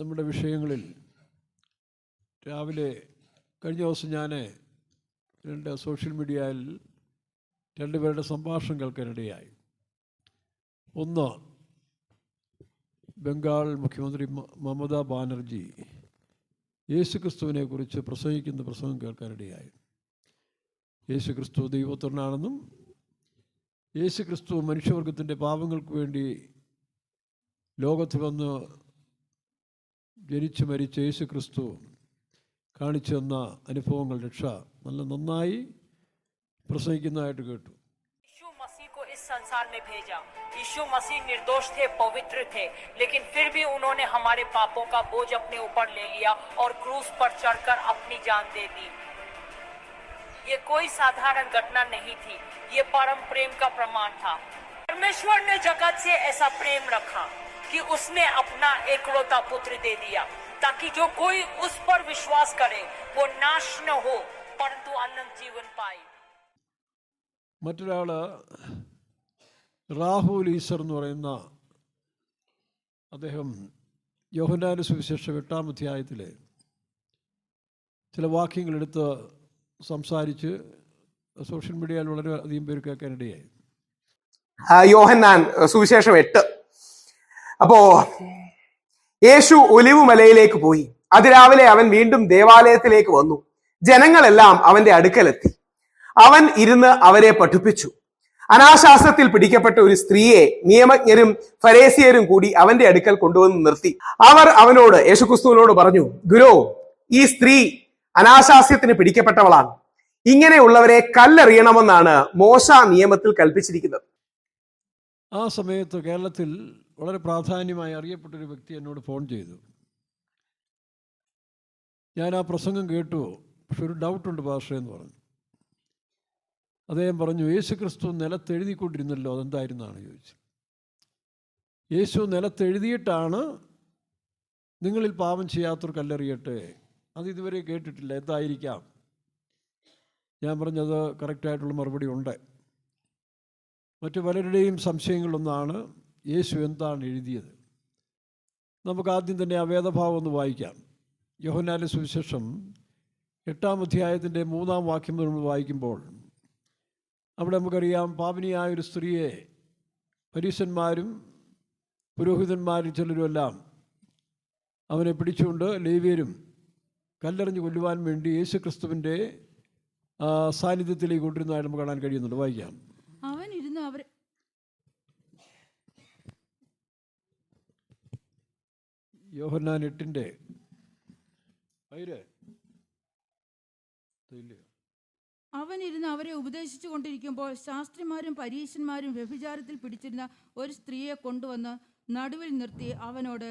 നമ്മുടെ വിഷയങ്ങളിൽ രാവിലെ കഴിഞ്ഞ ദിവസം ഞാൻ സോഷ്യൽ മീഡിയയിൽ രണ്ടുപേരുടെ സംഭാഷണം കേൾക്കാനിടയായി. ഒന്ന്, ബംഗാൾ മുഖ്യമന്ത്രി മമതാ ബാനർജി യേശുക്രിസ്തുവിനെ കുറിച്ച് പ്രസംഗിക്കുന്ന പ്രസംഗം കേൾക്കാനിടയായി. യേശുക്രിസ്തു ദൈവപുത്രനാണെന്നും യേശുക്രിസ്തു മനുഷ്യവർഗത്തിൻ്റെ പാപങ്ങൾക്ക് വേണ്ടി ലോകത്തിൽ വന്ന് ജനിച്ചു മരിച്ച യേശുക്രിസ്തു കാണിച്ചു തന്ന അനുഭവങ്ങൾ രക്ഷ നന്നായി പ്രസംഗിക്കുന്നതായിട്ട് കേട്ടു. यीशु मसीह को इस संसार में भेजा। यीशु मसीह निर्दोष थे, पवित्र थे, लेकिन फिर भी उन्होंने हमारे पापों का बोझ अपने ऊपर ले लिया और क्रूस पर चढ़कर अपनी जान दे दी। ये कोई साधारण घटना नहीं थी, ये परम प्रेम का प्रमाण था। परमेश्वर ने जगत से ऐसा प्रेम रखा कि उसने अपना एकलौता पुत्र दे दिया, ताकि जो कोई उस पर विश्वास करे वो नाश न हो परंतु अनंत जीवन पाए. മറ്റൊരാൾ രാഹുൽ ഈസർ എന്ന് പറയുന്ന അദ്ദേഹം യോഹന്നാന്റെ സുവിശേഷം 8-ാം അധ്യായത്തിൽ ചില വാക്യങ്ങളെടുത്ത് സംസാരിച്ച് സോഷ്യൽ മീഡിയയിൽ വളരെ അധികം പേര് കേൾക്കാനിടയായി. യോഹന്നാൻ സുവിശേഷം 8. അപ്പോ യേശു ഒലിവ് മലയിലേക്ക് പോയി. അതിരാവിലെ അവൻ വീണ്ടും ദേവാലയത്തിലേക്ക് വന്നു. ജനങ്ങളെല്ലാം അവന്റെ അടുക്കലെത്തി. അവൻ ഇരുന്ന് അവരെ പഠിപ്പിച്ചു. അനാശാസ്ത്രത്തിൽ പിടിക്കപ്പെട്ട ഒരു സ്ത്രീയെ നിയമജ്ഞരും ഫരീസിയരും കൂടി അവന്റെ അടുക്കൽ കൊണ്ടുവന്ന് നിർത്തി. അവർ അവനോട്, യേശുക്രിസ്തുവിനോട് പറഞ്ഞു, ഗുരു, ഈ സ്ത്രീ അനാശാസ്യത്തിന് പിടിക്കപ്പെട്ടവളാണ്. ഇങ്ങനെയുള്ളവരെ കല്ലെറിയണമെന്നാണ് മോശ നിയമത്തിൽ കൽപ്പിച്ചിരിക്കുന്നത്. ആ സമയത്ത് കേരളത്തിൽ വളരെ പ്രാധാന്യമായി അറിയപ്പെട്ടൊരു വ്യക്തി എന്നോട് ഫോൺ ചെയ്തു. ഞാൻ ആ പ്രസംഗം കേട്ടു, പക്ഷെ ഒരു ഡൗട്ടുണ്ട് പാസ്റ്ററേ എന്ന് പറഞ്ഞു. അദ്ദേഹം പറഞ്ഞു, യേശുക്രിസ്തു നിലത്തെഴുതിക്കൊണ്ടിരുന്നല്ലോ, അതെന്തായിരുന്നാണ് ചോദിച്ചു. യേശു നിലത്തെഴുതിയിട്ടാണ് നിങ്ങളിൽ പാപം ചെയ്യാത്തവർ കല്ലെറിയട്ടെ, അത് ഇതുവരെ കേട്ടിട്ടില്ല, എന്തായിരിക്കാം? ഞാൻ പറഞ്ഞത് കറക്റ്റായിട്ടുള്ള മറുപടി ഉണ്ട്. മറ്റു പലരുടെയും സംശയങ്ങളൊന്നാണ് യേശു എന്താണ് എഴുതിയത്. നമുക്ക് ആദ്യം തന്നെ ആ വേദഭാവം ഒന്ന് വായിക്കാം. യോഹന്നാന്റെ സുവിശേഷം 8-ാം അധ്യായത്തിൻ്റെ 3-ാം വാക്യം നമ്മൾ വായിക്കുമ്പോൾ അവിടെ നമുക്കറിയാം, പാപിനിയായ ഒരു സ്ത്രീയെ പരീശന്മാരും പുരോഹിതന്മാരും ചിലരുമെല്ലാം അവനെ പിടിച്ചുകൊണ്ട് ലേവ്യരും കല്ലെറിഞ്ഞ് കൊല്ലുവാൻ വേണ്ടി യേശുക്രിസ്തുവിൻ്റെ സാന്നിധ്യത്തിലേക്ക് കൊണ്ടിരുന്നതായിട്ട് നമുക്ക് കാണാൻ കഴിയുന്നുണ്ട്. വായിക്കാം. അവൻ ഇരുന്ന് അവരെ യോഹന്നാൻ 8-ന്റെ അവൻ ഇരുന്ന് അവരെ ഉപദേശിച്ചു കൊണ്ടിരിക്കുമ്പോൾ ശാസ്ത്രിമാരും പരീശന്മാരും വ്യഭിചാരത്തിൽ പിടിച്ചിരുന്ന ഒരു സ്ത്രീയെ കൊണ്ടുവന്ന് നടുവിൽ നിർത്തി അവനോട്,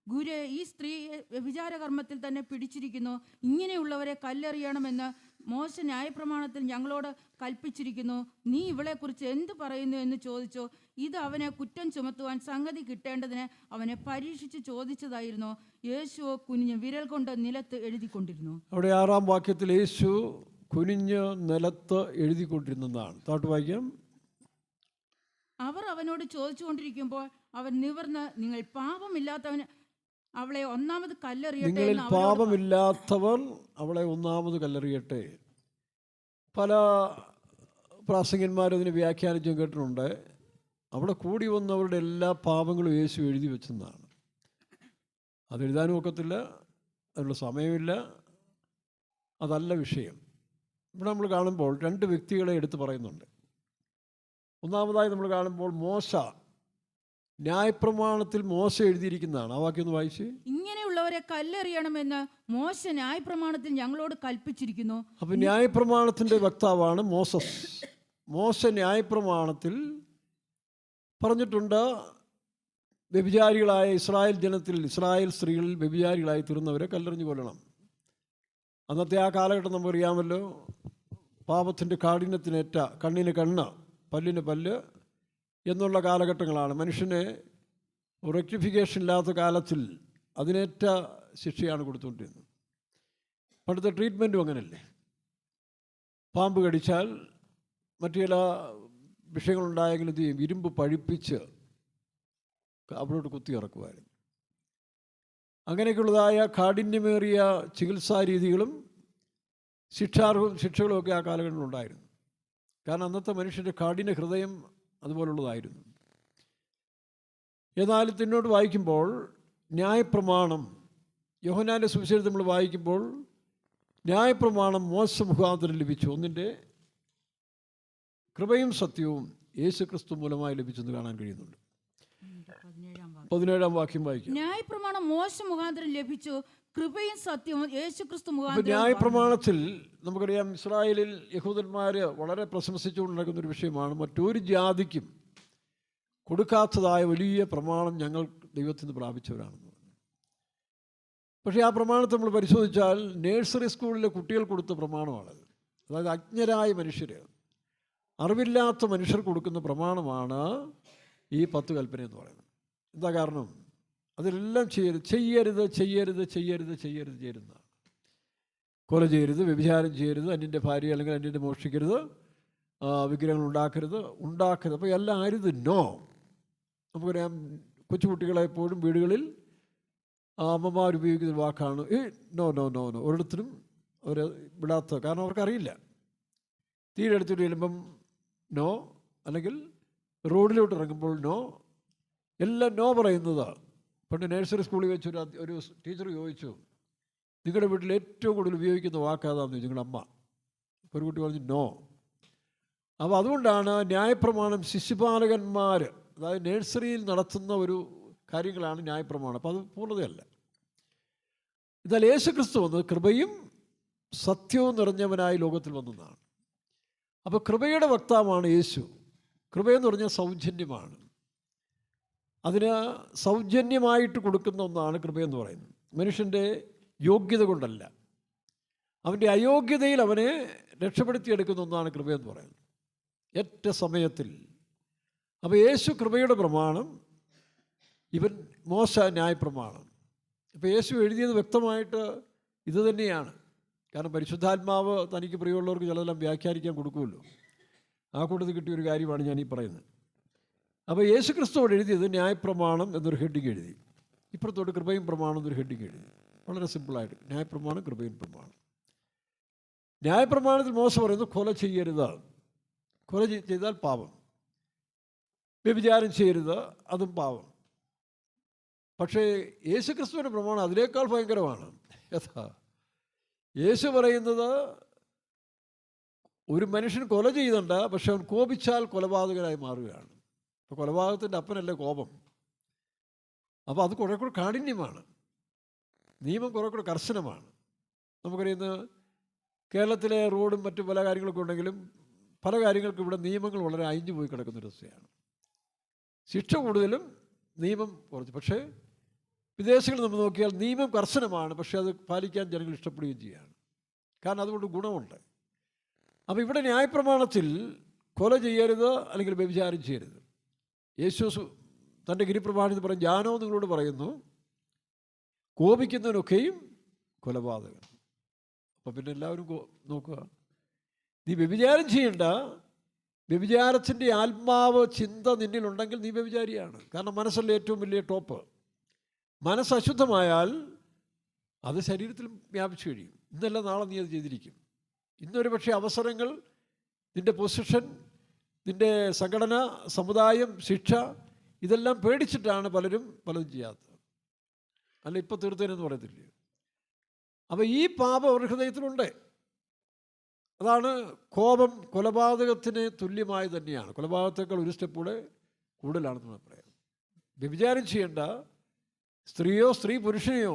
ഗുരു, ഈ സ്ത്രീയെ വ്യഭിചാര കർമ്മത്തിൽ തന്നെ പിടിച്ചിരിക്കുന്നു. ഇങ്ങനെയുള്ളവരെ കല്ലെറിയണമെന്ന് മോശ ന്യായപ്രമാണത്തിൽ ഞങ്ങളോട് കൽപ്പിച്ചിരിക്കുന്നു. നീ ഇവളെക്കുറിച്ച് എന്ത് പറയുന്നു എന്ന് ചോദിച്ചു. ഇത് അവനെ കുറ്റം ചുമത്തുവാൻ സംഗതി കിട്ടേണ്ടതിന് അവനെ പരീക്ഷിച്ച് ചോദിച്ചതായിരുന്നു. യേശു കുനിഞ്ഞ് വിരൽ കൊണ്ട് നിലത്ത് എഴുതിക്കൊണ്ടിരുന്നു. അവിടെ 6-ാം വാക്യത്തിൽ യേശു കുനിഞ്ഞ് നിലത്ത് എഴുതിക്കൊണ്ടിരുന്നതാണ്. താട്ട് വാക്യം. അവർ അവനോട് ചോദിച്ചുകൊണ്ടിരിക്കുമ്പോൾ അവൻ നിവർന്ന്, നിങ്ങൾ പാപമില്ലാത്തവന് അവളെ ഒന്നാമത് കല്ലെറിയട്ടെ. നിങ്ങളിൽ പാപമില്ലാത്തവർ അവളെ ഒന്നാമത് കല്ലെറിയട്ടെ. പല പ്രാസംഗന്മാരും അതിനെ വ്യാഖ്യാനിച്ചും കേട്ടിട്ടുണ്ട്. അവിടെ കൂടി വന്നവരുടെ എല്ലാ പാപങ്ങളും യേശു എഴുതി വെച്ചെന്നാണ്. അതെഴുതാനും ഒക്കത്തില്ല, അതിനുള്ള സമയമില്ല, അതല്ല വിഷയം. ഇവിടെ നമ്മൾ കാണുമ്പോൾ 2 വ്യക്തികളെ എടുത്ത് പറയുന്നുണ്ട്. ഒന്നാമതായി നമ്മൾ കാണുമ്പോൾ മോശ, ന്യായപ്രമാണത്തിൽ മോശ എഴുതിയിരിക്കുന്നതാണ്. ആ വാക്യം ഒന്ന് വായിച്ച്. ഇങ്ങനെയുള്ളവരെ കല്ലെറിയണമെന്ന് മോശ ന്യായപ്രമാണത്തിൽ ഞങ്ങളോട് കൽപ്പിച്ചിരിക്കുന്നു. അപ്പം ന്യായപ്രമാണത്തിൻ്റെ വക്താവാണ് മോസസ്. മോശ ന്യായപ്രമാണത്തിൽ പറഞ്ഞിട്ടുണ്ട്, വ്യഭിചാരികളായ ഇസ്രായേൽ ജനത്തിൽ, ഇസ്രായേൽ സ്ത്രീകളിൽ വ്യഭിചാരികളായി തീർന്നവരെ കല്ലെറിഞ്ഞു കൊല്ലണം. അന്നത്തെ ആ കാലഘട്ടം നമുക്കറിയാമല്ലോ. പാപത്തിൻ്റെ കാഠിന്യത്തിനേറ്റ കണ്ണിന് കണ്ണ്, പല്ലിന് പല്ല് എന്നുള്ള കാലഘട്ടങ്ങളാണ്. മനുഷ്യന് റെക്ടിഫിക്കേഷൻ ഇല്ലാത്ത കാലത്തിൽ അതിനേറ്റ ശിക്ഷയാണ് കൊടുത്തുകൊണ്ടിരുന്നത്. പണ്ടത്തെ ട്രീറ്റ്മെൻറ്റും അങ്ങനല്ലേ. പാമ്പ് കടിച്ചാൽ മറ്റു ചില വിഷയങ്ങളുണ്ടായെങ്കിലും ഇത് ഇരുമ്പ് പഴിപ്പിച്ച് അവിടോട്ട് കുത്തി ഇറക്കുമായിരുന്നു. അങ്ങനെയൊക്കെയുള്ളതായ കാഠിന്യമേറിയ ചികിത്സാ രീതികളും ശിക്ഷകളും ഒക്കെ ആ കാലഘട്ടത്തിൽ ഉണ്ടായിരുന്നു. കാരണം അന്നത്തെ മനുഷ്യൻ്റെ കാഠിന്യ ഹൃദയം അതുപോലുള്ളതായിരുന്നു. എന്നാൽ പിന്നോട്ട് വായിക്കുമ്പോൾ ന്യായപ്രമാണം, യോഹന്നാൻ്റെ സുവിശേഷത്തിൽ നമ്മൾ വായിക്കുമ്പോൾ ന്യായപ്രമാണം മോശ മുഖാന്തരം ലഭിച്ചു. ഒന്നിൻ്റെ കൃപയും സത്യവും യേശു ക്രിസ്തു മൂലമായി ലഭിച്ചെന്ന് കാണാൻ കഴിയുന്നുണ്ട്. 17-ാം വാക്യം വായിക്കും. ന്യായപ്രമാണം മോശ മുഖാന്തരം ലഭിച്ചു, കൃപയും സത്യവും യേശു ക്രിസ്തു അപ്പോൾ മുഖാന്തരം. ന്യായപ്രമാണത്തിൽ നമുക്കറിയാം, ഇസ്രായേലിൽ യഹൂദന്മാർ വളരെ പ്രശംസിച്ചുകൊണ്ട് നടക്കുന്നൊരു വിഷയമാണ്, മറ്റൊരു ജാതിക്കും കൊടുക്കാത്തതായ വലിയ പ്രമാണം ഞങ്ങൾ ദൈവത്തിൽ നിന്ന് പ്രാപിച്ചവരാണെന്ന്. പക്ഷേ ആ പ്രമാണത്തെ നമ്മൾ പരിശോധിച്ചാൽ നേഴ്സറി സ്കൂളിലെ കുട്ടികൾ കൊടുത്ത പ്രമാണമാണത്. അതായത് അജ്ഞരായ മനുഷ്യർ, അറിവില്ലാത്ത മനുഷ്യർ കൊടുക്കുന്ന പ്രമാണമാണ് ഈ 10 കൽപ്പന എന്ന് പറയുന്നത്. എന്താ കാരണം? അതിലെല്ലാം ചെയ്യരുത് ചെയ്യരുത് ചെയ്യരുത് ചെയ്യരുത് ചെയ്യരുത് ചെയ്യുന്നതാണ്. കൊല ചെയ്യരുത്, വ്യഭിചാരം ചെയ്യരുത്, അന്യൻ്റെ ഭാര്യ അല്ലെങ്കിൽ അന്യൻ്റെ മോഷ്ടിക്കരുത്, വിഗ്രഹങ്ങൾ ഉണ്ടാക്കരുത്. അപ്പോൾ എല്ലാം അരുത്, നോ. നമുക്കറിയാം, കൊച്ചുകുട്ടികളെ എപ്പോഴും വീടുകളിൽ അമ്മമാർ ഉപയോഗിക്കുന്ന വാക്കാണ് നോ നോ നോ നോ. ഒരിടത്തിനും അവർ വിടാത്ത, കാരണം അവർക്കറിയില്ല. തീരെടുത്തിട്ട് ചെല്ലുമ്പം നോ, അല്ലെങ്കിൽ റോഡിലോട്ട് ഇറങ്ങുമ്പോൾ നോ, എല്ലാം നോ പറയുന്നതാണ്. പണ്ട് നഴ്സറി സ്കൂളിൽ വെച്ച് ഒരു ടീച്ചർ ചോദിച്ചു, നിങ്ങളുടെ വീട്ടിൽ ഏറ്റവും കൂടുതൽ ഉപയോഗിക്കുന്ന വാക്കാതാന്ന് ചോദിച്ചു. നിങ്ങളുടെ അമ്മ. ഒരു കുട്ടി പറഞ്ഞു നോ. അപ്പോൾ അതുകൊണ്ടാണ് ന്യായപ്രമാണം ശിശുപാലകന്മാർ, അതായത് നഴ്സറിയിൽ നടത്തുന്ന ഒരു കാര്യങ്ങളാണ് ന്യായപ്രമാണം. അപ്പോൾ അത് പൂർണ്ണതയല്ല. എന്നാൽ യേശു ക്രിസ്തു വന്നത് കൃപയും സത്യവും നിറഞ്ഞവനായി ലോകത്തിൽ വന്നതാണ്. അപ്പോൾ കൃപയുടെ വക്താവാണ് യേശു. കൃപയെന്ന് പറഞ്ഞാൽ സൗജന്യമാണ്. അതിന് സൗജന്യമായിട്ട് കൊടുക്കുന്ന ഒന്നാണ് കൃപയെന്ന് പറയുന്നത്. മനുഷ്യൻ്റെ യോഗ്യത കൊണ്ടല്ല, അവൻ്റെ അയോഗ്യതയിൽ അവനെ രക്ഷപ്പെടുത്തിയെടുക്കുന്ന ഒന്നാണ് കൃപയെന്ന് പറയുന്നത്, ഏറ്റ സമയത്തിൽ. അപ്പോൾ യേശു കൃപയുടെ പ്രമാണം, ഇവൻ മോശ ന്യായപ്രമാണം. അപ്പോൾ യേശു എഴുതിയത് വ്യക്തമായിട്ട് ഇത് തന്നെയാണ്. കാരണം പരിശുദ്ധാത്മാവ് തനിക്ക് പ്രിയമുള്ളവർക്ക് ചിലതെല്ലാം വ്യാഖ്യാനിക്കാൻ കൊടുക്കുമല്ലോ. ആ കൂട്ടത്തിൽ കിട്ടിയൊരു കാര്യമാണ് ഞാൻ ഈ പറയുന്നത്. അപ്പോൾ യേശു ക്രിസ്തുവോട് എഴുതിയത് ന്യായപ്രമാണം എന്നൊരു ഹെഡിങ് എഴുതി, ഇപ്പുറത്തോട്ട് കൃപയും പ്രമാണം എന്നൊരു ഹെഡിങ് എഴുതി. വളരെ സിമ്പിളായിട്ട് ന്യായപ്രമാണം, കൃപയും പ്രമാണം. ന്യായപ്രമാണത്തിൽ മോശ പറയുന്നത് കൊല ചെയ്യരുത്, കൊല ചെയ്താൽ പാപം. വ്യഭിചാരം ചെയ്യരുത്, അതും പാപം. പക്ഷേ യേശു ക്രിസ്തുവിൻ്റെ പ്രമാണം അതിനേക്കാൾ ഭയങ്കരമാണ്. യഥാ യേശു പറയുന്നത് ഒരു മനുഷ്യൻ കൊല ചെയ്തണ്ട, പക്ഷെ അവൻ കോപിച്ചാൽ കൊലപാതകനായി മാറുകയാണ്. അപ്പോൾ കൊലപാതകത്തിൻ്റെ അപ്പനല്ലേ കോപം. അപ്പോൾ അത് കുറെ കൂടെ കാഠിന്യമാണ്, നിയമം കുറെ കൂടെ കർശനമാണ്. നമുക്കറിയുന്നത് കേരളത്തിലെ റോഡും മറ്റു പല കാര്യങ്ങളൊക്കെ ഉണ്ടെങ്കിലും പല കാര്യങ്ങൾക്കും ഇവിടെ നിയമങ്ങൾ വളരെ അയഞ്ഞു പോയി കിടക്കുന്നൊരു അവസ്ഥയാണ്. ശിക്ഷ കൂടുതലും, നിയമം കുറച്ച്. പക്ഷേ വിദേശങ്ങളിൽ നമ്മൾ നോക്കിയാൽ നിയമം കർശനമാണ്, പക്ഷേ അത് പാലിക്കാൻ ജനങ്ങൾ ഇഷ്ടപ്പെടുകയും ചെയ്യുകയാണ്. കാരണം അതുകൊണ്ട് ഗുണമുണ്ട്. അപ്പോൾ ഇവിടെ ന്യായപ്രമാണത്തിൽ കൊല ചെയ്യരുത്, അല്ലെങ്കിൽ വ്യഭിചാരം ചെയ്യരുത്. യേശു തൻ്റെ ഗിരിപ്രമാണത്തിൽ പറയും, ഞാനോ നിങ്ങളോട് പറയുന്നു, കോപിക്കുന്നവനൊക്കെയും കൊലപാതകൻ. അപ്പോൾ പിന്നെ എല്ലാവരും നോക്കുക, നീ വ്യഭിചാരം ചെയ്യണ്ട, വ്യഭിചാരത്തിൻ്റെ ആത്മാവ് ചിന്ത നിന്നിലുണ്ടെങ്കിൽ നീ വ്യഭിചാരിയാണ്. കാരണം മനസ്സല്ലേ ഏറ്റവും വലിയ ടോപ്പ്. മനസ്സ് അശുദ്ധമായാൽ അത് ശരീരത്തിൽ വ്യാപിച്ചു കഴിയും. ഇന്നല്ല നാളെ നീ അത് ചെയ്തിരിക്കും. ഇന്നൊരു പക്ഷേ അവസരങ്ങൾ, നിൻ്റെ പൊസിഷൻ, നിൻ്റെ സംഘടന, സമുദായം, ശിക്ഷ, ഇതെല്ലാം പേടിച്ചിട്ടാണ് പലതും ചെയ്യാത്തത്. അല്ല ഇപ്പോൾ തീർത്തേനെന്ന് പറയത്തില്ലേ. അപ്പോൾ ഈ പാപം അവരുടെ ഹൃദയത്തിലുണ്ട്. അതാണ് കോപം കൊലപാതകത്തിന് തുല്യമായി തന്നെയാണ്. കൊലപാതകത്തേക്കാൾ ഒരു സ്റ്റെപ്പ് കൂടെ കൂടുതലാണെന്ന് പറയാം. വ്യഭിചാരം ചെയ്യേണ്ട സ്ത്രീയോ സ്ത്രീ പുരുഷനെയോ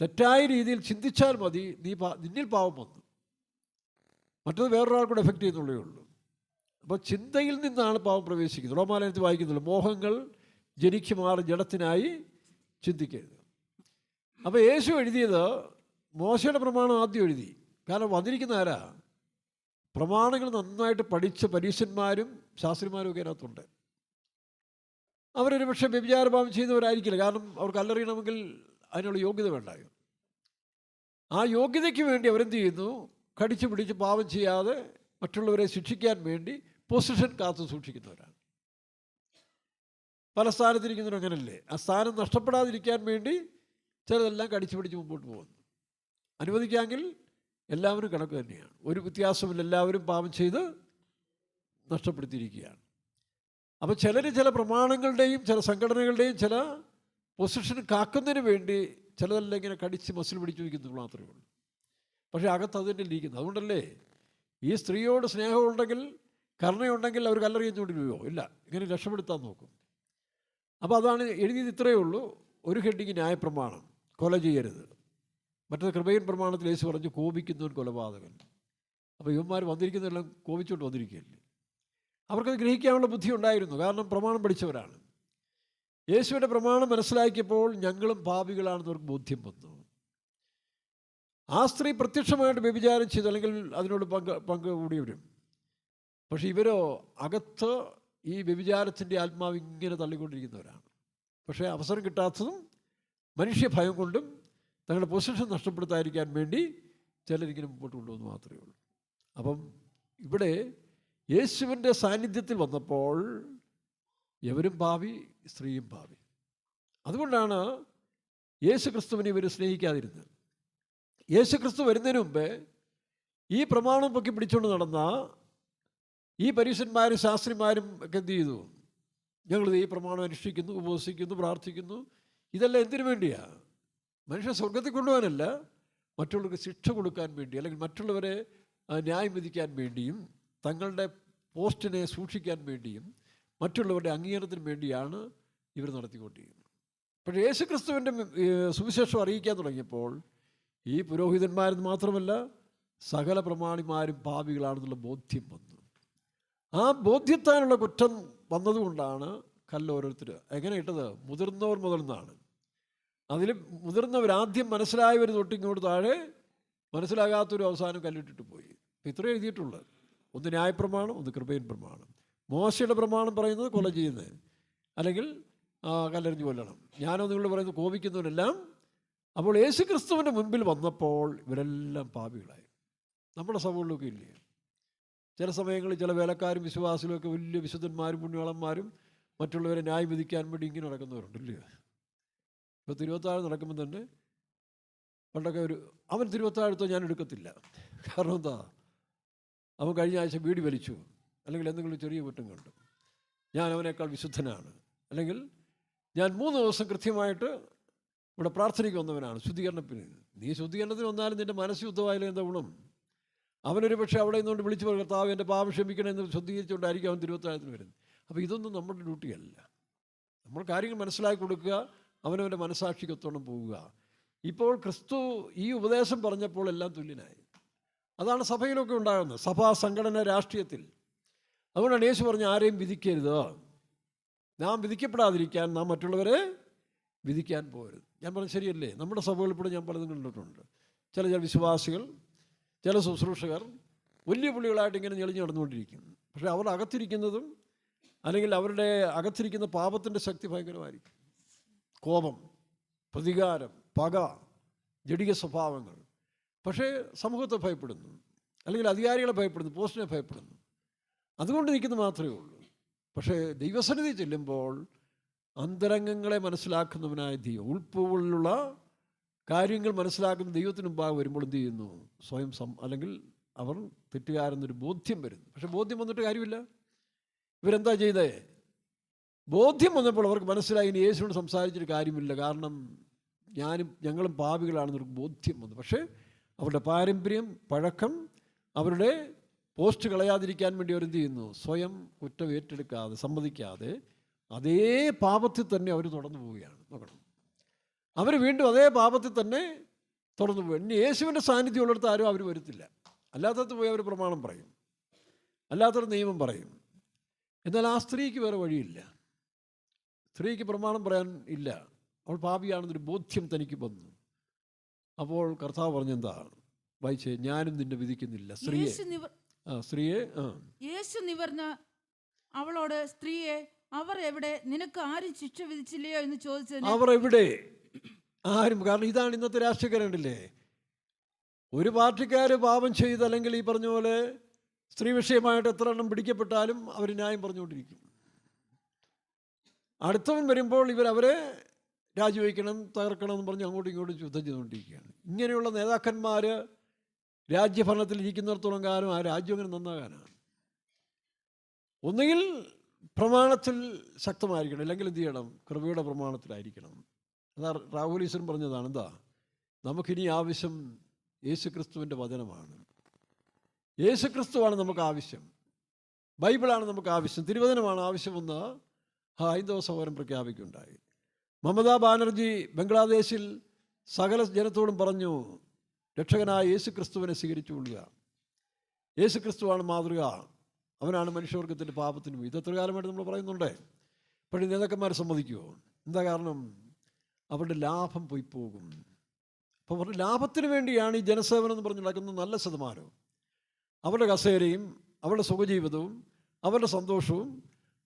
തെറ്റായ രീതിയിൽ ചിന്തിച്ചാൽ മതി, നിന്നിൽ പാപം വന്നു. മറ്റത് വേറൊരാൾക്കൂടെ എഫക്റ്റ് ചെയ്യുന്നുള്ളേ ഉള്ളൂ. അപ്പോൾ ചിന്തയിൽ നിന്നാണ് പാപം പ്രവേശിക്കുന്നത്. റോമാലേഖനത്തിൽ വായിക്കുന്നുള്ളൂ, മോഹങ്ങൾ ജനിക്കുമാറ് ജഡത്തിനായി ചിന്തിക്കരുത്. അപ്പോൾ യേശു എഴുതിയത് മോശയുടെ പ്രമാണം ആദ്യം എഴുതി. കാരണം വന്നിരിക്കുന്ന ആരാ? പ്രമാണങ്ങൾ നന്നായിട്ട് പഠിച്ച പരീശന്മാരും ശാസ്ത്രിമാരും ഒക്കെ അതിനകത്തുണ്ട്. അവരൊരു പക്ഷേ വ്യഭിചാരപാപം ചെയ്യുന്നവരായിരിക്കില്ല, കാരണം അവർക്ക് കല്ലെറിയണമെങ്കിൽ അതിനുള്ള യോഗ്യത വേണ്ടായോ. ആ യോഗ്യതയ്ക്ക് വേണ്ടി അവരെന്ത് ചെയ്യുന്നു? കടിച്ചു പിടിച്ച് പാപം ചെയ്യാതെ മറ്റുള്ളവരെ ശിക്ഷിക്കാൻ വേണ്ടി പൊസിഷൻ കാത്തു സൂക്ഷിക്കുന്നവരാണ്. പല സ്ഥാനത്തിരിക്കുന്നവരും അങ്ങനല്ലേ? ആ സ്ഥാനം നഷ്ടപ്പെടാതിരിക്കാൻ വേണ്ടി ചിലതെല്ലാം കടിച്ചു പിടിച്ച് മുമ്പോട്ട് പോകുന്നു. അനുവദിക്കാമെങ്കിൽ എല്ലാവരും കണക്ക് തന്നെയാണ്, ഒരു വ്യത്യാസമില്ല, എല്ലാവരും പാപം ചെയ്ത് നഷ്ടപ്പെടുത്തിയിരിക്കുകയാണ്. അപ്പോൾ ചിലർ ചില പ്രമാണങ്ങളുടെയും ചില സംഘടനകളുടെയും ചില പൊസിഷൻ കാക്കുന്നതിന് വേണ്ടി ചിലതെല്ലാം ഇങ്ങനെ കടിച്ച് മസിൽ പിടിച്ചു വയ്ക്കുന്നത് മാത്രമേ ഉള്ളൂ. പക്ഷേ അകത്ത് അത് തന്നെ ഇരിക്കുന്നത്. അതുകൊണ്ടല്ലേ ഈ സ്ത്രീയോട് സ്നേഹമുണ്ടെങ്കിൽ, കരുണയുണ്ടെങ്കിൽ അവർ കല്ലെറിയുന്നോണ്ടിരിക്കുമോ? ഇല്ല, ഇങ്ങനെ രക്ഷപ്പെടുത്താൻ നോക്കും. അപ്പോൾ അതാണ് എഴുതിയത്. ഇത്രയേ ഉള്ളൂ. ഒരു ഹെഡിങ് ന്യായപ്രമാണം, കൊല ചെയ്യരുത്. മറ്റൊരു കൃപയിൻ പ്രമാണത്തിൽ യേശു പറഞ്ഞു കോപിക്കുന്നവൻ കൊലപാതകൻ. അപ്പോൾ ഇവന്മാർ വന്നിരിക്കുന്നതെല്ലാം കോപിച്ചുകൊണ്ട് വന്നിരിക്കുകയല്ലേ. അവർക്കത് ഗ്രഹിക്കാനുള്ള ബുദ്ധി ഉണ്ടായിരുന്നു, കാരണം പ്രമാണം പഠിച്ചവരാണ്. യേശുവിൻ്റെ പ്രമാണം മനസ്സിലാക്കിയപ്പോൾ ഞങ്ങളും പാപികളാണെന്ന് അവർക്ക് ബോധ്യം വന്നു. ആ സ്ത്രീ പ്രത്യക്ഷമായിട്ട് വ്യഭിചാരം ചെയ്തു, അല്ലെങ്കിൽ അതിനോട് പങ്ക് കൂടിയവരും. പക്ഷെ ഇവരോ അകത്ത് ഈ വ്യഭിചാരത്തിൻ്റെ ആത്മാവ് ഇങ്ങനെ തള്ളിക്കൊണ്ടിരിക്കുന്നവരാണ്. പക്ഷേ അവസരം കിട്ടാത്തതും മനുഷ്യ ഭയം കൊണ്ടും തങ്ങളുടെ പൊസിഷൻ നഷ്ടപ്പെടുത്താതിരിക്കാൻ വേണ്ടി ചിലരിങ്ങനെ മുമ്പോട്ട് കൊണ്ടുവന്ന് മാത്രമേ ഉള്ളൂ. അപ്പം ഇവിടെ യേശുവിൻ്റെ സാന്നിധ്യത്തിൽ വന്നപ്പോൾ ഇവരും പാപി, സ്ത്രീയും പാപി. അതുകൊണ്ടാണ് യേശു ക്രിസ്തുവിനെ ഇവർ സ്നേഹിക്കാതിരുന്നത്. യേശു ക്രിസ്തു വരുന്നതിന് മുമ്പേ ഈ പ്രമാണം പൊക്കി പിടിച്ചുകൊണ്ട് നടന്ന ഈ പരീശന്മാരും ശാസ്ത്രിമാരും ഒക്കെ എന്ത് ചെയ്തു? ഞങ്ങളിത് ഈ പ്രമാണം അനുഷ്ഠിക്കുന്നു, ഉപവസിക്കുന്നു, പ്രാർത്ഥിക്കുന്നു. ഇതെല്ലാം എന്തിനു വേണ്ടിയാണ്? മനുഷ്യ സ്വർഗത്തിൽ കൊണ്ടുപോകാനല്ല, മറ്റുള്ളവർക്ക് ശിക്ഷ കൊടുക്കാൻ വേണ്ടി, അല്ലെങ്കിൽ മറ്റുള്ളവരെ ന്യായം വിധിക്കാൻ വേണ്ടിയും തങ്ങളുടെ പോസ്റ്റിനെ സൂക്ഷിക്കാൻ വേണ്ടിയും മറ്റുള്ളവരുടെ അംഗീകാരത്തിന് വേണ്ടിയാണ് ഇവർ നടത്തിക്കൊണ്ടിരിക്കുന്നത്. പക്ഷേ യേശു ക്രിസ്തുവിൻ്റെ സുവിശേഷം അറിയിക്കാൻ തുടങ്ങിയപ്പോൾ ഈ പുരോഹിതന്മാരെന്ന് മാത്രമല്ല സകല പ്രമാണിമാരും പാപികളാണെന്നുള്ള ബോധ്യം വന്നു. ആ ബോധ്യത്താനുള്ള കുറ്റം വന്നതുകൊണ്ടാണ് കല്ല് ഓരോരുത്തർ എങ്ങനെ ഇട്ടത്? മുതിർന്നവർ മുതൽന്നാണ്. അതിൽ മുതിർന്നവരാദ്യം മനസ്സിലായവർ തൊട്ടിങ്ങോട്ട് താഴെ, മനസ്സിലാകാത്തൊരു അവസാനം കല്ലിട്ടിട്ട് പോയി. ഇപ്പം ഇത്രയും എഴുതിയിട്ടുള്ളത്. ഒന്ന് ന്യായപ്രമാണം, ഒന്ന് കൃപയിൻ പ്രമാണം. മോശയുടെ പ്രമാണം പറയുന്നത് കൊല ചെയ്യുന്നത്, അല്ലെങ്കിൽ കല്ലെറിഞ്ഞ് കൊല്ലണം. ഞാനോ നിങ്ങൾ പറയുന്നത് കോപിക്കുന്നവരെല്ലാം. അപ്പോൾ യേശു ക്രിസ്തുവിൻ്റെ മുൻപിൽ വന്നപ്പോൾ ഇവരെല്ലാം പാപികളായി. നമ്മുടെ സഭകളിലൊക്കെ ഇല്ലേ ചില സമയങ്ങളിൽ ചില വേലക്കാരും വിശ്വാസികളും ഒക്കെ വലിയ വിശുദ്ധന്മാരും പുണ്യാളന്മാരും മറ്റുള്ളവരെ ന്യായം വിധിക്കാൻ വേണ്ടി ഇങ്ങനെ നടക്കുന്നവരുണ്ടല്ലേ. ഇപ്പോൾ തിരുവത്താഴം നടക്കുമ്പോൾ തന്നെ പണ്ടൊക്കെ അവൻ തിരുവത്താഴത്തോ ഞാൻ എടുക്കത്തില്ല. കാരണം എന്താ? അവൻ കഴിഞ്ഞ ആഴ്ച ബീഡി വലിച്ചു, അല്ലെങ്കിൽ എന്തെങ്കിലും ചെറിയ കുറ്റം കണ്ടു, ഞാൻ അവനേക്കാൾ വിശുദ്ധനാണ്, അല്ലെങ്കിൽ ഞാൻ 3 ദിവസം കൃത്യമായിട്ട് ഇവിടെ പ്രാർത്ഥനയ്ക്ക് വന്നവനാണ് ശുദ്ധീകരണത്തിന്. നീ ശുദ്ധീകരണത്തിന് വന്നാലും നിൻ്റെ മനസ്സ് ശുദ്ധമായാലും എന്താ ഗുണം? അവനൊരു പക്ഷേ അവിടെ നിന്നുകൊണ്ട് വിളിച്ചു പറയും കർത്താവ് എൻ്റെ പാപം ക്ഷമിക്കണമെന്ന് ശുദ്ധീകരിച്ചുകൊണ്ടായിരിക്കും അവൻ തിരുവത്താഴത്തിന് വരുന്നത്. അപ്പോൾ ഇതൊന്നും നമ്മുടെ ഡ്യൂട്ടിയല്ല. നമ്മൾ കാര്യങ്ങൾ മനസ്സിലാക്കി കൊടുക്കുക, അവനവൻ്റെ മനസ്സാക്ഷിക്കൊത്തോണം പോവുക. ഇപ്പോൾ ക്രിസ്തു ഈ ഉപദേശം പറഞ്ഞപ്പോൾ എല്ലാം തുല്യനായി. അതാണ് സഭയിലൊക്കെ ഉണ്ടാകുന്നത്, സഭാ സംഘടന രാഷ്ട്രീയത്തിൽ. അതുകൊണ്ടാണ് യേശു പറഞ്ഞ് ആരെയും വിധിക്കരുത്, നാം വിധിക്കപ്പെടാതിരിക്കാൻ നാം മറ്റുള്ളവരെ വിധിക്കാൻ പോകരുത്. ഞാൻ പറഞ്ഞത് ശരിയല്ലേ? നമ്മുടെ സഭകളിൽ കൂടെ ഞാൻ പലതും കണ്ടിട്ടുണ്ട്. ചില വിശ്വാസികൾ, ചില ശുശ്രൂഷകർ വലിയ പുള്ളികളായിട്ട് ഇങ്ങനെ ഞെളിഞ്ഞ് നടന്നുകൊണ്ടിരിക്കും. പക്ഷേ അവർ അകത്തിരിക്കുന്നതും, അല്ലെങ്കിൽ അവരുടെ അകത്തിരിക്കുന്ന പാപത്തിൻ്റെ ശക്തി ഭയങ്കരമായിരിക്കും. കോപം, പ്രതികാരം, പക, ജഡിക സ്വഭാവങ്ങൾ. പക്ഷേ സമൂഹത്തെ ഭയപ്പെടുന്നു, അല്ലെങ്കിൽ അധികാരികളെ ഭയപ്പെടുന്നു, പോസ്റ്റിനെ ഭയപ്പെടുന്നു. അതുകൊണ്ട് നിൽക്കുന്നത് മാത്രമേ ഉള്ളൂ. പക്ഷേ ദൈവസന്നിധി ചെല്ലുമ്പോൾ അന്തരംഗങ്ങളെ മനസ്സിലാക്കുന്നവനായ ദൈവം, ഉൾപ്പുകളിലുള്ള കാര്യങ്ങൾ മനസ്സിലാക്കുന്ന ദൈവത്തിന് മുമ്പാകെ വരുമ്പോൾ എന്ത് ചെയ്യുന്നു? സ്വയം അല്ലെങ്കിൽ അവർ തെറ്റുകാരെന്നൊരു ബോധ്യം വരുന്നു. പക്ഷെ ബോധ്യം വന്നിട്ട് കാര്യമില്ല. ഇവരെന്താ ചെയ്തേ? ബോധ്യം വന്നപ്പോൾ അവർക്ക് മനസ്സിലായി ഇനി യേശുവിനോട് സംസാരിച്ചിട്ട് കാര്യമില്ല, കാരണം ഞങ്ങളും പാപികളാണെന്നൊരു ബോധ്യം വന്നു. പക്ഷേ അവരുടെ പാരമ്പര്യം, പഴക്കം, അവരുടെ പോസ്റ്റ് കളയാതിരിക്കാൻ വേണ്ടി അവരെന്ത് ചെയ്യുന്നു? സ്വയം കുറ്റം ഏറ്റെടുക്കാതെ, സമ്മതിക്കാതെ അതേ പാപത്തിൽ തന്നെ അവർ തുടർന്നു പോവുകയാണ്. നോക്കണം, അവർ വീണ്ടും അതേ പാപത്തിൽ തന്നെ തുടർന്നു പോകും. ഇനി യേശുവിൻ്റെ സാന്നിധ്യം ഉള്ളിടത്ത് ആരും അവർ വരുത്തില്ല. അല്ലാത്തടത്ത് പോയി അവർ പ്രമാണം പറയും, അല്ലാത്തടത്ത് നിയമം പറയും. എന്നാൽ ആ സ്ത്രീക്ക് വേറെ വഴിയില്ല. സ്ത്രീക്ക് പ്രമാണം പറയാൻ ഇല്ല. അവൾ പാപിയാണെന്നൊരു ബോധ്യം തനിക്ക് വന്നു. അപ്പോൾ കർത്താവ് പറഞ്ഞെന്താ വായിച്ചേ? ഞാനും നിന്നെ വിധിക്കുന്നില്ല. യേശു നിവർന്ന് അവളോട്, സ്ത്രീയെ, അവർ എവിടെ? നിനക്ക് ആരും ശിക്ഷ വിധിച്ചില്ലയോ എന്ന് ചോദിച്ചത്. അവർ എവിടെ? ആരും. കാരണം ഇതാണ് ഇന്നത്തെ രാഷ്ട്രീയക്കാരുണ്ടല്ലേ, ഒരു പാർട്ടിക്കാർ പാപം ചെയ്ത്, അല്ലെങ്കിൽ ഈ പറഞ്ഞ പോലെ സ്ത്രീ വിഷയമായിട്ട് എത്ര എണ്ണം പിടിക്കപ്പെട്ടാലും അവർ ന്യായം പറഞ്ഞുകൊണ്ടിരിക്കും. അടുത്തവൻ വരുമ്പോൾ ഇവരവരെ രാജിവെക്കണം, തകർക്കണം എന്ന് പറഞ്ഞ് അങ്ങോട്ടും ഇങ്ങോട്ടും യുദ്ധം ചെയ്തുകൊണ്ടിരിക്കുകയാണ്. ഇങ്ങനെയുള്ള നേതാക്കന്മാർ രാജ്യഭരണത്തിൽ ഇരിക്കുന്നിടത്തോളം കാലം ആ രാജ്യം അങ്ങനെ നന്നാകാനാണ്. ഒന്നുകിൽ പ്രമാണത്തിൽ ശക്തമായിരിക്കണം, അല്ലെങ്കിൽ എന്ത് ചെയ്യണം, കൃപയുടെ പ്രമാണത്തിലായിരിക്കണം. അതാ രാഹുൽ ഈശ്വരൻ പറഞ്ഞതാണ്, എന്താ നമുക്കിനി ആവശ്യം യേശുക്രിസ്തുവിൻ്റെ വചനമാണ്. യേശുക്രിസ്തുവാണ് നമുക്ക് ആവശ്യം, ബൈബിളാണ് നമുക്ക് ആവശ്യം, തിരുവചനമാണ് ആവശ്യമെന്ന് ഹൈന്ദവ സഹോദരൻ പ്രഖ്യാപിക്കുകയുണ്ടായി. മമതാ ബാനർജി ബംഗ്ലാദേശിൽ സകല ജനത്തോടും പറഞ്ഞു, രക്ഷകനായ യേശുക്രിസ്തുവിനെ സ്വീകരിച്ചു കൊള്ളുക, യേശുക്രിസ്തുവാണ് മാതൃക, അവനാണ് മനുഷ്യവർഗത്തിൻ്റെ പാപത്തിനും. ഇത് എത്ര കാലമായിട്ട് നമ്മൾ പറയുന്നുണ്ട്. പക്ഷേ നേതാക്കന്മാർ സമ്മതിക്കുമോ? എന്താ കാരണം? അവരുടെ ലാഭം പോയി പോകും. അപ്പോൾ അവരുടെ ലാഭത്തിന് വേണ്ടിയാണ് ഈ ജനസേവനം എന്ന് പറഞ്ഞ് നടക്കുന്ന നല്ല ശതമാനവും. അവരുടെ കസേരയും അവരുടെ സുഖജീവിതവും അവരുടെ സന്തോഷവും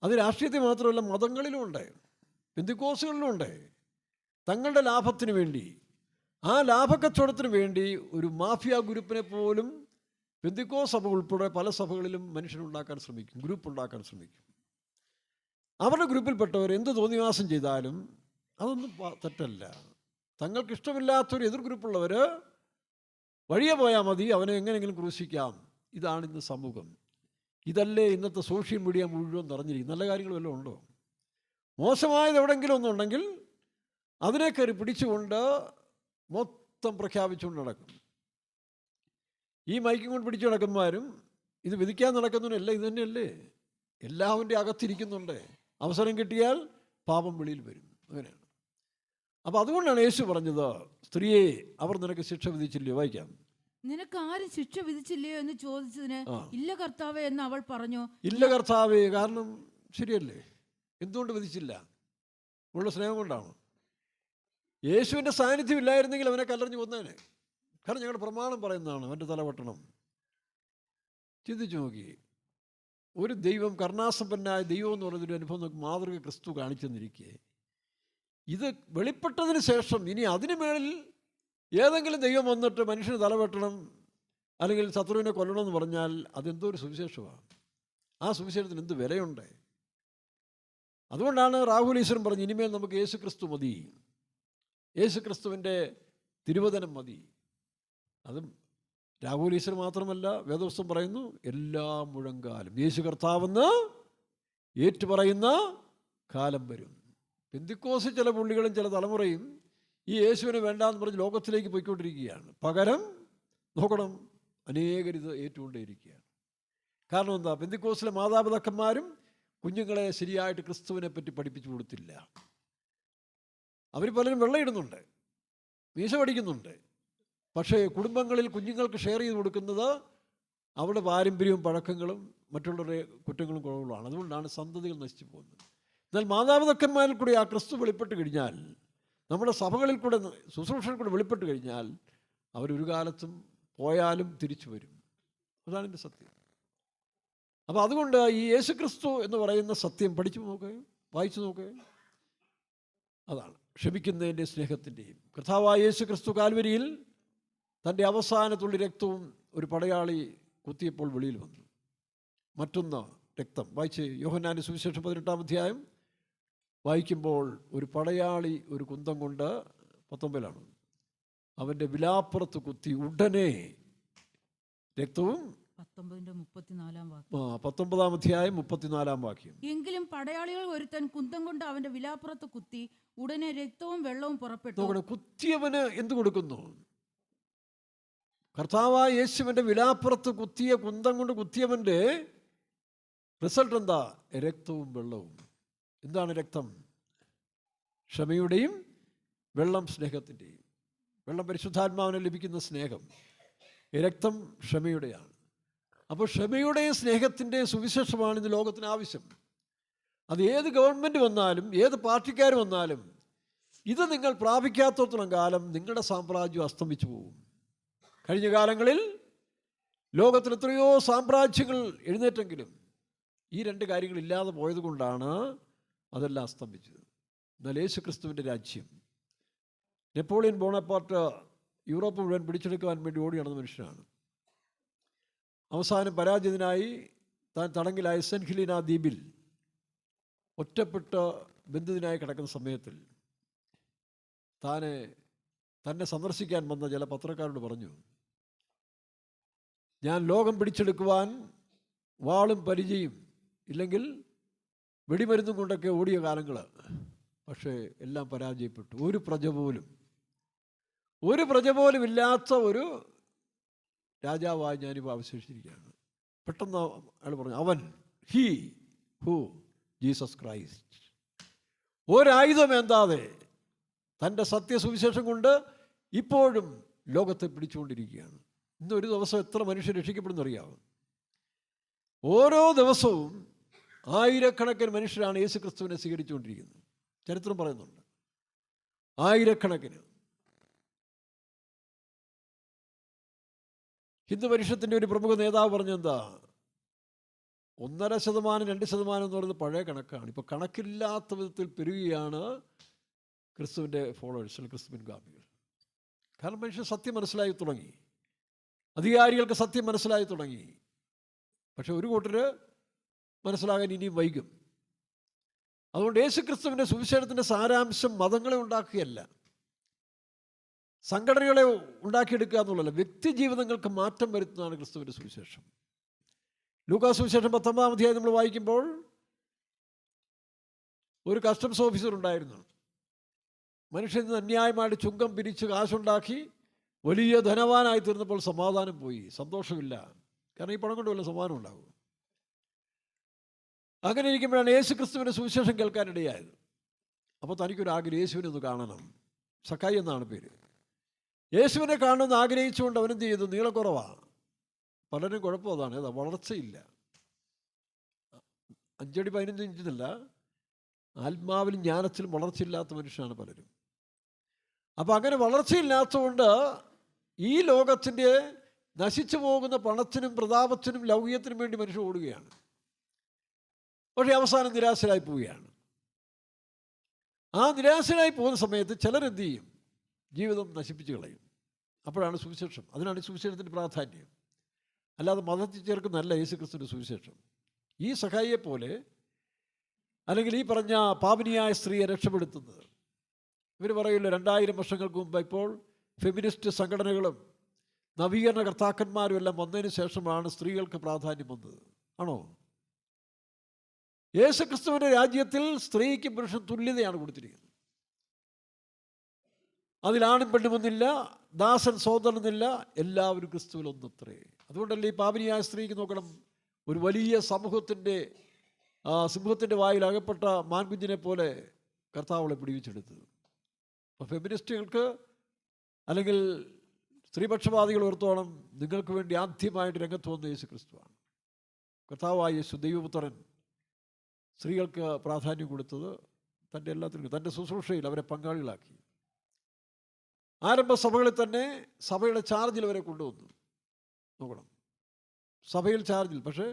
അത് രാഷ്ട്രീയത്തിൽ മാത്രമല്ല മതങ്ങളിലും ഉണ്ട്, പെന്തിക്കോസുകളിലും ഉണ്ട്. തങ്ങളുടെ ലാഭത്തിന് വേണ്ടി, ആ ലാഭക്കച്ചവടത്തിന് വേണ്ടി ഒരു മാഫിയ ഗ്രൂപ്പിനെ പോലും പെന്തിക്കോസ് സഭ ഉൾപ്പെടെ പല സഭകളിലും മനുഷ്യനുണ്ടാക്കാൻ ശ്രമിക്കും, ഗ്രൂപ്പ് ഉണ്ടാക്കാൻ ശ്രമിക്കും. അവരുടെ ഗ്രൂപ്പിൽപ്പെട്ടവർ എന്ത് തോന്നിവാസം ചെയ്താലും അതൊന്നും തെറ്റല്ല. തങ്ങൾക്കിഷ്ടമില്ലാത്തൊരു എതിർ ഗ്രൂപ്പുള്ളവർ വഴിയെ പോയാൽ മതി, അവനെ എങ്ങനെയെങ്കിലും ക്രൂശിക്കാം. ഇതാണ് ഇന്ന് സമൂഹം. ഇതല്ലേ ഇന്നത്തെ സോഷ്യൽ മീഡിയ മുഴുവൻ നിറഞ്ഞിരിക്കും. നല്ല കാര്യങ്ങൾ വല്ലതും ഉണ്ടോ? മോശമായത് എവിടെയെങ്കിലും ഒന്നുണ്ടെങ്കിൽ അതിനെ കയറി പിടിച്ചുകൊണ്ട് മൊത്തം പ്രഖ്യാപിച്ചുകൊണ്ട് നടക്കും. ഈ മൈക്കും കൊണ്ട് പിടിച്ചു നടക്കുന്നവരും ഇത് വിധിക്കാൻ നടക്കുന്നവരല്ല, ഇത് തന്നെയല്ലേ എല്ലാവരുടെ അകത്തിരിക്കുന്നുണ്ട്. അവസരം കിട്ടിയാൽ പാപം വെളിയിൽ വരും. അങ്ങനെയാണ്. അപ്പോൾ അതുകൊണ്ടാണ് യേശു പറഞ്ഞത്, സ്ത്രീയെ അവർ നിനക്ക് ശിക്ഷ വിധിച്ചില്ലയോ? വായിക്കാം. നിനക്ക് ആരും ശിക്ഷ വിധിച്ചില്ലയോ എന്ന് ചോദിച്ചതിന് ഇല്ല കർത്താവേ എന്ന് അവൾ പറഞ്ഞു. ഇല്ല കർത്താവേ. കാരണം ശരിയല്ലേ, എന്തുകൊണ്ട് വിധിച്ചില്ല? ഉള്ള സ്നേഹം കൊണ്ടാണ്. യേശുവിൻ്റെ സാന്നിധ്യം ഇല്ലായിരുന്നെങ്കിൽ അവനെ കല്ലെറിഞ്ഞ് കൊന്നേനെ. കാരണം ഞങ്ങളുടെ പ്രമാണം പറയുന്നതാണ് അവൻ്റെ തലവെട്ടണം. ചിന്തിച്ചു നോക്കി, ഒരു ദൈവം, കരുണാസമ്പന്നനായ ദൈവം എന്ന് പറയുന്നൊരു അനുഭവം നമുക്ക് മാതൃക ക്രിസ്തു കാണിച്ചു തന്നിരിക്കെ, ഇത് വെളിപ്പെട്ടതിന് ശേഷം ഇനി അതിന് മേളിൽ ഏതെങ്കിലും ദൈവം വന്നിട്ട് മനുഷ്യന് തലവെട്ടണം അല്ലെങ്കിൽ ശത്രുവിനെ കൊല്ലണമെന്ന് പറഞ്ഞാൽ അതെന്തോ ഒരു സുവിശേഷമാണ്. ആ സുവിശേഷത്തിന് എന്ത് വിലയുണ്ട്? അതുകൊണ്ടാണ് രാഹുൽ ഈശ്വരൻ പറഞ്ഞു, ഇനിമേൽ നമുക്ക് യേശുക്രിസ്തു മതി, യേശുക്രിസ്തുവിൻ്റെ തിരുവചനം മതി. അതും രാഹുൽ ഈശ്വരൻ മാത്രമല്ല, വേദപുസ്തകം പറയുന്നു, എല്ലാ മുഴങ്കാലും യേശു കർത്താവെന്ന് ഏറ്റുപറയുന്ന കാലം വരും. പെന്തിക്കോസ് ചില പുള്ളികളും ചില തലമുറയും ഈ യേശുവിനെ വേണ്ടാന്ന് പറഞ്ഞ് ലോകത്തിലേക്ക് പോയിക്കൊണ്ടിരിക്കുകയാണ്. പകരം നോക്കണം, അനേകരിത് ഏറ്റുകൊണ്ടേയിരിക്കുകയാണ്. കാരണം എന്താ? പെന്തിക്കോസിലെ മാതാപിതാക്കന്മാരും കുഞ്ഞുങ്ങളെ ശരിയായിട്ട് ക്രിസ്തുവിനെ പറ്റി പഠിപ്പിച്ചു കൊടുത്തില്ല. അവർ പലരും വെള്ളയിടുന്നുണ്ട്, മീശ പഠിക്കുന്നുണ്ട്, പക്ഷേ കുടുംബങ്ങളിൽ കുഞ്ഞുങ്ങൾക്ക് ഷെയർ ചെയ്ത് കൊടുക്കുന്നത് അവരുടെ പാരമ്പര്യവും പഴക്കങ്ങളും മറ്റുള്ളവരുടെ കുറ്റങ്ങളും കുറവുകളാണ്. അതുകൊണ്ടാണ് സന്തതികൾ നശിച്ചു പോകുന്നത്. എന്നാൽ മാതാപിതാക്കന്മാരിൽ കൂടി ആ ക്രിസ്തു വെളിപ്പെട്ട് കഴിഞ്ഞാൽ, നമ്മുടെ സഭകളിൽ കൂടെ ശുശ്രൂഷയിൽ കൂടെ വെളിപ്പെട്ട് കഴിഞ്ഞാൽ അവരൊരു കാലത്തും പോയാലും തിരിച്ചു വരും. അതാണ് എൻ്റെ സത്യം. അപ്പോൾ അതുകൊണ്ട് ഈ യേശുക്രിസ്തു എന്ന് പറയുന്ന സത്യം പഠിച്ചു നോക്കുകയും വായിച്ചു നോക്കുകയും, അതാണ് ക്ഷമിക്കുന്നതിൻ്റെ സ്നേഹത്തിൻ്റെയും. കർത്താവായ യേശുക്രിസ്തു കാൽവരിയിൽ തൻ്റെ അവസാനത്തുള്ള രക്തവും ഒരു പടയാളി കുത്തിയപ്പോൾ വെളിയിൽ വന്നു. മറ്റൊന്ന് രക്തം വായിച്ച് യോഹന്നാന്റെ സുവിശേഷം 18-ാം അധ്യായം വായിക്കുമ്പോൾ ഒരു പടയാളി ഒരു കുന്തം കൊണ്ട് 19 അവൻ്റെ വിലാപ്പുറത്ത് കുത്തി, ഉടനെ രക്തവും 19-ാം അധ്യായം 34-ാം വാക്യം. എങ്കിലും പടയാളികൾ ഒരുത്തൻ കുന്തം കൊണ്ട് അവന്റെ വിലാപ്പുറത്ത് കുത്തി, ഉടനെ രക്തവും വെള്ളവും പുറപ്പെട്ടു. കുത്തിയവന് എന്ത് കൊടുക്കുന്നു? കർത്താവായ യേശുവിൻ്റെ വിലാപ്പുറത്ത് കുത്തിയ കുന്തം കൊണ്ട് കുത്തിയവൻ്റെ റിസൾട്ട് എന്താ? രക്തവും വെള്ളവും. എന്താണ് രക്തം? ക്ഷമയുടെയും വെള്ളം സ്നേഹത്തിൻ്റെയും. വെള്ളം പരിശുദ്ധാത്മാവിനെ ലഭിക്കുന്ന സ്നേഹം, രക്തം ക്ഷമയുടെയാണ്. അപ്പോൾ ക്ഷമയുടെയും സ്നേഹത്തിൻ്റെയും സുവിശേഷമാണ് ഇന്ന് ലോകത്തിന് ആവശ്യം. അത് ഏത് ഗവൺമെൻറ് വന്നാലും ഏത് പാർട്ടിക്കാർ വന്നാലും ഇത് നിങ്ങൾ പ്രാപിക്കാത്തോളം കാലം നിങ്ങളുടെ സാമ്രാജ്യം അസ്തമിച്ചു പോകും. കഴിഞ്ഞ കാലങ്ങളിൽ ലോകത്തിൽ എത്രയോ സാമ്രാജ്യങ്ങൾ എഴുന്നേറ്റെങ്കിലും ഈ രണ്ട് കാര്യങ്ങളില്ലാതെ പോയത് കൊണ്ടാണ് അതെല്ലാം അസ്തമിച്ചത്. എന്നാൽ യേശു ക്രിസ്തുവിൻ്റെ രാജ്യം, നെപ്പോളിയൻ ബോണപ്പാർട്ട് യൂറോപ്പ് മുഴുവൻ പിടിച്ചെടുക്കുവാൻ വേണ്ടി ഓടി നടന്ന മനുഷ്യനാണ്. അവസാനം പരാജിതനായി താൻ തടങ്കിലായ സെൻറ്റ് ഹെലീന ദ്വീപിൽ ഒറ്റപ്പെട്ട് ബന്ധിതനായി കിടക്കുന്ന സമയത്തിൽ തന്നെ സന്ദർശിക്കാൻ വന്ന ചില പത്രക്കാരോട് പറഞ്ഞു, ഞാൻ ലോകം പിടിച്ചെടുക്കുവാൻ വാളും പരിചയും ഇല്ലെങ്കിൽ വെടിമരുന്നും കൊണ്ടൊക്കെ ഓടിയ കാലങ്ങൾ, പക്ഷേ എല്ലാം പരാജയപ്പെട്ടു. ഒരു പ്രജ പോലും ഇല്ലാത്ത ഒരു രാജാവായി ഞാനിപ്പോൾ അവശേഷിച്ചിരിക്കുകയാണ്. പെട്ടെന്ന് അയാൾ പറഞ്ഞു, അവൻ ജീസസ് ക്രൈസ്റ്റ് ഒരായുധം എന്താതെ തൻ്റെ സത്യസുവിശേഷം കൊണ്ട് ഇപ്പോഴും ലോകത്തെ പിടിച്ചുകൊണ്ടിരിക്കുകയാണ്. ഇന്നൊരു ദിവസം എത്ര മനുഷ്യർ രക്ഷിക്കപ്പെടുന്നറിയാവും? ഓരോ ദിവസവും ആയിരക്കണക്കിന് മനുഷ്യരാണ് യേശു ക്രിസ്തുവിനെ സ്വീകരിച്ചുകൊണ്ടിരിക്കുന്നത്. ചരിത്രം പറയുന്നുണ്ട്, ആയിരക്കണക്കിന്. ഹിന്ദു പരിഷത്തിൻ്റെ ഒരു പ്രമുഖ നേതാവ് പറഞ്ഞെന്താ, 1.5%, 2% എന്ന് പറയുന്നത് പഴയ കണക്കാണ്. ഇപ്പോൾ കണക്കില്ലാത്ത വിധത്തിൽ പെരുകയാണ് ക്രിസ്തുവിൻ്റെ ഫോളോവേഴ്സ്, ക്രിസ്തുവിൻ ഗാമികൾ. കാരണം മനുഷ്യർ സത്യം മനസ്സിലായി തുടങ്ങി, അധികാരികൾക്ക് സത്യം മനസ്സിലായി തുടങ്ങി. പക്ഷെ ഒരു കൂട്ടർ മനസ്സിലാകാൻ ഇനിയും വൈകും. അതുകൊണ്ട് യേശു ക്രിസ്തുവിൻ്റെ സുവിശേഷത്തിൻ്റെ സാരാംശം മതങ്ങളെ ഉണ്ടാക്കുകയല്ല, സംഘടനകളെ ഉണ്ടാക്കിയെടുക്കുക എന്നുള്ളതല്ല, വ്യക്തി ജീവിതങ്ങൾക്ക് മാറ്റം വരുത്തുന്നതാണ് ക്രിസ്തുവിൻ്റെ സുവിശേഷം. ലൂക്കാസ് സുവിശേഷം 19-ാം അധ്യായം നമ്മൾ വായിക്കുമ്പോൾ ഒരു കസ്റ്റംസ് ഓഫീസർ ഉണ്ടായിരുന്നു. മനുഷ്യൻ അന്യായമായിട്ട് ചുങ്കം പിരിച്ച് കാശുണ്ടാക്കി വലിയ ധനവാനായി തീർന്നപ്പോൾ സമാധാനം പോയി, സന്തോഷമില്ല. കാരണം ഈ പണം കൊണ്ട് വല്ല സമാധാനം ഉണ്ടാകും. അങ്ങനെ ഇരിക്കുമ്പോഴാണ് യേശു ക്രിസ്തുവിൻ്റെ സുവിശേഷം കേൾക്കാനിടയായത്. അപ്പോൾ തനിക്കൊരാഗ്രഹം, യേശുവിനെ ഒന്ന് കാണണം. സക്കായി എന്നാണ് പേര്. യേശുവിനെ കാണണമെന്ന് ആഗ്രഹിച്ചുകൊണ്ട് അവനെന്ത് ചെയ്തു? നീളക്കുറവാണ്. പലരും കുഴപ്പം അതാണ്, വളർച്ചയില്ല. 5 അടി 15 ഇഞ്ചിനല്ല, ആത്മാവിലും ജ്ഞാനത്തിലും വളർച്ചയില്ലാത്ത മനുഷ്യനാണ് പലരും. അപ്പം അങ്ങനെ വളർച്ചയില്ലാത്തതുകൊണ്ട് ഈ ലോകത്തിൻ്റെ നശിച്ചു പോകുന്ന പണത്തിനും പ്രതാപത്തിനും ലൗകികത്തിനും വേണ്ടി മനുഷ്യർ ഓടുകയാണ്. പക്ഷേ അവസാനം നിരാശരായി പോവുകയാണ്. ആ നിരാശരായി പോകുന്ന സമയത്ത് ചിലരെന്ത് ചെയ്യും? ജീവിതം നശിപ്പിച്ച് കളയും. അപ്പോഴാണ് സുവിശേഷം, അതിനാണ് സുവിശേഷത്തിൻ്റെ പ്രാധാന്യം. അല്ലാതെ മതത്തിൽ ചേർക്കുന്നതല്ല യേശു ക്രിസ്തുവിൻ്റെ സുവിശേഷം. ഈ സഹായിയെ പോലെ, അല്ലെങ്കിൽ ഈ പറഞ്ഞ പാപിനിയായ സ്ത്രീയെ രക്ഷപ്പെടുത്തുന്നത്. ഇവർ പറയില്ല, 2000 വർഷങ്ങൾക്ക് മുമ്പ് ഇപ്പോൾ ഫെമിനിസ്റ്റ് സംഘടനകളും നവീകരണ കർത്താക്കന്മാരും എല്ലാം വന്നതിന് ശേഷമാണ് സ്ത്രീകൾക്ക് പ്രാധാന്യം വന്നത്. ആണോ? യേശു ക്രിസ്തുവിൻ്റെ രാജ്യത്തിൽ സ്ത്രീക്ക് പുരുഷൻ തുല്യതയാണ് കൊടുത്തിരിക്കുന്നത്. അതിലാണും പെണ്ണുമെന്നില്ല, ദാസൻ സോദരനെന്നില്ല, എല്ലാവരും ക്രിസ്തുവിൽ ഒന്നത്രേ. അതുകൊണ്ടല്ലേ ഈ പാപിനിയായ സ്ത്രീക്ക് നോക്കണം, ഒരു വലിയ സിംഹത്തിൻ്റെ വായിൽ അകപ്പെട്ട മാൻകുഞ്ഞിനെ പോലെ കർത്താവളെ പിടിവിച്ചെടുത്തത്. അപ്പോൾ ഫെമിനിസ്റ്റുകൾക്ക് അല്ലെങ്കിൽ സ്ത്രീപക്ഷപാതികൾ ഓർത്തോളം, നിങ്ങൾക്ക് വേണ്ടി ആദ്യമായിട്ട് രംഗത്ത് വന്ന യേശു ക്രിസ്തുവാണ്. കർത്താവായ യേശു ദൈവപുത്രൻ സ്ത്രീകൾക്ക് പ്രാധാന്യം കൊടുത്തത് തൻ്റെ എല്ലാത്തിനും, തൻ്റെ ശുശ്രൂഷയിൽ അവരെ പങ്കാളികളാക്കി. ആരംഭ സഭകളിൽ തന്നെ സഭയുടെ ചാർജിൽ അവരെ കൊണ്ടുവന്നു. നോക്കണം, സഭയിൽ ചാർജിൽ. പക്ഷേ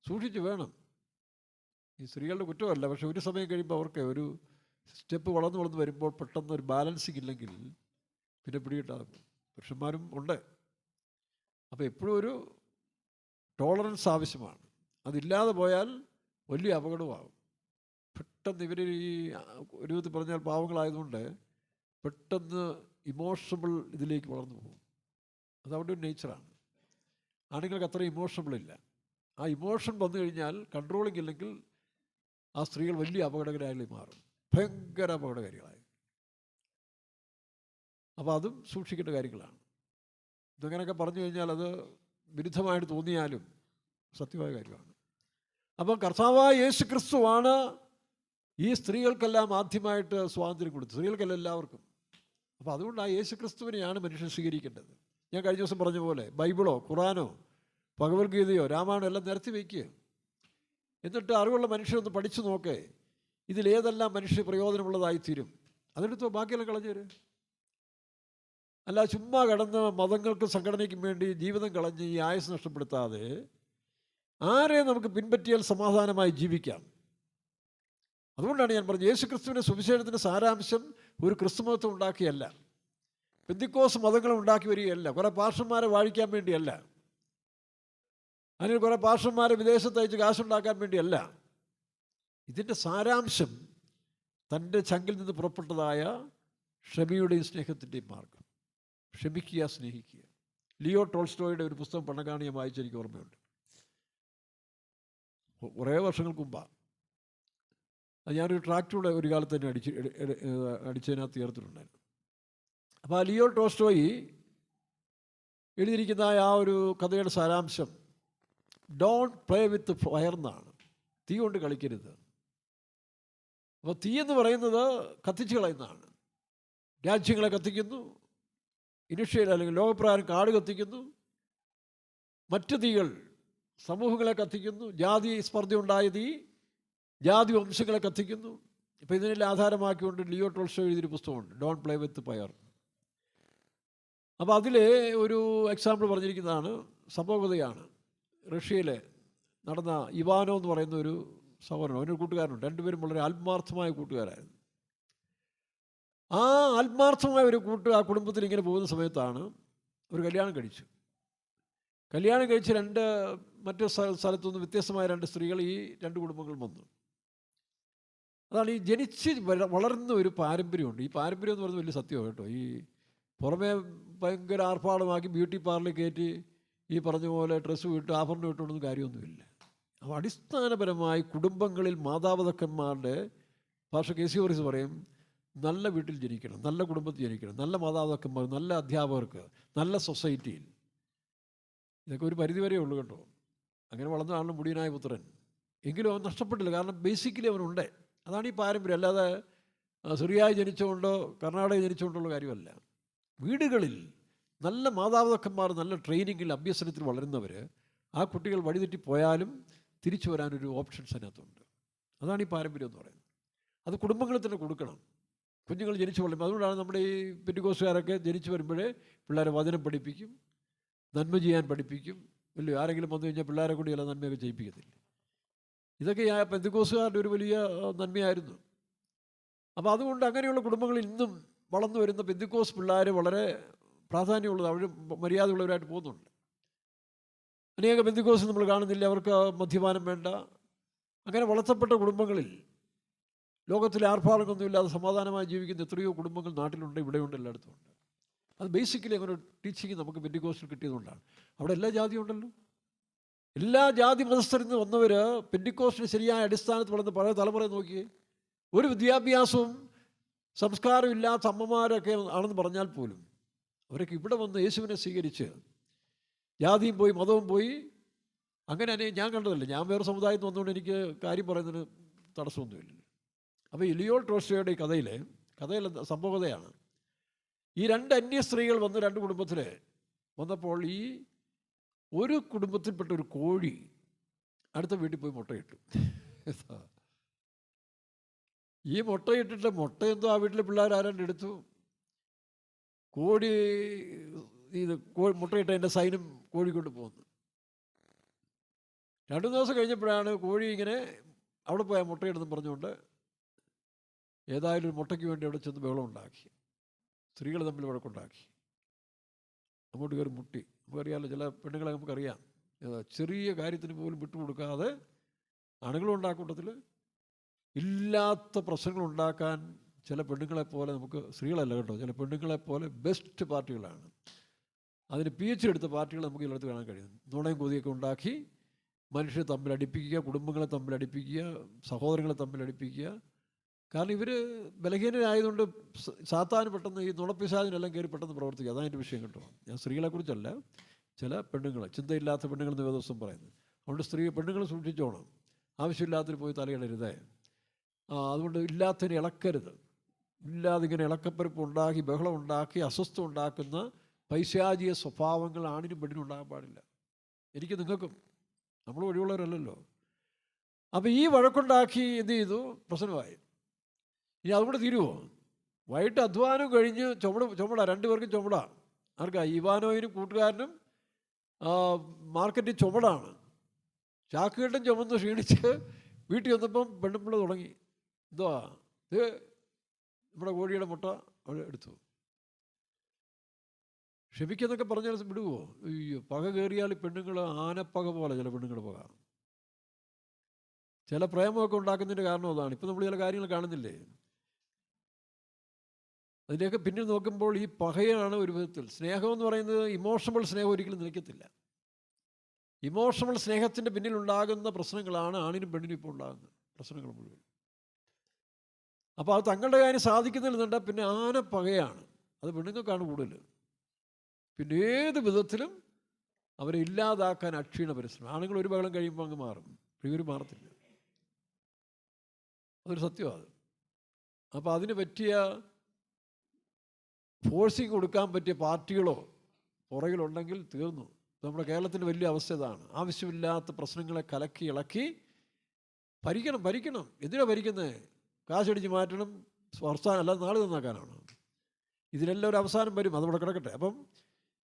സൂക്ഷിച്ച് വേണം. ഈ സ്ത്രീകളുടെ കുറ്റമല്ല, പക്ഷെ ഒരു സമയം കഴിയുമ്പോൾ അവർക്ക് ഒരു സ്റ്റെപ്പ് വളർന്നു വരുമ്പോൾ പെട്ടെന്ന് ഒരു ബാലൻസിങ് ഇല്ലെങ്കിൽ പിന്നെ പിടികിട്ടാകും. പുരുഷന്മാരും ഉണ്ട്. അപ്പോൾ എപ്പോഴും ഒരു ടോളറൻസ് ആവശ്യമാണ്. അതില്ലാതെ പോയാൽ വലിയ അപകടമാകും. പെട്ടെന്ന് ഇവർ ഈ ഒരു വിധത്തിൽ പറഞ്ഞാൽ പാവങ്ങളായതുകൊണ്ട് പെട്ടെന്ന് ഇമോഷണൽ ഇതിലേക്ക് വളർന്നു പോകും. അതവിടെ ഒരു നേച്ചറാണ്. ആണുങ്ങൾക്ക് അത്ര ഇമോഷണൽ ഇല്ല. ആ ഇമോഷൻ വന്നു കഴിഞ്ഞാൽ കൺട്രോളിങ് ഇല്ലെങ്കിൽ ആ സ്ത്രീകൾ വലിയ അപകടകാരികളായി മാറും, ഭയങ്കര അപകടകാരികളായി. അപ്പോൾ അതും സൂക്ഷിക്കേണ്ട കാര്യങ്ങളാണ്. ഇതങ്ങനെയൊക്കെ പറഞ്ഞു കഴിഞ്ഞാൽ അത് വിരുദ്ധമായിട്ട് തോന്നിയാലും സത്യമായ കാര്യമാണ്. അപ്പം കർത്താവായ യേശു ക്രിസ്തുവാണ് ഈ സ്ത്രീകൾക്കെല്ലാം ആദ്യമായിട്ട് സ്വാതന്ത്ര്യം കൊടുത്തത്, സ്ത്രീകൾക്കെല്ലാം എല്ലാവർക്കും. അപ്പോൾ അതുകൊണ്ട് ആ യേശു ക്രിസ്തുവിനെയാണ് മനുഷ്യൻ സ്വീകരിക്കേണ്ടത്. ഞാൻ കഴിഞ്ഞ ദിവസം പറഞ്ഞ പോലെ ബൈബിളോ ഖുറാനോ ഭഗവത്ഗീതയോ രാമായണോ എല്ലാം നിരത്തി വയ്ക്കുക. എന്നിട്ട് അറിവുള്ള മനുഷ്യരൊന്ന് പഠിച്ചു നോക്കേ, ഇതിലേതെല്ലാം മനുഷ്യ പ്രയോജനമുള്ളതായിത്തീരും, അതെടുത്തോ, ബാക്കിയെല്ലാം കളഞ്ഞേര്. അല്ല ചുമ്മാ കടന്ന് മതങ്ങൾക്കും സംഘടനയ്ക്കും വേണ്ടി ജീവിതം കളഞ്ഞ് ഈ ആയുസ് നഷ്ടപ്പെടുത്താതെ ആരെ നമുക്ക് പിൻപറ്റിയാൽ സമാധാനമായി ജീവിക്കാം. അതുകൊണ്ടാണ് ഞാൻ പറഞ്ഞത്, യേശു ക്രിസ്തുവിൻ്റെ സുവിശേഷത്തിൻ്റെ സാരാംശം ഒരു ക്രിസ്തുമതം ഉണ്ടാക്കിയല്ല, പെന്തിക്കോസ് മതങ്ങൾ ഉണ്ടാക്കി വരികയല്ല, കുറേ പാർഷന്മാരെ വാഴിക്കാൻ വേണ്ടിയല്ല, അതിന് കുറേ പാർഷന്മാരെ വിദേശത്ത് അയച്ച് കാശുണ്ടാക്കാൻ വേണ്ടിയല്ല. ഇതിൻ്റെ സാരാംശം തൻ്റെ ചങ്കിൽ നിന്ന് പുറപ്പെട്ടതായ ക്ഷമയുടെയും സ്നേഹത്തിൻ്റെയും മാർഗം. ക്ഷമിക്കുക, സ്നേഹിക്കുക. ലിയോ ടോൾസ്റ്റോയുടെ ഒരു പുസ്തകം പണ്ടക്കാണ് ഞാൻ വായിച്ചെനിക്ക് ഓർമ്മയുണ്ട്. കുറേ വർഷങ്ങൾക്ക് മുമ്പാണ്. അത് ഞാനൊരു ട്രാക്ടറുടെ ഒരു കാലത്ത് തന്നെ അടിച്ചതിനകത്ത് ചേർത്തിട്ടുണ്ടായിരുന്നു. അപ്പോൾ ആ ലിയോ ടോൾസ്റ്റോയി എഴുതിയിരിക്കുന്ന ആ ഒരു കഥയുടെ സാരാംശം ഡോണ്ട് പ്ലേ വിത്ത് ഫയർ എന്നാണ്. തീ കൊണ്ട് കളിക്കരുത്. അപ്പോൾ തീ എന്ന് പറയുന്നത് കത്തിച്ച് കളയുന്നതാണ്. രാജ്യങ്ങളെ കത്തിക്കുന്നു, ഇനിഷ്യൽ അല്ലെങ്കിൽ ലോകപ്രകാരം കാട് കത്തിക്കുന്നു, മറ്റ് തീകൾ സമൂഹങ്ങളെ കത്തിക്കുന്നു, ജാതി സ്പർദ്ധ ഉണ്ടായ തീ ജാതി വംശങ്ങളെ കത്തിക്കുന്നു. ഇപ്പോൾ ഇതിനെല്ലാം ആധാരമാക്കിക്കൊണ്ട് ലിയോ ടോൾസ്റ്റോ എഴുതിയൊരു പുസ്തകമുണ്ട്, ഡോണ്ട് പ്ലേ വിത്ത് ഫയർ. അപ്പോൾ അതിൽ ഒരു എക്സാമ്പിൾ പറഞ്ഞിരിക്കുന്നതാണ്, സംഭവകഥയാണ്. റഷ്യയിൽ നടന്ന ഇവാനോ എന്ന് പറയുന്ന ഒരു സഹോദരൻ, അവനൊരു കൂട്ടുകാരനുണ്ട്. രണ്ടുപേരും വളരെ ആത്മാർത്ഥമായ കൂട്ടുകാരായിരുന്നു. ആ ആത്മാർത്ഥമായ ഒരു ആ കുടുംബത്തിൽ ഇങ്ങനെ പോകുന്ന സമയത്താണ് ഒരു കല്യാണം കഴിച്ചു. കല്യാണം കഴിച്ച് മറ്റു സ്ഥലത്തുനിന്ന് വ്യത്യസ്തമായ രണ്ട് സ്ത്രീകൾ ഈ രണ്ട് കുടുംബങ്ങൾ വന്നു. അതാണ് ഈ ജനിച്ച് വളർന്ന ഒരു പാരമ്പര്യമുണ്ട്. ഈ പാരമ്പര്യം എന്ന് പറയുന്നത് വലിയ സത്യമാണ് കേട്ടോ. ഈ പുറമേ ഭയങ്കര ആർഭാടമാക്കി ബ്യൂട്ടി പാർലറിൽ കയറ്റി ഈ പറഞ്ഞ പോലെ ഡ്രസ്സ് വിട്ട് ആഭരണം ഇട്ടുകൊണ്ടൊന്നും കാര്യമൊന്നുമില്ല. അപ്പോൾ അടിസ്ഥാനപരമായി കുടുംബങ്ങളിൽ മാതാപിതാക്കന്മാരുടെ ഭാഷ KC വർഗീസ് പറയും, നല്ല വീട്ടിൽ ജനിക്കണം, നല്ല കുടുംബത്തിൽ ജനിക്കണം, നല്ല മാതാപിതാക്കന്മാർ, നല്ല അധ്യാപകർക്ക്, നല്ല സൊസൈറ്റിയിൽ. ഇതൊക്കെ ഒരു പരിധിവരെ ഉള്ളൂ കേട്ടോ. അങ്ങനെ വളർന്നതാണ് മുടിയനായ പുത്രൻ. എങ്കിലും അവൻ നഷ്ടപ്പെട്ടില്ല, കാരണം ബേസിക്കലി അവനുണ്ട്. അതാണ് ഈ പാരമ്പര്യം. അല്ലാതെ സിറിയായി ജനിച്ചുകൊണ്ടോ കർണാടക ജനിച്ചുകൊണ്ടുള്ള കാര്യമല്ല. വീടുകളിൽ നല്ല മാതാപിതാക്കന്മാർ നല്ല ട്രെയിനിങ്ങിൽ അഭ്യസനത്തിൽ വളരുന്നവർ, ആ കുട്ടികൾ വഴിതെറ്റിപ്പോയാലും തിരിച്ചു വരാനൊരു ഓപ്ഷൻസ് അതിനകത്തുണ്ട്. അതാണ് ഈ പാരമ്പര്യം എന്ന് പറയുന്നത്. അത് കുടുംബങ്ങളിൽ തന്നെ കൊടുക്കണം. കുഞ്ഞുങ്ങൾ ജനിച്ചു വളരും. അതുകൊണ്ടാണ് നമ്മുടെ ഈ പെന്തിക്കോസ്തുകാരൊക്കെ ജനിച്ചു വരുമ്പോഴേ പിള്ളേരെ വചനം പഠിപ്പിക്കും, നന്മ ചെയ്യാൻ പഠിപ്പിക്കും. വലിയ ആരെങ്കിലും വന്നു കഴിഞ്ഞാൽ പിള്ളേരെ കൂടി എല്ലാം നന്മയൊക്കെ ചെയ്യിപ്പിക്കത്തില്ല. ഇതൊക്കെ ആ പെന്തിക്കോസ്തുകാരുടെ ഒരു വലിയ നന്മയായിരുന്നു. അപ്പോൾ അതുകൊണ്ട് അങ്ങനെയുള്ള കുടുംബങ്ങളിൽ ഇന്നും വളർന്നു വരുന്ന പെന്തിക്കോസ് പിള്ളേർ വളരെ പ്രാധാന്യമുള്ളത്, അവർ മര്യാദയുള്ളവരായിട്ട് പോകുന്നുണ്ട്. അനേക പെന്തിക്കോസ് നമ്മൾ കാണുന്നില്ല, അവർക്ക് മദ്യപാനം വേണ്ട. അങ്ങനെ വളർത്തപ്പെട്ട കുടുംബങ്ങളിൽ ലോകത്തിലെ ആർഭാടങ്ങളൊന്നുമില്ലാതെ സമാധാനമായി ജീവിക്കുന്ന എത്രയോ കുടുംബങ്ങൾ നാട്ടിലുണ്ട്, ഇവിടെയുണ്ട്, എല്ലായിടത്തും ഉണ്ട്. അത് ബേസിക്കലി അങ്ങനെ ടീച്ചിങ് നമുക്ക് പെന്തിക്കോസ്റ്റിൽ കിട്ടിയതുകൊണ്ടാണ്. അവിടെ എല്ലാ ജാതിയും ഉണ്ടല്ലോ. എല്ലാ ജാതി മതസ്ഥരിൽ നിന്ന് വന്നവർ പെന്തിക്കോസ്റ്റിന് ശരിയായ അടിസ്ഥാനത്തിൽ വളർന്ന പഴയ തലമുറയെ നോക്കിയേ. ഒരു വിദ്യാഭ്യാസവും സംസ്കാരവും ഇല്ലാത്ത അമ്മമാരൊക്കെ ആണെന്ന് പറഞ്ഞാൽ പോലും അവരൊക്കെ ഇവിടെ വന്ന് യേശുവിനെ സ്വീകരിച്ച് ജാതിയും പോയി മതവും പോയി. അങ്ങനെ ഞാൻ കണ്ടതല്ലേ. ഞാൻ വേറെ സമുദായത്തിൽ വന്നുകൊണ്ട് എനിക്ക് കാര്യം പറയുന്നതിന് തടസ്സമൊന്നുമില്ല. അപ്പോൾ ഈ ലിയോ ടോൾസ്റ്റോയുടെ ഈ കഥയിൽ സംഭവകഥയാണ്. ഈ രണ്ട് അന്യ സ്ത്രീകൾ വന്ന് രണ്ട് കുടുംബത്തിൽ വന്നപ്പോൾ ഈ ഒരു കുടുംബത്തിൽപ്പെട്ട ഒരു കോഴി അടുത്ത വീട്ടിൽ പോയി മുട്ടയിട്ടു. ഈ മുട്ടയിട്ടിട്ട് മുട്ടയെന്തോ ആ വീട്ടിലെ പിള്ളേർ ആരാണ്ട് എടുത്തു. കോഴി മുട്ടയിട്ട് അതിൻ്റെ സൈനും കോഴിക്കൊണ്ട് പോകുന്നു. 2 ദിവസം കഴിഞ്ഞപ്പോഴാണ് കോഴി ഇങ്ങനെ അവിടെ പോയാൽ മുട്ടയിടുന്നു പറഞ്ഞുകൊണ്ട് ഏതായാലും ഒരു മുട്ടയ്ക്ക് വേണ്ടി അവിടെ ചെന്ന് ബഹളം ഉണ്ടാക്കി. സ്ത്രീകൾ തമ്മിൽ വഴക്കുണ്ടാക്കി, അങ്ങോട്ട് കയറി മുട്ടി. നമുക്കറിയാമല്ലോ, ചില പെണ്ണുങ്ങളെ നമുക്കറിയാം, ചെറിയ കാര്യത്തിന് പോലും വിട്ടുകൊടുക്കാതെ ആണുങ്ങളും ഉണ്ടാക്കൂട്ടത്തിൽ ഇല്ലാത്ത പ്രശ്നങ്ങളുണ്ടാക്കാൻ ചില പെണ്ണുങ്ങളെപ്പോലെ നമുക്ക്, സ്ത്രീകളല്ല കേട്ടോ, ചില പെണ്ണുങ്ങളെപ്പോലെ ബെസ്റ്റ് പാർട്ടികളാണ്. അതിന് PhD എടുത്ത പാർട്ടികൾ നമുക്ക് ഇതിനകത്ത് കാണാൻ കഴിയും. നുണയും കൊതിയൊക്കെ ഉണ്ടാക്കി മനുഷ്യരെ തമ്മിൽ അടിപ്പിക്കുക, കുടുംബങ്ങളെ തമ്മിൽ അടിപ്പിക്കുക, സഹോദരങ്ങളെ തമ്മിൽ അടിപ്പിക്കുക. കാരണം ഇവർ ബലഹീനരായതുകൊണ്ട് സാത്താന് പെട്ടെന്ന് ഈ നുണപ്പിശാചിനെല്ലാം കയറി പെട്ടെന്ന് പ്രവർത്തിക്കുക. അതാണ് എൻ്റെ വിഷയം കേട്ടോ. ഞാൻ സ്ത്രീകളെക്കുറിച്ചല്ല, ചില പെണ്ണുങ്ങൾ, ചിന്തയില്ലാത്ത പെണ്ണുങ്ങളെന്ന് ദിവസം പറയുന്നത്. അതുകൊണ്ട് പെണ്ണുങ്ങൾ സൂക്ഷിച്ചോണം, ആവശ്യമില്ലാത്തതിന് പോയി തലയിടരുതേ. അതുകൊണ്ട് ഇല്ലാത്തതിനെ ഇളക്കരുത്. ഇല്ലാതെ ഇങ്ങനെ ഇളക്കപ്പരപ്പ് ഉണ്ടാക്കി ബഹളം ഉണ്ടാക്കി അസ്വസ്ഥം ഉണ്ടാക്കുന്ന പൈശാചിക സ്വഭാവങ്ങൾ ആണിനും പെണ്ണിനും ഉണ്ടാകാൻ പാടില്ല. എനിക്ക് നിങ്ങൾക്കും, നമ്മൾ ഒഴിവുള്ളവരല്ലല്ലോ. അപ്പോൾ ഈ വഴക്കുണ്ടാക്കി എന്ത് ചെയ്തു, പ്രശ്നമായി. ഇനി അതുകൂടെ തീരുമോ? വൈകിട്ട് അധ്വാനം കഴിഞ്ഞ് ചുമട 2 പേർക്കും ചുമട. ആർക്കാ? ഇവാനോയിനും കൂട്ടുകാരനും മാർക്കറ്റിൽ ചുമടാണ്. ചാക്കുകെട്ടും ചുമന്ന് ക്ഷീണിച്ച് വീട്ടിൽ വന്നപ്പം പെണ്ണുമ്പിള്ള തുടങ്ങി. എന്തുവാ ഇത്? നമ്മുടെ കോഴിയുടെ മുട്ട അവിടെ എടുത്തു. ക്ഷമിക്കുന്നൊക്കെ പറഞ്ഞാൽ വിടുവോ? അയ്യോ, പക കയറിയാൽ പെണ്ണുങ്ങൾ ആനപ്പക പോലെ ചില പെണ്ണുങ്ങൾ പക. ചില പ്രേമമൊക്കെ ഉണ്ടാക്കുന്നതിൻ്റെ കാരണം അതാണ്. ഇപ്പം നമ്മൾ ചില കാര്യങ്ങൾ കാണുന്നില്ലേ, അതിൻ്റെയൊക്കെ പിന്നിൽ നോക്കുമ്പോൾ ഈ പകയാണ് ഒരു വിധത്തിൽ. സ്നേഹമെന്ന് പറയുന്നത് ഇമോഷണൽ സ്നേഹം ഒരിക്കലും നിലയ്ക്കത്തില്ല. ഇമോഷണൽ സ്നേഹത്തിൻ്റെ പിന്നിലുണ്ടാകുന്ന പ്രശ്നങ്ങളാണ് ആണിനും പെണ്ണിനും ഇപ്പോൾ ഉണ്ടാകുന്ന പ്രശ്നങ്ങൾ മുഴുവൻ. അപ്പോൾ അത് തങ്ങളുടെ കാര്യം സാധിക്കുന്നില്ലെന്നുണ്ട പിന്നെ പകയാണ്. അത് പെണ്ണുങ്ങൾക്കാണ് കൂടുതൽ. പിന്നെ ഏത് വിധത്തിലും അവരെ ഇല്ലാതാക്കാൻ അക്ഷീണ പരിശ്രമം. ആണുങ്ങൾ ഒരു ബഹളം കഴിയുമ്പോൾ അങ്ങ് മാറും, ഇവർ മാറത്തില്ല. അതൊരു സത്യമാണ്. അപ്പോൾ അതിന് പറ്റിയ ഫോഴ്സിങ് കൊടുക്കാൻ പറ്റിയ പാർട്ടികളോ പുറകിലുണ്ടെങ്കിൽ തീർന്നു. നമ്മുടെ കേരളത്തിൻ്റെ വലിയ അവസ്ഥ ഇതാണ്. ആവശ്യമില്ലാത്ത പ്രശ്നങ്ങളെ കലക്കി ഇളക്കി ഭരിക്കണം. എന്തിനാണ് ഭരിക്കുന്നത്? കാശടിച്ച് മാറ്റണം, വർഷാനം, അല്ലാതെ നാളെ നന്നാക്കാനാണ്. ഇതിനെല്ലാം ഒരു അവസാനം വരും. അതവിടെ കിടക്കട്ടെ. അപ്പം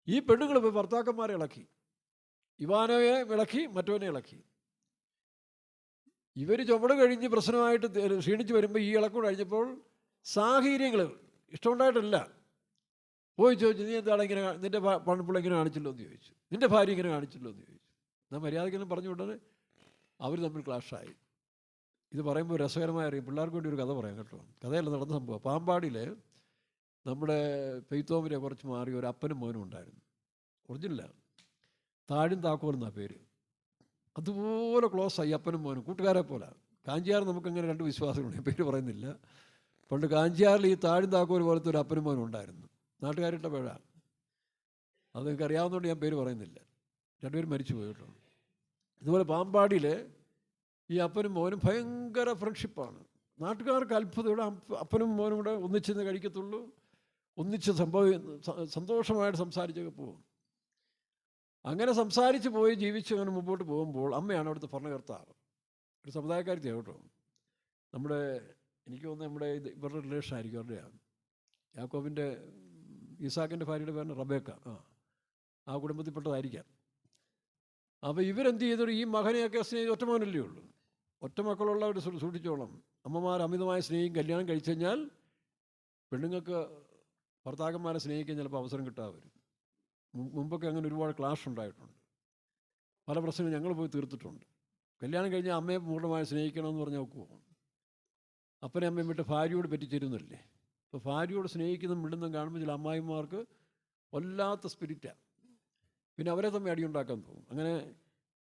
ഈ പെണ്ണുങ്ങൾ പോയി ഭർത്താക്കന്മാരെ ഇളക്കി, ഇവാനോയെ ഇളക്കി, മറ്റവനെ ഇളക്കി. ഇവർ ചുമട് കഴിഞ്ഞ് പ്രശ്നമായിട്ട് ക്ഷീണിച്ച് വരുമ്പോൾ ഈ ഇളക്കം കഴിഞ്ഞപ്പോൾ സാഹചര്യങ്ങൾ ഇഷ്ടമുണ്ടായിട്ടല്ല. പോയി ചോദിച്ചു, നീ എന്താണ് ഇങ്ങനെ, നിൻ്റെ പണപ്പിള്ള ഇങ്ങനെ കാണിച്ചല്ലോ എന്ന് ചോദിച്ചു, നിൻ്റെ ഭാര്യ ഇങ്ങനെ കാണിച്ചല്ലോ എന്ന് ചോദിച്ചു. എന്നാൽ മര്യാദയ്ക്കൊന്നും പറഞ്ഞുകൊണ്ടത് അവർ തമ്മിൽ ക്ലാഷായി. ഇത് പറയുമ്പോൾ രസകരമായ അറിയാം. പിള്ളേർക്ക് വേണ്ടി ഒരു കഥ പറയാം കേട്ടോ. കഥയല്ല, നടന്ന സംഭവം. പാമ്പാടിയിൽ നമ്മുടെ പെയ്ത്തോമിനെ കുറച്ച് മാറി ഒരു അപ്പനും മോനും ഉണ്ടായിരുന്നു. ഒറിജിനലാണ്. താഴും താക്കോൽ എന്നാ പേര്. അതുപോലെ ക്ലോസായി അപ്പനും മോനും, കൂട്ടുകാരെ പോലെ. കാഞ്ചിയാർ നമുക്കങ്ങനെ രണ്ട് വിശ്വാസങ്ങളുണ്ട്, ഞാൻ പേര് പറയുന്നില്ല. പണ്ട് കാഞ്ചിയാറിൽ ഈ താഴും താക്കോൽ പോലത്തെ ഒരു അപ്പനും മോനും ഉണ്ടായിരുന്നു. നാട്ടുകാരുടെ പേഴ. അത് നിങ്ങൾക്ക് അറിയാവുന്നതുകൊണ്ട് ഞാൻ പേര് പറയുന്നില്ല. രണ്ടുപേരും മരിച്ചു പോയി കേട്ടോ. ഇതുപോലെ പാമ്പാടിയിൽ ഈ അപ്പനും മോനും ഭയങ്കര ഫ്രണ്ട്ഷിപ്പാണ്. നാട്ടുകാർക്ക് അത്ഭുതം. ഇവിടെ അപ്പനും മോനും കൂടെ ഒന്നിച്ചെന്ന് കഴിക്കത്തുള്ളൂ, ഒന്നിച്ച് സന്തോഷമായിട്ട് സംസാരിച്ചൊക്കെ പോകും. അങ്ങനെ സംസാരിച്ച് പോയി ജീവിച്ച് അങ്ങനെ മുമ്പോട്ട് പോകുമ്പോൾ അമ്മയാണ് അവിടുത്തെ ഭരണകർത്താവ്. ഒരു സമുദായക്കാരിയാണ് കേട്ടോ. നമ്മുടെ എനിക്ക് തോന്നുന്നത് നമ്മുടെ ഇവരുടെ റിലേഷൻ ആയിരിക്കും, അവരുടെയാണ്. യാക്കോബിൻ്റെ ഈസാക്കിൻ്റെ ഭാര്യയുടെ പേരാണ് റബേക്ക. ആ കുടുംബത്തിൽപ്പെട്ടതായിരിക്കാം. അപ്പോൾ ഇവരെന്ത് ചെയ്തൊരു ഈ മകനെയൊക്കെ സ്നേഹിച്ച്, ഒറ്റ മകനല്ലേ ഉള്ളൂ, ഒറ്റ മക്കളുള്ളവർ സൂക്ഷിച്ചോളം. അമ്മമാർ അമിതമായ സ്നേഹിക്കും. കല്യാണം കഴിച്ചു കഴിഞ്ഞാൽ പെണ്ണുങ്ങൾക്ക് ഭർത്താക്കന്മാരെ സ്നേഹിക്കാൻ ചിലപ്പോൾ അവസരം കിട്ടാതെ വരും. മുമ്പൊക്കെ അങ്ങനെ ഒരുപാട് ക്ലാഷ് ഉണ്ടായിട്ടുണ്ട്. പല പ്രശ്നങ്ങളും ഞങ്ങൾ പോയി തീർത്തിട്ടുണ്ട്. കല്യാണം കഴിഞ്ഞാൽ അമ്മയെ പൂർണ്ണമായി സ്നേഹിക്കണമെന്ന് പറഞ്ഞാൽ നോക്കുമോ? അപ്പനെ അമ്മയും വിട്ട് ഭാര്യയോട് പറ്റിച്ചേരുന്നല്ലേ. അപ്പോൾ ഭാര്യയോട് സ്നേഹിക്കുന്നതും മിണ്ടുന്നതും കാണുമ്പോൾ ചില അമ്മായിമാർക്ക് വല്ലാത്ത സ്പിരിറ്റാണ്. പിന്നെ അവരെ തമ്മിൽ അടിയുണ്ടാക്കാൻ തോന്നും. അങ്ങനെ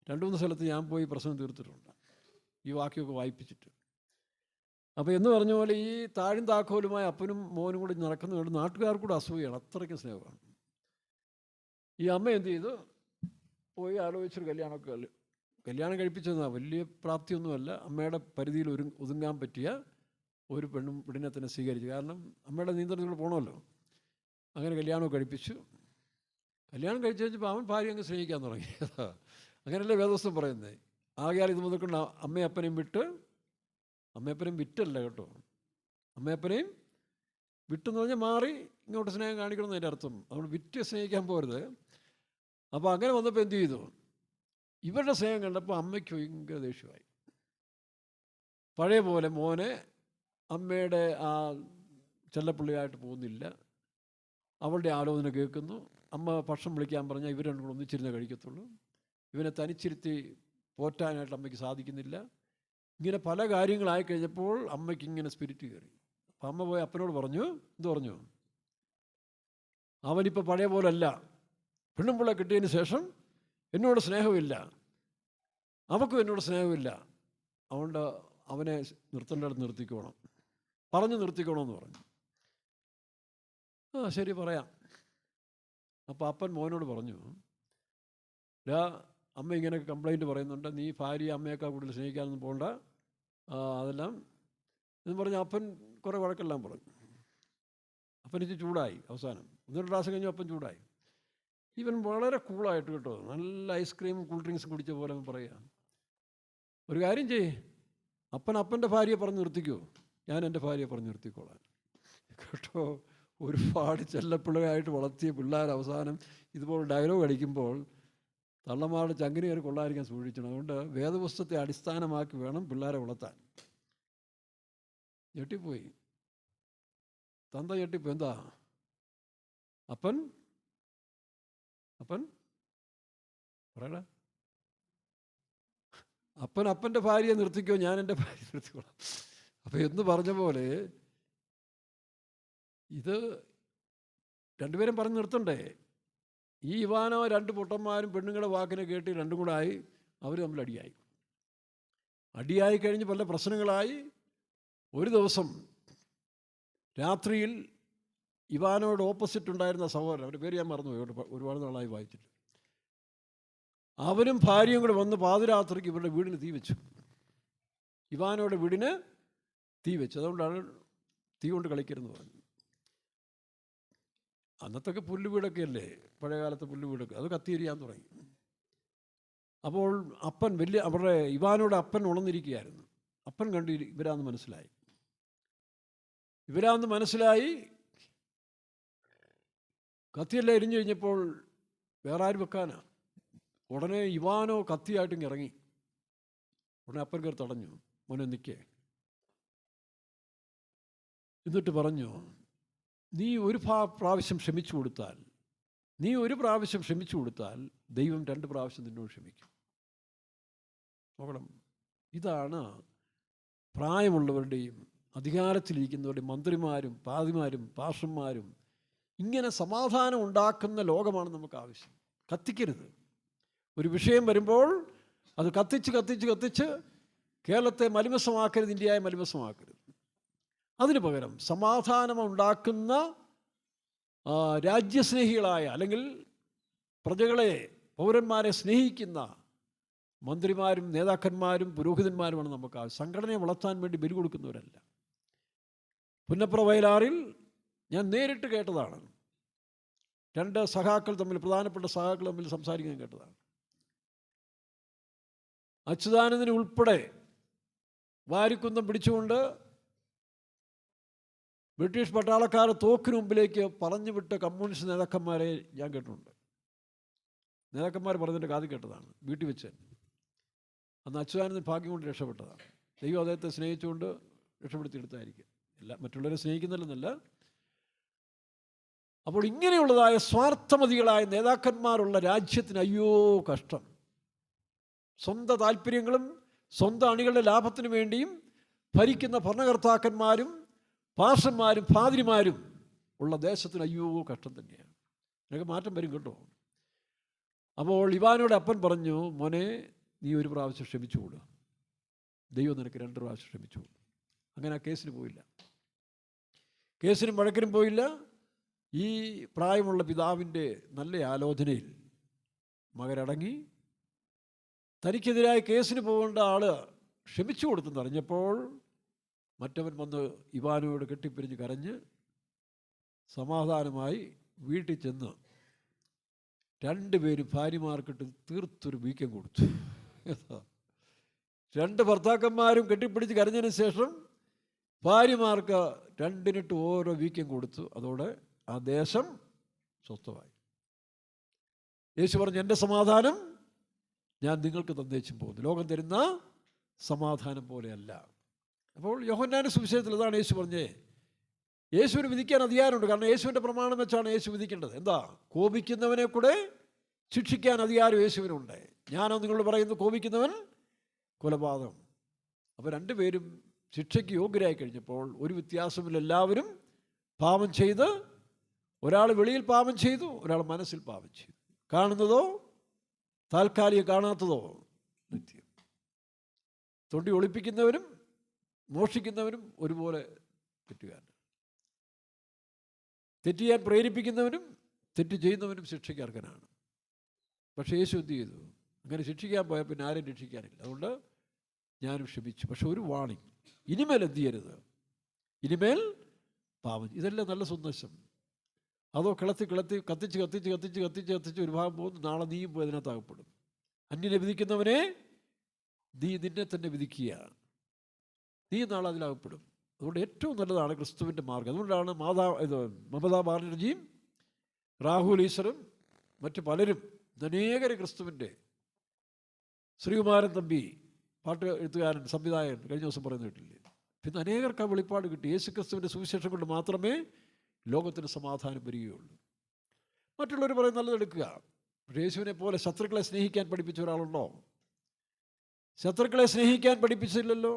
2-3 സ്ഥലത്ത് ഞാൻ പോയി പ്രശ്നം തീർത്തിട്ടുണ്ട്, ഈ വാക്യമൊക്കെ വായിപ്പിച്ചിട്ട്. അപ്പോൾ എന്ന് പറഞ്ഞ പോലെ ഈ താഴും താക്കോലുമായ അപ്പനും മോനും കൂടി നടക്കുന്നതുകൊണ്ട് നാട്ടുകാർക്കൂടെ അസൂയാണ്, അത്രയ്ക്കും സ്നേഹമാണ്. ഈ അമ്മ എന്ത് ചെയ്തു, പോയി ആലോചിച്ചൊരു കല്യാണം കഴിപ്പിച്ചതാണ്. വലിയ പ്രാപ്തിയൊന്നുമല്ല, അമ്മയുടെ പരിധിയിൽ ഒതുങ്ങാൻ പറ്റിയ ഒരു പെണ്ണിനെ തന്നെ സ്വീകരിച്ചു. കാരണം അമ്മയുടെ നിയന്ത്രണത്തിലൂടെ പോകണമല്ലോ. അങ്ങനെ കല്യാണമൊക്കെ കഴിപ്പിച്ചു. കല്യാണം കഴിച്ചു കഴിഞ്ഞപ്പോൾ അവൻ ഭാര്യ അങ്ങ് സ്നേഹിക്കാൻ തുടങ്ങി. അങ്ങനെയല്ലേ വേദവസ്തം പറയുന്നത്. ആകയാൽ ഇത് മുതൽക്കൊണ്ട് അമ്മയപ്പനെയും വിറ്റല്ല കേട്ടോ, അമ്മയപ്പനെയും വിട്ടെന്ന് പറഞ്ഞാൽ മാറി ഇങ്ങോട്ട് സ്നേഹം കാണിക്കണമെന്ന് അതിൻ്റെ അർത്ഥം. അതുകൊണ്ട് വിറ്റ് സ്നേഹിക്കാൻ പോരുത്. അപ്പോൾ അങ്ങനെ വന്നപ്പോൾ എന്ത് ചെയ്തു, ഇവരുടെ സ്നേഹം കണ്ടപ്പോൾ അമ്മയ്ക്ക് ഭയങ്കര ദേഷ്യമായി. പഴയ പോലെ മോനെ അമ്മയുടെ ആ ചെല്ലപ്പള്ളിയായിട്ട് പോകുന്നില്ല, അവളുടെ ആലോചന കേൾക്കുന്നു. അമ്മ ഭക്ഷണം വിളിക്കാൻ പറഞ്ഞാൽ ഇവർ രണ്ടും കൂടെ ഒന്നിച്ചിരുന്നേ കഴിക്കത്തുള്ളൂ. ഇവനെ തനിച്ചിരുത്തി പോറ്റാനായിട്ട് അമ്മയ്ക്ക് സാധിക്കുന്നില്ല. ഇങ്ങനെ പല കാര്യങ്ങളായി കഴിഞ്ഞപ്പോൾ അമ്മയ്ക്ക് ഇങ്ങനെ സ്പിരിറ്റ് കയറി. അപ്പം അമ്മ പോയി അപ്പനോട് പറഞ്ഞു, എന്ത് പറഞ്ഞു, അവനിപ്പോൾ പഴയ പോലല്ല, പെണ്ണുമ്പിള്ള കിട്ടിയതിന് ശേഷം എന്നോട് സ്നേഹമില്ല, അവൾക്കും എന്നോട് സ്നേഹമില്ല, അതുകൊണ്ട് അവനെ നിർത്തേണ്ടടുത്ത് നിർത്തിക്കോണം, പറഞ്ഞു നിർത്തിക്കോണമെന്ന് പറഞ്ഞു. ശരി പറയാം. അപ്പോൾ അപ്പൻ മോനോട് പറഞ്ഞു, അമ്മ ഇങ്ങനെ കംപ്ലൈൻറ്റ് പറയുന്നുണ്ട്, നീ ഭാര്യ അമ്മയേക്കാൾ കൂടുതൽ സ്നേഹിക്കാനൊന്നും പോകണ്ട, അതെല്ലാം എന്ന് പറഞ്ഞ് അപ്പൻ കുറേ വഴക്കെല്ലാം പറഞ്ഞു. അപ്പനിച്ച് ചൂടായി. അവസാനം 1-2 പ്രാവശ്യം കഴിഞ്ഞു അപ്പൻ ചൂടായി. ഇവൻ വളരെ കൂളായിട്ട് കേട്ടോ, നല്ല ഐസ്ക്രീമും കൂൾ ഡ്രിങ്ക്സും കുടിച്ച പോലെ പറയുക, ഒരു കാര്യം ചെയ്യ്, അപ്പൻ്റെ ഭാര്യയെ പറഞ്ഞ് നിർത്തിക്കോ, ഞാൻ എൻ്റെ ഭാര്യയെ പറഞ്ഞ് നിർത്തിക്കോളാം കേട്ടോ. ഒരുപാട് ചെല്ലപ്പിള്ളയായിട്ട് വളർത്തിയ പിള്ളേർ അവസാനം ഇതുപോലെ ഡയലോഗ് അടിക്കുമ്പോൾ തള്ളമാരുടെ ചങ്കിന് കയറി കൊള്ളാതിരിക്കാൻ സൂക്ഷിക്കണം. അതുകൊണ്ട് വേദപുസ്തകത്തെ അടിസ്ഥാനമാക്കി വേണം പിള്ളേരെ വളർത്താൻ. ഞെട്ടിപ്പോയി, തന്ത ഞെട്ടിപ്പോയി. എന്താ അപ്പൻ പറയടാ, അപ്പൻ്റെ ഭാര്യയെ നിർത്തിക്കോ, ഞാൻ എൻ്റെ ഭാര്യയെ നിർത്തിക്കോളാം. അപ്പോൾ എന്ന് പറഞ്ഞ പോലെ ഇത് രണ്ടുപേരും പറഞ്ഞ് നിർത്തണ്ടേ? ഈ ഇവാനോ രണ്ട് പൊട്ടന്മാരും പെണ്ണുങ്ങളുടെ വാക്കിനെ കേട്ട് രണ്ടും കൂടെ ആയി, അവർ തമ്മിൽ അടിയായി കഴിഞ്ഞ് പല പ്രശ്നങ്ങളായി. ഒരു ദിവസം രാത്രിയിൽ ഇവാനോട് ഓപ്പോസിറ്റ് ഉണ്ടായിരുന്ന സഹോദരൻ, അവരുടെ പേര് ഞാൻ മറന്നുപോയി, ഒരുപാട് നാളായി വായിച്ചിട്ട്, അവനും ഭാര്യയും കൂടെ വന്ന് പാതിരാത്രിക്ക് ഇവരുടെ വീടിന് തീ വെച്ചു. ഇവാനോയുടെ വീടിന് തീ വെച്ചു. അതുകൊണ്ടാണ് തീ കൊണ്ട് കളിക്കരുതെന്ന് പറഞ്ഞു. അന്നത്തൊക്കെ പുല്ലുവീടൊക്കെ അല്ലേ, പഴയകാലത്തെ പുല്ലുവീടൊക്കെ, അത് കത്തിയെരിയാൻ തുടങ്ങി. അപ്പോൾ അപ്പൻ അവരുടെ ഇവാനോട് അപ്പൻ ഉണർന്നിരിക്കുകയായിരുന്നു. അപ്പൻ കണ്ട് ഇവരാന്ന് മനസ്സിലായി. കത്തിയെല്ലാം എരിഞ്ഞു കഴിഞ്ഞപ്പോൾ വേറെ ആര് വെക്കാനാ? ഉടനെ ഇവാനോ കത്തിയായിട്ടും ഇറങ്ങി. ഉടനെ അപ്പൻ കയറി തടഞ്ഞു, മോനെ നിൽക്കേ. എന്നിട്ട് പറഞ്ഞു, നീ ഒരു പ്രാവശ്യം ക്ഷമിച്ചു കൊടുത്താൽ ദൈവം 2 പ്രാവശ്യം നിന്നോട് ക്ഷമിക്കും. നോക്കണം, ഇതാണ് പ്രായമുള്ളവരുടെയും അധികാരത്തിലിരിക്കുന്നവരുടെയും മന്ത്രിമാരും പാതിമാരും പാർഷന്മാരും ഇങ്ങനെ സമാധാനം ഉണ്ടാക്കുന്ന ലോകമാണ് നമുക്ക് ആവശ്യം. കത്തിക്കരുത്. ഒരു വിഷയം വരുമ്പോൾ അത് കത്തിച്ച് കേരളത്തെ മലിമസമാക്കരുത്, ഇന്ത്യയെ മലിമസമാക്കരുത്. അതിനു പകരം സമാധാനമുണ്ടാക്കുന്ന രാജ്യസ്നേഹികളായ, അല്ലെങ്കിൽ പ്രജകളെ, പൗരന്മാരെ സ്നേഹിക്കുന്ന മന്ത്രിമാരും നേതാക്കന്മാരും പുരോഹിതന്മാരുമാണ് നമുക്ക് സംഘടനയെ വളർത്താൻ വേണ്ടി ബലി കൊടുക്കുന്നവരല്ല. പുന്നപ്ര വയലാറിൽ ഞാൻ നേരിട്ട് കേട്ടതാണ്. 2 സഖാക്കൾ തമ്മിൽ, പ്രധാനപ്പെട്ട സഖാക്കൾ തമ്മിൽ സംസാരിക്കാൻ കേട്ടതാണ്. അച്യുതാനന്ദനെ ഉൾപ്പെടെ വാരിക്കുന്നം പിടിച്ചുകൊണ്ട് ബ്രിട്ടീഷ് പട്ടാളക്കാർ തോക്കിന് മുമ്പിലേക്ക് പറഞ്ഞു വിട്ട കമ്മ്യൂണിസ്റ്റ് നേതാക്കന്മാരെ ഞാൻ കേട്ടിട്ടുണ്ട്. നേതാക്കന്മാർ പറഞ്ഞതിൻ്റെ കാതിൽ കേട്ടതാണ്, വീട്ടിൽ വെച്ച്. അന്ന് അച്യുതാനന്ദൻ ഭാഗ്യം കൊണ്ട് രക്ഷപ്പെട്ടതാണ്. ദൈവം അദ്ദേഹത്തെ സ്നേഹിച്ചുകൊണ്ട് രക്ഷപ്പെടുത്തിയെടുത്തായിരിക്കും. മറ്റുള്ളവരെ സ്നേഹിക്കുന്നില്ലെന്നല്ല. അപ്പോൾ ഇങ്ങനെയുള്ളതായ സ്വാർത്ഥമതികളായ നേതാക്കന്മാരുള്ള രാജ്യത്തിന് അയ്യോ കഷ്ടം. സ്വന്തം താല്പര്യങ്ങളും സ്വന്തം അണികളുടെ ലാഭത്തിനു വേണ്ടിയും ഭരിക്കുന്ന ഭരണകർത്താക്കന്മാരും പാർഷന്മാരും പാതിരിമാരും ഉള്ള ദേശത്തിന് അയ്യോ കഷ്ടം തന്നെയാണ്. ഇതിനൊക്കെ മാറ്റം വരും കേട്ടോ. അപ്പോൾ ഇവാനോട് അപ്പൻ പറഞ്ഞു, മോനെ നീ 1 പ്രാവശ്യം ക്ഷമിച്ചു കൊടു, ദൈവം നിനക്ക് 2 പ്രാവശ്യം ക്ഷമിച്ചു കൊടു. അങ്ങനെ ആ കേസിന് പോയില്ല, കേസിനും വഴക്കിനും പോയില്ല. ഈ പ്രായമുള്ള പിതാവിൻ്റെ നല്ല ആലോചനയിൽ മകനടങ്ങി. തനിക്കെതിരായ കേസിന് പോകേണ്ട ആള് ക്ഷമിച്ചു കൊടുത്തെന്ന് അറിഞ്ഞപ്പോൾ മറ്റവൻ വന്ന് ഇവാനോട് കെട്ടിപ്പിരിഞ്ഞ് കരഞ്ഞ് സമാധാനമായി വീട്ടിൽ ചെന്ന് 2 പേരും ഭാര്യമാർക്കിട്ട് തീർത്തൊരു വീക്കം കൊടുത്തു. 2 ഭർത്താക്കന്മാരും കെട്ടിപ്പിടിച്ച് കരഞ്ഞതിന് ശേഷം ഭാര്യമാർക്ക് 2 ഓരോ വീക്കം കൊടുത്തു. അതോടെ ആ ദേശം സ്വസ്ഥമായി. യേശു പറഞ്ഞു, എൻ്റെ സമാധാനം ഞാൻ നിങ്ങൾക്ക് തന്നേച്ചും പോകുന്നു, ലോകം തരുന്ന സമാധാനം പോലെയല്ല. അപ്പോൾ യോഹന്നാന്റെ സുവിശേഷത്തിൽ അതാണ് യേശു പറഞ്ഞേ. യേശുവിന് വിധിക്കാൻ അധികാരമുണ്ട്. കാരണം യേശുവിൻ്റെ പ്രമാണം വെച്ചാണ് യേശു വിധിക്കേണ്ടത്. എന്താ? കോപിക്കുന്നവനെ കൂടെ ശിക്ഷിക്കാൻ അധികാരം യേശുവിനുണ്ട്. ഞാനോ നിങ്ങളോട് പറയുന്നു, കോപിക്കുന്നവൻ കൊലപാതകം. അപ്പോൾ 2 പേരും ശിക്ഷയ്ക്ക് യോഗ്യരായി കഴിഞ്ഞപ്പോൾ ഒരു വ്യത്യാസമില്ല, എല്ലാവരും പാപം ചെയ്ത്, ഒരാൾ വെളിയിൽ പാപം ചെയ്തു, ഒരാൾ മനസ്സിൽ പാപം ചെയ്തു. കാണുന്നതോ താൽക്കാലിക, കാണാത്തതോ നിത്യം. തൊണ്ടി ഒളിപ്പിക്കുന്നവരും മോഷ്ടിക്കുന്നവരും ഒരുപോലെ തെറ്റുകാരൻ. തെറ്റ് ചെയ്യാൻ പ്രേരിപ്പിക്കുന്നവനും തെറ്റ് ചെയ്യുന്നവനും ശിക്ഷയ്ക്ക് അർഹനാണ്. പക്ഷേ യേശു എന്ത് ചെയ്തു? അങ്ങനെ ശിക്ഷിക്കാൻ പോയാൽ പിന്നെ ആരും രക്ഷിക്കാനില്ല. അതുകൊണ്ട് ഞാനും ക്ഷമിച്ചു. പക്ഷെ ഒരു വാണിംഗ്, ഇനിമേൽ എന്ത് ചെയ്യരുത്, ഇനിമേൽ പാവം. ഇതല്ലേ നല്ല സന്ദേശം? അതോ കത്തിച്ച് ഒരു ഭാഗം പോകുന്നു, നാളെ നീയും പോയി അതിനകത്ത് അകപ്പെടും. അന്യനെ വിധിക്കുന്നവനെ നീ നിന്നെ തന്നെ വിധിക്കുക, നീ നാളെ അതിലകപ്പെടും. അതുകൊണ്ട് ഏറ്റവും നല്ലതാണ് ക്രിസ്തുവിൻ്റെ മാർഗം. അതുകൊണ്ടാണ് മമതാ ബാനർജിയും രാഹുൽ ഈശ്വറും മറ്റു പലരും, അനേകരെ ക്രിസ്തുവിൻ്റെ, ശ്രീകുമാരൻ തമ്പി പാട്ട് എഴുത്തുകാരൻ, സംവിധായകൻ, കഴിഞ്ഞ ദിവസം പറയുന്ന കേട്ടില്ലേ, പിന്നെ അനേകർക്ക് ആ വെളിപ്പാട് കിട്ടി. യേശു ക്രിസ്തുവിൻ്റെ സുവിശേഷം കൊണ്ട് മാത്രമേ ലോകത്തിന് സമാധാനം വരികയുള്ളൂ. മറ്റുള്ളവർ പറയും നല്ലതെടുക്കുക. പക്ഷേ യേശുവിനെ പോലെ ശത്രുക്കളെ സ്നേഹിക്കാൻ പഠിപ്പിച്ച ഒരാളുണ്ടോ? ശത്രുക്കളെ സ്നേഹിക്കാൻ പഠിപ്പിച്ചില്ലല്ലോ.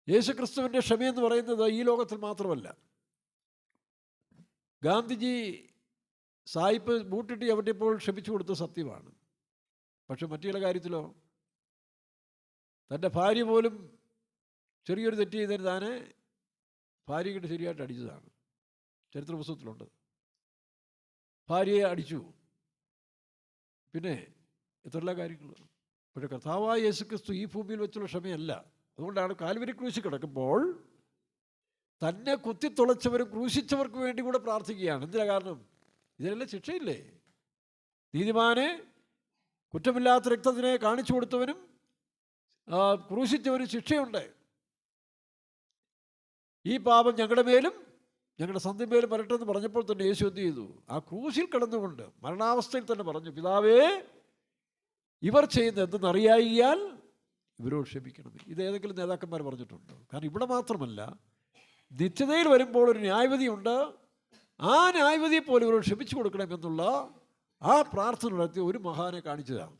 യേശുക്രിസ്തുവിൻ്റെ ക്ഷമയെന്ന് പറയുന്നത് ഈ ലോകത്തിൽ മാത്രമല്ല. ഗാന്ധിജി സായിപ്പ് ബൂട്ടിട്ട് ചവിട്ടിയപ്പോൾ ക്ഷമിച്ചു കൊടുത്ത സത്യമാണ്. പക്ഷെ മറ്റു ചില കാര്യത്തിലോ തൻ്റെ ഭാര്യ പോലും ചെറിയൊരു തെറ്റ് ചെയ്തതിന് താനെ ഭാര്യയ്ക്കിട്ട് ശരിയായിട്ട് അടിച്ചതാണ്. ചരിത്ര പുസ്തകത്തിലുണ്ട്. ഭാര്യയെ അടിച്ചു, പിന്നെ എത്രയെല്ലാ കാര്യങ്ങൾ. പക്ഷേ കർത്താവായ യേശുക്രിസ്തു ഈ ഭൂമിയിൽ വെച്ചുള്ള ക്ഷമയല്ല. അതുകൊണ്ടാണ് കാൽവരി ക്രൂശിൽ കിടക്കുമ്പോൾ തന്നെ കുത്തിത്തുളച്ചവരും ക്രൂശിച്ചവർക്ക് വേണ്ടി കൂടെ പ്രാർത്ഥിക്കുകയാണ്. എന്തിനാ കാരണം? ഇതിനെല്ലാം ശിക്ഷയില്ലേ? നീതിമാനെ, കുറ്റമില്ലാത്ത രക്തത്തിനെ കാണിച്ചു കൊടുത്തവനും ക്രൂശിച്ചവനും ശിക്ഷയുണ്ട്. ഈ പാപം ഞങ്ങളുടെ മേലും ഞങ്ങളുടെ സന്ധിമേലും വരട്ടെന്ന് പറഞ്ഞപ്പോൾ തന്നെ യേശു എന്ത് ചെയ്തു? ആ ക്രൂശിൽ കിടന്നുകൊണ്ട് മരണാവസ്ഥയിൽ തന്നെ പറഞ്ഞു, പിതാവേ, ഇവർ ചെയ്യുന്ന എന്തെന്നറിയായിയാൽ ഇവരോട് ക്ഷമിക്കണം. ഇത് ഏതെങ്കിലും നേതാക്കന്മാർ പറഞ്ഞിട്ടുണ്ടോ? കാരണം ഇവിടെ മാത്രമല്ല, നിത്യതയിൽ വരുമ്പോൾ ഒരു ന്യായവിധിയുണ്ട്. ആ ന്യായവിധിയെ പോലെ ഇവരോട് ക്ഷമിച്ചു കൊടുക്കണമെന്നുള്ള ആ പ്രാർത്ഥന നടത്തിയ ഒരു മഹാനെ കാണിച്ചതാണ്.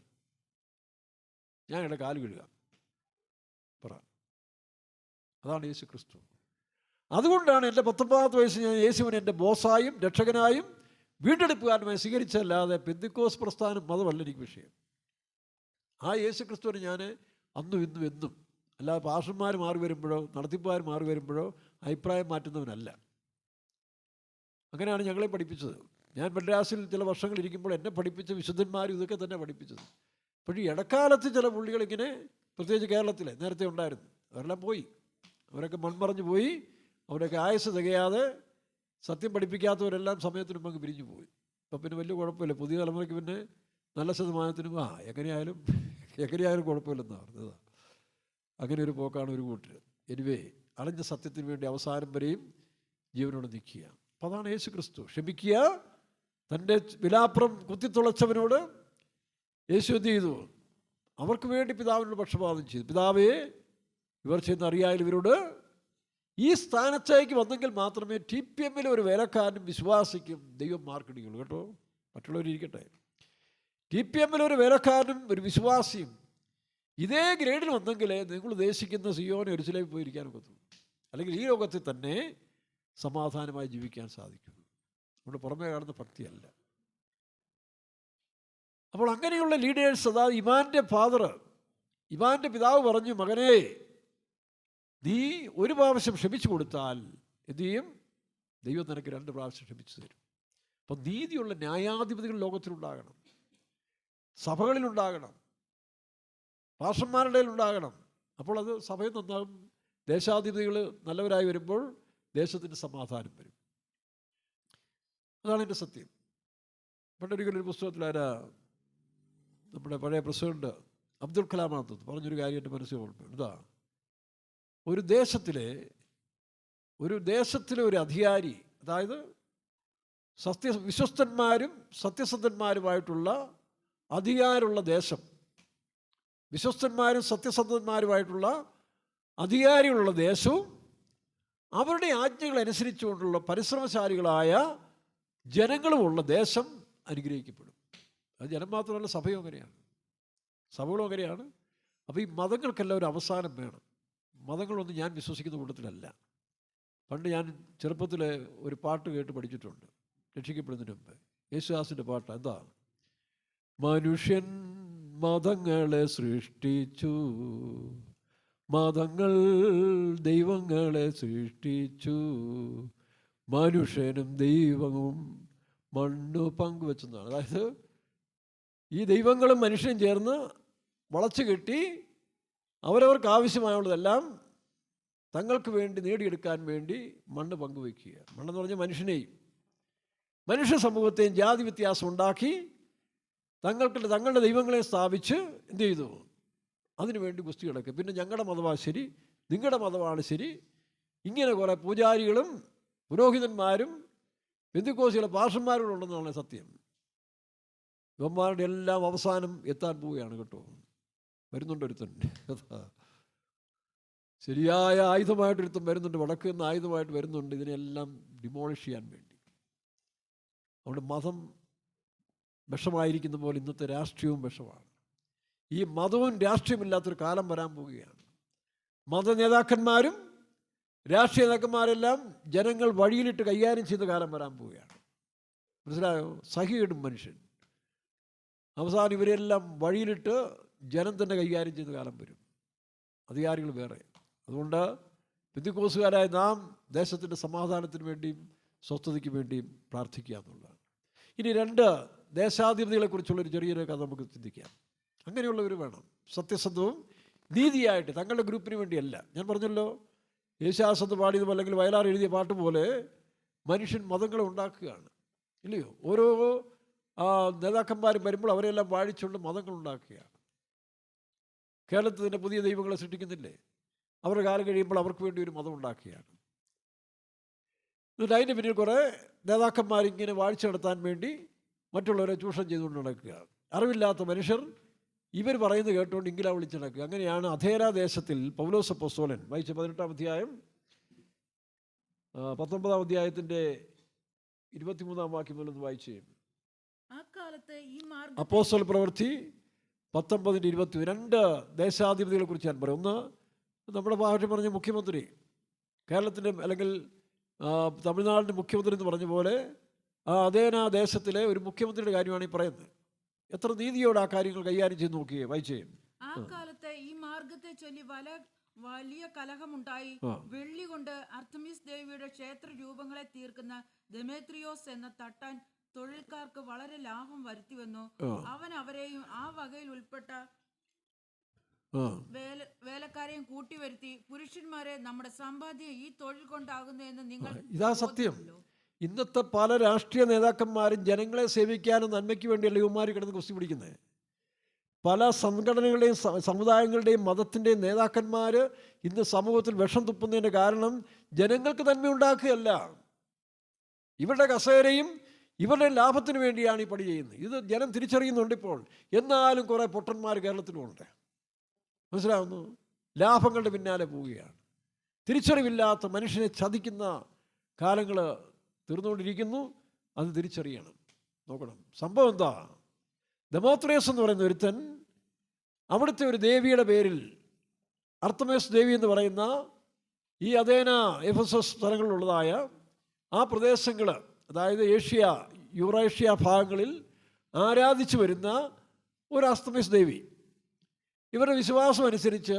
ഞാൻ ഇവിടെ കാല് കഴുകുക പറ. അതാണ് യേശു ക്രിസ്തു. അതുകൊണ്ടാണ് എൻ്റെ 19 വയസ്സ് ഞാൻ യേശുവിനെ എൻ്റെ ബോസായും രക്ഷകനായും വീണ്ടെടുപ്പുകാരനുമായി സ്വീകരിച്ചല്ലാതെ പെന്തിക്കോസ് പ്രസ്ഥാനം മതമല്ല എനിക്ക് വിഷയം. ആ യേശു ക്രിസ്തുവിനെ ഞാൻ അന്നും ഇന്നും എന്നും, അല്ലാതെ പാഷന്മാർ മാറി വരുമ്പോഴോ നടത്തിപ്പുകാർ മാറി വരുമ്പോഴോ അഭിപ്രായം മാറ്റുന്നവനല്ല. അങ്ങനെയാണ് ഞങ്ങളെ പഠിപ്പിച്ചത്. ഞാൻ മദ്രാസിൽ ചില വർഷങ്ങൾ ഇരിക്കുമ്പോൾ എന്നെ പഠിപ്പിച്ച വിശുദ്ധന്മാരും ഇതൊക്കെ തന്നെ പഠിപ്പിച്ചത്. പക്ഷേ ഇടക്കാലത്ത് ചില പുള്ളികളിങ്ങനെ, പ്രത്യേകിച്ച് കേരളത്തിലെ നേരത്തെ ഉണ്ടായിരുന്നു, അവരെല്ലാം പോയി. അവരൊക്കെ മൺമറഞ്ഞു പോയി. അവരൊക്കെ ആയുസ് തികയാതെ സത്യം പഠിപ്പിക്കാത്തവരെല്ലാം സമയത്തിന് മുമ്പ് പിരിഞ്ഞു പോയി. അപ്പം പിന്നെ വലിയ കുഴപ്പമില്ല. പുതിയ തലമുറയ്ക്ക് പിന്നെ നല്ല ശതമാനത്തിനും എങ്ങനെയായാലും കുഴപ്പമില്ലെന്നാണ് പറഞ്ഞത്. അങ്ങനെ ഒരു പോക്കാണ് ഒരു കൂട്ടർ. എനിവേ, അടഞ്ഞ സത്യത്തിന് വേണ്ടി അവസാനം വരെയും ജീവനോട് നിൽക്കുക. അപ്പം അതാണ് യേശു ക്രിസ്തു. ക്ഷമിക്കുക. തൻ്റെ വിലാപ്രം കുത്തിത്തുളച്ചവനോട് യേശു എന്ത് ചെയ്തു? അവർക്ക് വേണ്ടി പിതാവിനോട് പക്ഷപാതം ചെയ്തു. പിതാവേ, ഇവർ ചെയ്യുന്ന അറിയായാലും ഇവരോട്. ഈ സ്ഥാനത്തേക്ക് വന്നെങ്കിൽ മാത്രമേ TPM-ലെ ഒരു വേലക്കാരനും വിശ്വാസിക്കും ദൈവം മാർക്കടിക്കുള്ളൂ കേട്ടോ. മറ്റുള്ളവരിരിക്കട്ടെ. TPM-ലെ ഒരു വേലക്കാരനും ഒരു വിശ്വാസിയും ഇതേ ഗ്രേഡിൽ വന്നെങ്കിലേ നിങ്ങൾ ഉദ്ദേശിക്കുന്ന സിയോനെ ഒരിച്ചിലേക്ക് പോയിരിക്കാൻ ഒക്കത്തുള്ളൂ. അല്ലെങ്കിൽ ഈ ലോകത്തിൽ തന്നെ സമാധാനമായി ജീവിക്കാൻ സാധിക്കും. നമ്മുടെ പുറമേ കാണുന്ന ഭക്തിയല്ല. അപ്പോൾ അങ്ങനെയുള്ള ലീഡേഴ്സ്, അതായത് ഇവാൻ്റെ പിതാവ് പറഞ്ഞു, മകനെ, നീ ഒരു പ്രാവശ്യം ക്ഷമിച്ചു കൊടുത്താൽ എന്തു ചെയ്യും? ദൈവം നിനക്ക് 2 പ്രാവശ്യം ക്ഷമിച്ചു തരും. അപ്പം നീതിയുള്ള ന്യായാധിപതികൾ ലോകത്തിലുണ്ടാകണം, സഭകളിലുണ്ടാകണം, പാഷന്മാരുടെ ഉണ്ടാകണം. അപ്പോൾ അത് സഭയിൽ നന്നാകും. ദേശാധിപതികൾ നല്ലവരായി വരുമ്പോൾ ദേശത്തിന് സമാധാനം വരും. അതാണ് എൻ്റെ സത്യം. പണ്ടൊരിക്കലൊരു പുസ്തകത്തിൽ നമ്മുടെ പഴയ പ്രസിഡന്റ് അബ്ദുൽ കലാമാണ് പറഞ്ഞൊരു കാര്യം എൻ്റെ മനസ്സിൽ ഓർമ്മയുണ്ട്. ഇതാ, ഒരു ദേശത്തിലെ ഒരു അധികാരി, അതായത് വിശ്വസ്തന്മാരും സത്യസന്ധന്മാരുമായിട്ടുള്ള അധികാരമുള്ള ദേശം, വിശ്വസ്തന്മാരും സത്യസന്ധന്മാരുമായിട്ടുള്ള അധികാരികളുള്ള ദേശവും അവരുടെ ആജ്ഞകൾ അനുസരിച്ചുകൊണ്ടുള്ള പരിശ്രമശാലികളായ ജനങ്ങളുമുള്ള ദേശം അനുഗ്രഹിക്കപ്പെടും. അത് ജനം മാത്രമല്ല, സഭയും അങ്ങനെയാണ്, സഭകളും അങ്ങനെയാണ്. അപ്പോൾ ഈ മതങ്ങൾക്കെല്ലാം ഒരു അവസാനം വേണം. മതങ്ങളൊന്നും ഞാൻ വിശ്വസിക്കുന്ന കൂട്ടത്തിലല്ല. പണ്ട് ഞാൻ ചെറുപ്പത്തിൽ ഒരു പാട്ട് കേട്ട് പഠിച്ചിട്ടുണ്ട്, രക്ഷിക്കപ്പെടുന്നതിന് മുമ്പ്. യേശുദാസിൻ്റെ പാട്ട്. എന്താ? മനുഷ്യൻ മതങ്ങളെ സൃഷ്ടിച്ചു, മതങ്ങൾ ദൈവങ്ങളെ സൃഷ്ടിച്ചു, മനുഷ്യനും ദൈവവും മണ്ണ് പങ്കുവെച്ചെന്നാണ്. അതായത് ഈ ദൈവങ്ങളും മനുഷ്യനും ചേർന്ന് വളച്ചു കെട്ടി അവരവർക്ക് ആവശ്യമായുള്ളതെല്ലാം തങ്ങൾക്ക് വേണ്ടി നേടിയെടുക്കാൻ വേണ്ടി മണ്ണ് പങ്കുവയ്ക്കുക. മണ്ണെന്ന് പറഞ്ഞാൽ മനുഷ്യനെയും മനുഷ്യ സമൂഹത്തെയും ജാതി വ്യത്യാസം ഉണ്ടാക്കി തങ്ങളുടെ ദൈവങ്ങളെ സ്ഥാപിച്ച് എന്ത് ചെയ്തു? അതിനുവേണ്ടി ഗുസ്തി കിടക്കുക. പിന്നെ ഞങ്ങളുടെ മതമാണ് ശരി, നിങ്ങളുടെ മതമാണ് ശരി. ഇങ്ങനെ കുറേ പൂജാരികളും പുരോഹിതന്മാരും പെന്തിക്കോസിലെ പാഷന്മാരും ഉണ്ടെന്നാണ് സത്യം. ഇവന്മാരുടെ എല്ലാം അവസാനം എത്താൻ പോവുകയാണ് കേട്ടോ. വരുന്നുണ്ടൊരുത്തൻ, ശരിയായ ആയുധമായിട്ടൊരുത്തൻ വരുന്നുണ്ട്, വടക്ക് നിന്ന് ആയുധമായിട്ട് വരുന്നുണ്ട് ഇതിനെല്ലാം ഡിമോളിഷ് ചെയ്യാൻ വേണ്ടി. അതുകൊണ്ട് മതം വിഷമായിരിക്കുന്ന പോലെ ഇന്നത്തെ രാഷ്ട്രീയവും വിഷമാണ്. ഈ മതവും രാഷ്ട്രീയമില്ലാത്തൊരു കാലം വരാൻ പോവുകയാണ്. മത നേതാക്കന്മാരും രാഷ്ട്രീയ നേതാക്കന്മാരെല്ലാം ജനങ്ങൾ വഴിയിലിട്ട് കൈകാര്യം ചെയ്യുന്ന കാലം വരാൻ പോവുകയാണ്. മനസ്സിലായോ? സഹിയിടും മനുഷ്യൻ. അവസാനം ഇവരെല്ലാം വഴിയിലിട്ട് ജനം തന്നെ കൈകാര്യം ചെയ്യുന്ന കാലം വരും. അധികാരികൾ വേറെ. അതുകൊണ്ട് പെന്തിക്കോസ്തുകാരായ നാം ദേശത്തിൻ്റെ സമാധാനത്തിന് വേണ്ടിയും സ്വസ്ഥതയ്ക്ക് വേണ്ടിയും പ്രാർത്ഥിക്കുക എന്നുള്ളതാണ്. ഇനി 2 ദേശാധിപതികളെക്കുറിച്ചുള്ളൊരു ചെറിയൊരു കഥ നമുക്ക് ചിന്തിക്കാം. അങ്ങനെയുള്ളവർ വേണം, സത്യസന്ധവും നീതിയായിട്ട്, തങ്ങളുടെ ഗ്രൂപ്പിന് വേണ്ടിയല്ല. ഞാൻ പറഞ്ഞല്ലോ, യേശുദാസ് പാടിയതും അല്ലെങ്കിൽ വയലാർ എഴുതിയ പാട്ട് പോലെ മനുഷ്യൻ മതങ്ങളെ ഉണ്ടാക്കുകയാണ്, ഇല്ലയോ? ഓരോ നേതാക്കന്മാരും വരുമ്പോൾ അവരെല്ലാം വാഴിച്ചുകൊണ്ട് മതങ്ങൾ ഉണ്ടാക്കുകയാണ്. കേരളത്തിൽ തന്നെ പുതിയ ദൈവങ്ങളെ സൃഷ്ടിക്കുന്നില്ലേ? അവരുടെ കാലം കഴിയുമ്പോൾ അവർക്ക് വേണ്ടി ഒരു മതം ഉണ്ടാക്കുകയാണ്. എന്നിട്ട് അതിൻ്റെ പിന്നിൽ കുറേ നേതാക്കന്മാരിങ്ങനെ വാഴ്ച നടത്താൻ വേണ്ടി മറ്റുള്ളവരെ ചൂഷണം ചെയ്തുകൊണ്ട് നടക്കുകയാണ്. അറിവില്ലാത്ത മനുഷ്യർ ഇവർ പറയുന്നത് കേട്ടുകൊണ്ട് ഇംഗില വിളിച്ച് നടക്കുക. അങ്ങനെയാണ് അഥേന ദേശത്തിൽ പൗലോസ് അപ്പോസ്തലൻ വായിച്ച 18-ാം അധ്യായം 19-ാം അധ്യായത്തിൻ്റെ 23-ാം വാക്യം മുതലൊന്ന് വായിച്ചു. അപ്പോസ്തല പ്രവൃത്തി 19-20 2 ദേശാധിപതികളെ കുറിച്ച് ഞാൻ പറയും. ഒന്ന്, നമ്മുടെ ഭാഷ പറഞ്ഞ മുഖ്യമന്ത്രി, കേരളത്തിൻ്റെ അല്ലെങ്കിൽ തമിഴ്നാടിൻ്റെ മുഖ്യമന്ത്രി എന്ന് പറഞ്ഞ പോലെ അഥേന ദേശത്തിലെ ഒരു മുഖ്യമന്ത്രിയുടെ കാര്യമാണ് ഈ പറയുന്നത്. എത്ര നീതിയോടെ ആ കാര്യങ്ങൾ കൈകാര്യം ചെയ്ത് നോക്കിയേ, വായിച്ചേ. ആ കാലത്ത് ഈ മാർഗത്തെ ചൊല്ലി വലിയ കലഹമുണ്ടായി. വെള്ളി കൊണ്ട് അർത്തമീസ് ദേവിയുടെ ക്ഷേത്ര രൂപങ്ങളെ തീർക്കുന്ന ദെമേത്രിയോസ് എന്ന തട്ടാൻ തൊഴിൽക്കാർക്ക് വളരെ ലാഭം വരുത്തിവന്നു. അവൻ അവരെയും ആ വകയിൽ ഉൾപ്പെട്ട വേലക്കാരെയും കൂട്ടിവരുത്തി, പുരുഷന്മാരെ, നമ്മുടെ സമ്പാദ്യം ഈ തൊഴിൽ കൊണ്ടാകുന്നു എന്ന് നിങ്ങൾ. ഇതാ സത്യം. ഇന്നത്തെ പല രാഷ്ട്രീയ നേതാക്കന്മാരും ജനങ്ങളെ സേവിക്കാനും നന്മയ്ക്ക് വേണ്ടിയല്ല ഇവന്മാർ കിടന്ന് കുസ്തി പിടിക്കുന്നത്. പല സംഘടനകളുടെയും സമുദായങ്ങളുടെയും മതത്തിൻ്റെയും നേതാക്കന്മാർ ഇന്ന് സമൂഹത്തിൽ വിഷം തുപ്പുന്നതിൻ്റെ കാരണം ജനങ്ങൾക്ക് നന്മ ഉണ്ടാക്കുകയല്ല, ഇവരുടെ കസേരയും ഇവരുടെ ലാഭത്തിന് വേണ്ടിയാണ് ഈ പണി ചെയ്യുന്നത്. ഇത് ജനം തിരിച്ചറിയുന്നുണ്ട് ഇപ്പോൾ. എന്നാലും കുറേ പൊട്ടന്മാർ കേരളത്തിലുമുണ്ട്. മനസ്സിലാവുന്നു? ലാഭങ്ങളുടെ പിന്നാലെ പോവുകയാണ്. തിരിച്ചറിവില്ലാത്ത മനുഷ്യനെ ചതിക്കുന്ന കാലങ്ങൾ തീർന്നുകൊണ്ടിരിക്കുന്നു. അത് തിരിച്ചറിയണം. നോക്കണം സംഭവം എന്താ. ദെമോത്രിയസ് എന്ന് പറയുന്ന ഒരുത്തൻ അവിടുത്തെ ഒരു ദേവിയുടെ പേരിൽ, അർത്തമേസ് ദേവി എന്ന് പറയുന്ന ഈ അഥേന എഫെസസ് സ്ഥലങ്ങളിലുള്ളതായ ആ പ്രദേശങ്ങൾ, അതായത് ഏഷ്യ, യൂറേഷ്യ ഭാഗങ്ങളിൽ ആരാധിച്ചു വരുന്ന ഒരു അർത്തമേസ് ദേവി, ഇവരുടെ വിശ്വാസം അനുസരിച്ച്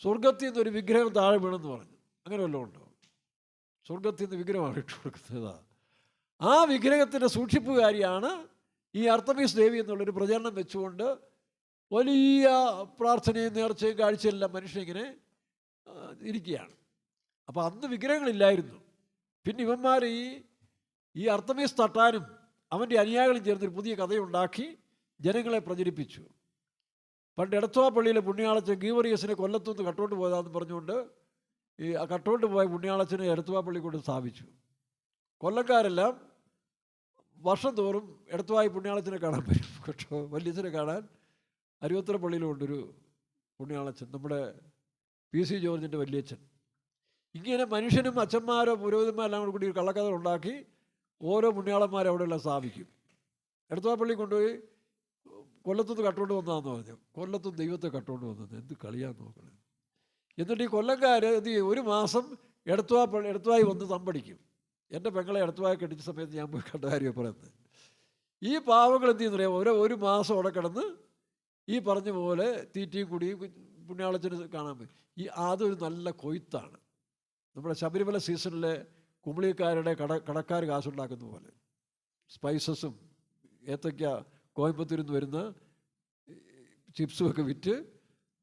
സ്വർഗത്തിൽ നിന്നൊരു വിഗ്രഹം താഴെ വീണെന്ന് പറഞ്ഞു. അങ്ങനെ വല്ലതും ഉണ്ടോ? സ്വർഗത്തിൽ നിന്ന് വിഗ്രഹമാണ് ഇട്ട് കൊടുക്കുന്നത്. ആ വിഗ്രഹത്തിൻ്റെ സൂക്ഷിപ്പുകാരിയാണ് ഈ അർത്തമീസ് ദേവി എന്നുള്ളൊരു പ്രചരണം വെച്ചുകൊണ്ട് വലിയ പ്രാർത്ഥനയും നേർച്ചയും കാഴ്ചയെല്ലാം മനുഷ്യനിങ്ങനെ ഇരിക്കുകയാണ്. അപ്പോൾ അന്ന് വിഗ്രഹങ്ങളില്ലായിരുന്നു. പിന്നെ ഇവന്മാർ ഈ അർത്തമീസ് തട്ടാനും അവൻ്റെ അനുയായികളും ചേർന്നൊരു പുതിയ കഥയുണ്ടാക്കി ജനങ്ങളെ പ്രചരിപ്പിച്ചു. പണ്ട് എടത്വാ പള്ളിയിലെ പുണ്യാളച്ചൻ ഗീവറിയസിനെ കൊല്ലത്തുനിന്ന് കട്ടോട്ട് പോയതാണെന്ന് പറഞ്ഞുകൊണ്ട് ഈ കട്ടോട്ട് പോയ പുണ്യാളച്ചനെ എടത്വാ പള്ളി കൊണ്ട് സ്ഥാപിച്ചു. കൊല്ലക്കാരെല്ലാം വർഷം തോറും എടത്വായി പുണ്യാളച്ചനെ കാണാൻ വരും കേട്ടോ. വല്യച്ഛനെ കാണാൻ അരുവത്തറ പള്ളിയിലുണ്ടൊരു പുണ്യാളച്ചൻ, നമ്മുടെ PC ജോർജിൻ്റെ വല്യച്ഛൻ. ഇങ്ങനെ മനുഷ്യനും അച്ഛന്മാരോ പുരോഹിതന്മാരെല്ലാം കൂടി ഒരു കള്ളക്കഥ ഉണ്ടാക്കി ഓരോ പുണ്യാളന്മാരെ അവിടെയെല്ലാം സ്ഥാപിക്കും. എടത്വാ പള്ളി കൊണ്ടുപോയി കൊല്ലത്തുനിന്ന് കട്ടുകൊണ്ട് വന്നതാണെന്ന് പറഞ്ഞു. കൊല്ലത്തുനിന്ന് ദൈവത്തെ കട്ടുകൊണ്ട് വന്നത് എന്ത് കളിയാന്ന് നോക്കണേ. എന്നിട്ട് ഈ കൊല്ലക്കാർ എന്ത് ചെയ്യും, ഒരു മാസം എടത്വായി വന്ന് തമ്പടിക്കും. എൻ്റെ പെങ്ങളെ എടത്വായി കെട്ടിച്ച സമയത്ത് ഞാൻ പോയി കണ്ട കാര്യമാണ് പറയുന്നത്. ഈ പാവങ്ങൾ എന്ത് ചെയ്യുന്നറിയാം, ഒരു മാസം അവിടെ കിടന്ന് ഈ പറഞ്ഞ പോലെ തീറ്റയും കുടിയും പുണ്യാളച്ചന് കാണാൻ പോയി. അതൊരു നല്ല കൊയ്ത്താണ്. നമ്മുടെ ശബരിമല സീസണിലെ കുമളിക്കാരുടെ കടക്കാർ കാശുണ്ടാക്കുന്ന പോലെ സ്പൈസസും ഏത്തയ്ക്ക കോയമ്പത്തൂരിൽ നിന്ന് വരുന്ന ചിപ്സുമൊക്കെ വിറ്റ്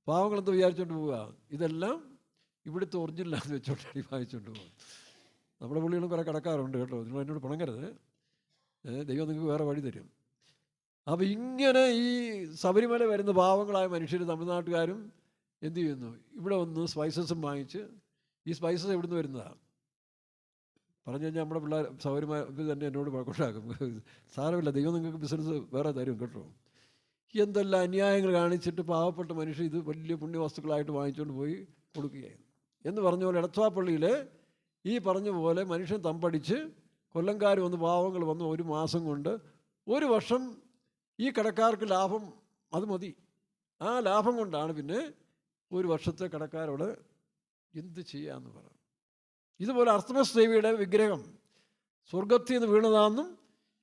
പാവങ്ങളെന്ത് വിചാരിച്ചുകൊണ്ട് പോവുക, ഇതെല്ലാം ഇവിടുത്തെ ഒറിജിനലാണെന്ന് വെച്ചോണ്ടാണ് വാങ്ങിച്ചുകൊണ്ട് പോകുക. നമ്മുടെ പുള്ളികളും കുറേ കടക്കാറുണ്ട് കേട്ടോ, നിങ്ങൾ എന്നോട് പണങ്ങരുത്, ദൈവം നിങ്ങൾക്ക് വേറെ വഴി തരും. അപ്പോൾ ഇങ്ങനെ ഈ ശബരിമല വരുന്ന പാവങ്ങളായ മനുഷ്യർ, തമിഴ്നാട്ടുകാരും എന്ത് ചെയ്യുന്നു, ഇവിടെ വന്ന് സ്പൈസസും വാങ്ങിച്ച്, ഈ സ്പൈസസ് എവിടുന്ന് വരുന്നതാണ് പറഞ്ഞു കഴിഞ്ഞാൽ നമ്മുടെ പിള്ളേർ സൗകര്യമായി തന്നെ എന്നോട് കൊണ്ടാക്കും. സാരമില്ല, ദൈവം നിങ്ങൾക്ക് ബിസിനസ് വേറെ തരും കേട്ടോ. എന്തെല്ലാം അന്യായങ്ങൾ കാണിച്ചിട്ട് പാവപ്പെട്ട മനുഷ്യർ ഇത് വലിയ പുണ്യവസ്തുക്കളായിട്ട് വാങ്ങിച്ചുകൊണ്ട് പോയി കൊടുക്കുകയായിരുന്നു. എന്ന് പറഞ്ഞ പോലെ എടത്വാ പള്ളിയിൽ ഈ പറഞ്ഞ പോലെ മനുഷ്യൻ തമ്പടിച്ച് കൊല്ലംകാർ വന്ന് പാവങ്ങൾ വന്ന് ഒരു മാസം കൊണ്ട് ഒരു വർഷം ഈ കടക്കാർക്ക് ലാഭം അത് മതി. ആ ലാഭം കൊണ്ടാണ് പിന്നെ ഒരു വർഷത്തെ കടക്കാരോട് എന്ത് ചെയ്യാമെന്ന് പറഞ്ഞു. ഇതുപോലെ അർത്തമസ് ദേവിയുടെ വിഗ്രഹം സ്വർഗത്തിൽ നിന്ന് വീണതാണെന്നും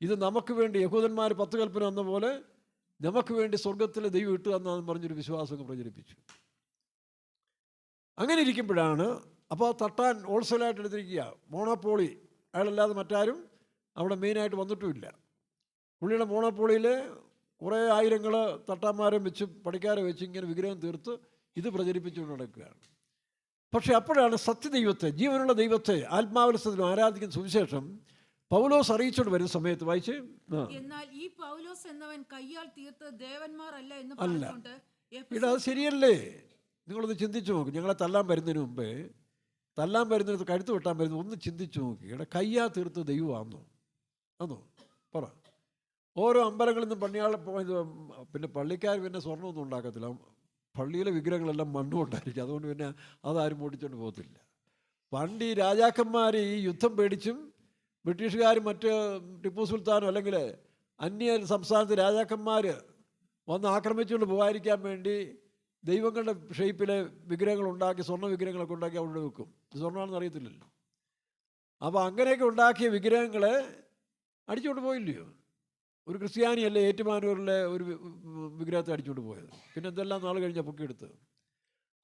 ഇത് നമുക്ക് വേണ്ടി യഹൂദന്മാർ 10 കൽപ്പന വന്ന പോലെ നമുക്ക് വേണ്ടി സ്വർഗത്തിലെ ദൈവം ഇട്ടു തന്നാന്ന് പറഞ്ഞൊരു വിശ്വാസം പ്രചരിപ്പിച്ചു. അങ്ങനെ ഇരിക്കുമ്പോഴാണ് അപ്പോൾ തട്ടാൻ ഹോൾസെയിലായിട്ട് എടുത്തിരിക്കുക മോണോപോളി, അയാളല്ലാതെ മറ്റാരും അവിടെ മെയിനായിട്ട് വന്നിട്ടുമില്ല. പുള്ളിയുടെ മോണോപോളിയിൽ കുറേ ആയിരങ്ങൾ തട്ടാന്മാരെ വെച്ച് പണിക്കാരെ വെച്ച് ഇങ്ങനെ വിഗ്രഹം തീർത്ത് ഇത് പ്രചരിപ്പിച്ചുകൊണ്ട് നടക്കുകയാണ്. പക്ഷെ അപ്പോഴാണ് സത്യദൈവത്തെ, ജീവനുള്ള ദൈവത്തെ ആത്മാവലസത്തിലും ആരാധിക്കുന്ന സുവിശേഷം പൗലോസ് അറിയിച്ചുകൊണ്ട് വരുന്ന സമയത്ത് വായിച്ച്, എന്നാൽ ഈ പൗലോസ് എന്നവൻ കയ്യാൽ തീർത്ത് ദേവന്മാർ അല്ല എന്ന് അല്ല, പറഞ്ഞുകൊണ്ട് ഇവിടെ അത് ശരിയല്ലേ? നിങ്ങളൊന്ന് ചിന്തിച്ചു നോക്ക്. ഞങ്ങളെ തല്ലാൻ വരുന്നതിന് മുമ്പേ, തല്ലാൻ വരുന്നത് കഴുത്ത് വെട്ടാൻ വരുന്നത് ഒന്ന് ചിന്തിച്ചു നോക്കി. ഇവിടെ കയ്യാ തീർത്ത് ദൈവമാണെന്നോ? ആന്നോ? പറ. ഓരോ അമ്പലങ്ങളിൽ നിന്നും പിന്നെ പള്ളിക്കാർ പിന്നെ സ്വർണ്ണമൊന്നും ഉണ്ടാക്കത്തില്ല. പള്ളിയിലെ വിഗ്രഹങ്ങളെല്ലാം മണ്ണും ഉണ്ടായിരിക്കും. അതുകൊണ്ട് പിന്നെ അതാരും ഓടിച്ചുകൊണ്ട് പോകത്തില്ല. പണ്ട് ഈ രാജാക്കന്മാർ ഈ യുദ്ധം പേടിച്ചും ബ്രിട്ടീഷുകാരും മറ്റ് ടിപ്പു സുൽത്താനും അല്ലെങ്കിൽ അന്യ സംസ്ഥാനത്ത് രാജാക്കന്മാർ വന്ന് ആക്രമിച്ചുകൊണ്ട് പോകാതിരിക്കാൻ വേണ്ടി ദൈവങ്ങളുടെ ഷേപ്പിലെ വിഗ്രഹങ്ങൾ ഉണ്ടാക്കി, സ്വർണ്ണ വിഗ്രഹങ്ങളൊക്കെ ഉണ്ടാക്കി അവിടെ വെക്കും. സ്വർണ്ണമാണെന്ന് അറിയത്തില്ലല്ലോ. അപ്പോൾ അങ്ങനെയൊക്കെ ഉണ്ടാക്കിയ വിഗ്രഹങ്ങളെ അടിച്ചുകൊണ്ട് പോയില്ലയോ? ഒരു ക്രിസ്ത്യാനിയല്ലേ ഏറ്റുമാനൂരിലെ ഒരു വിഗ്രഹത്തെ അടിച്ചുകൊണ്ട് പോയത്? പിന്നെ എന്തെല്ലാം നാൾ കഴിഞ്ഞാൽ പൊക്കിയെടുത്ത്.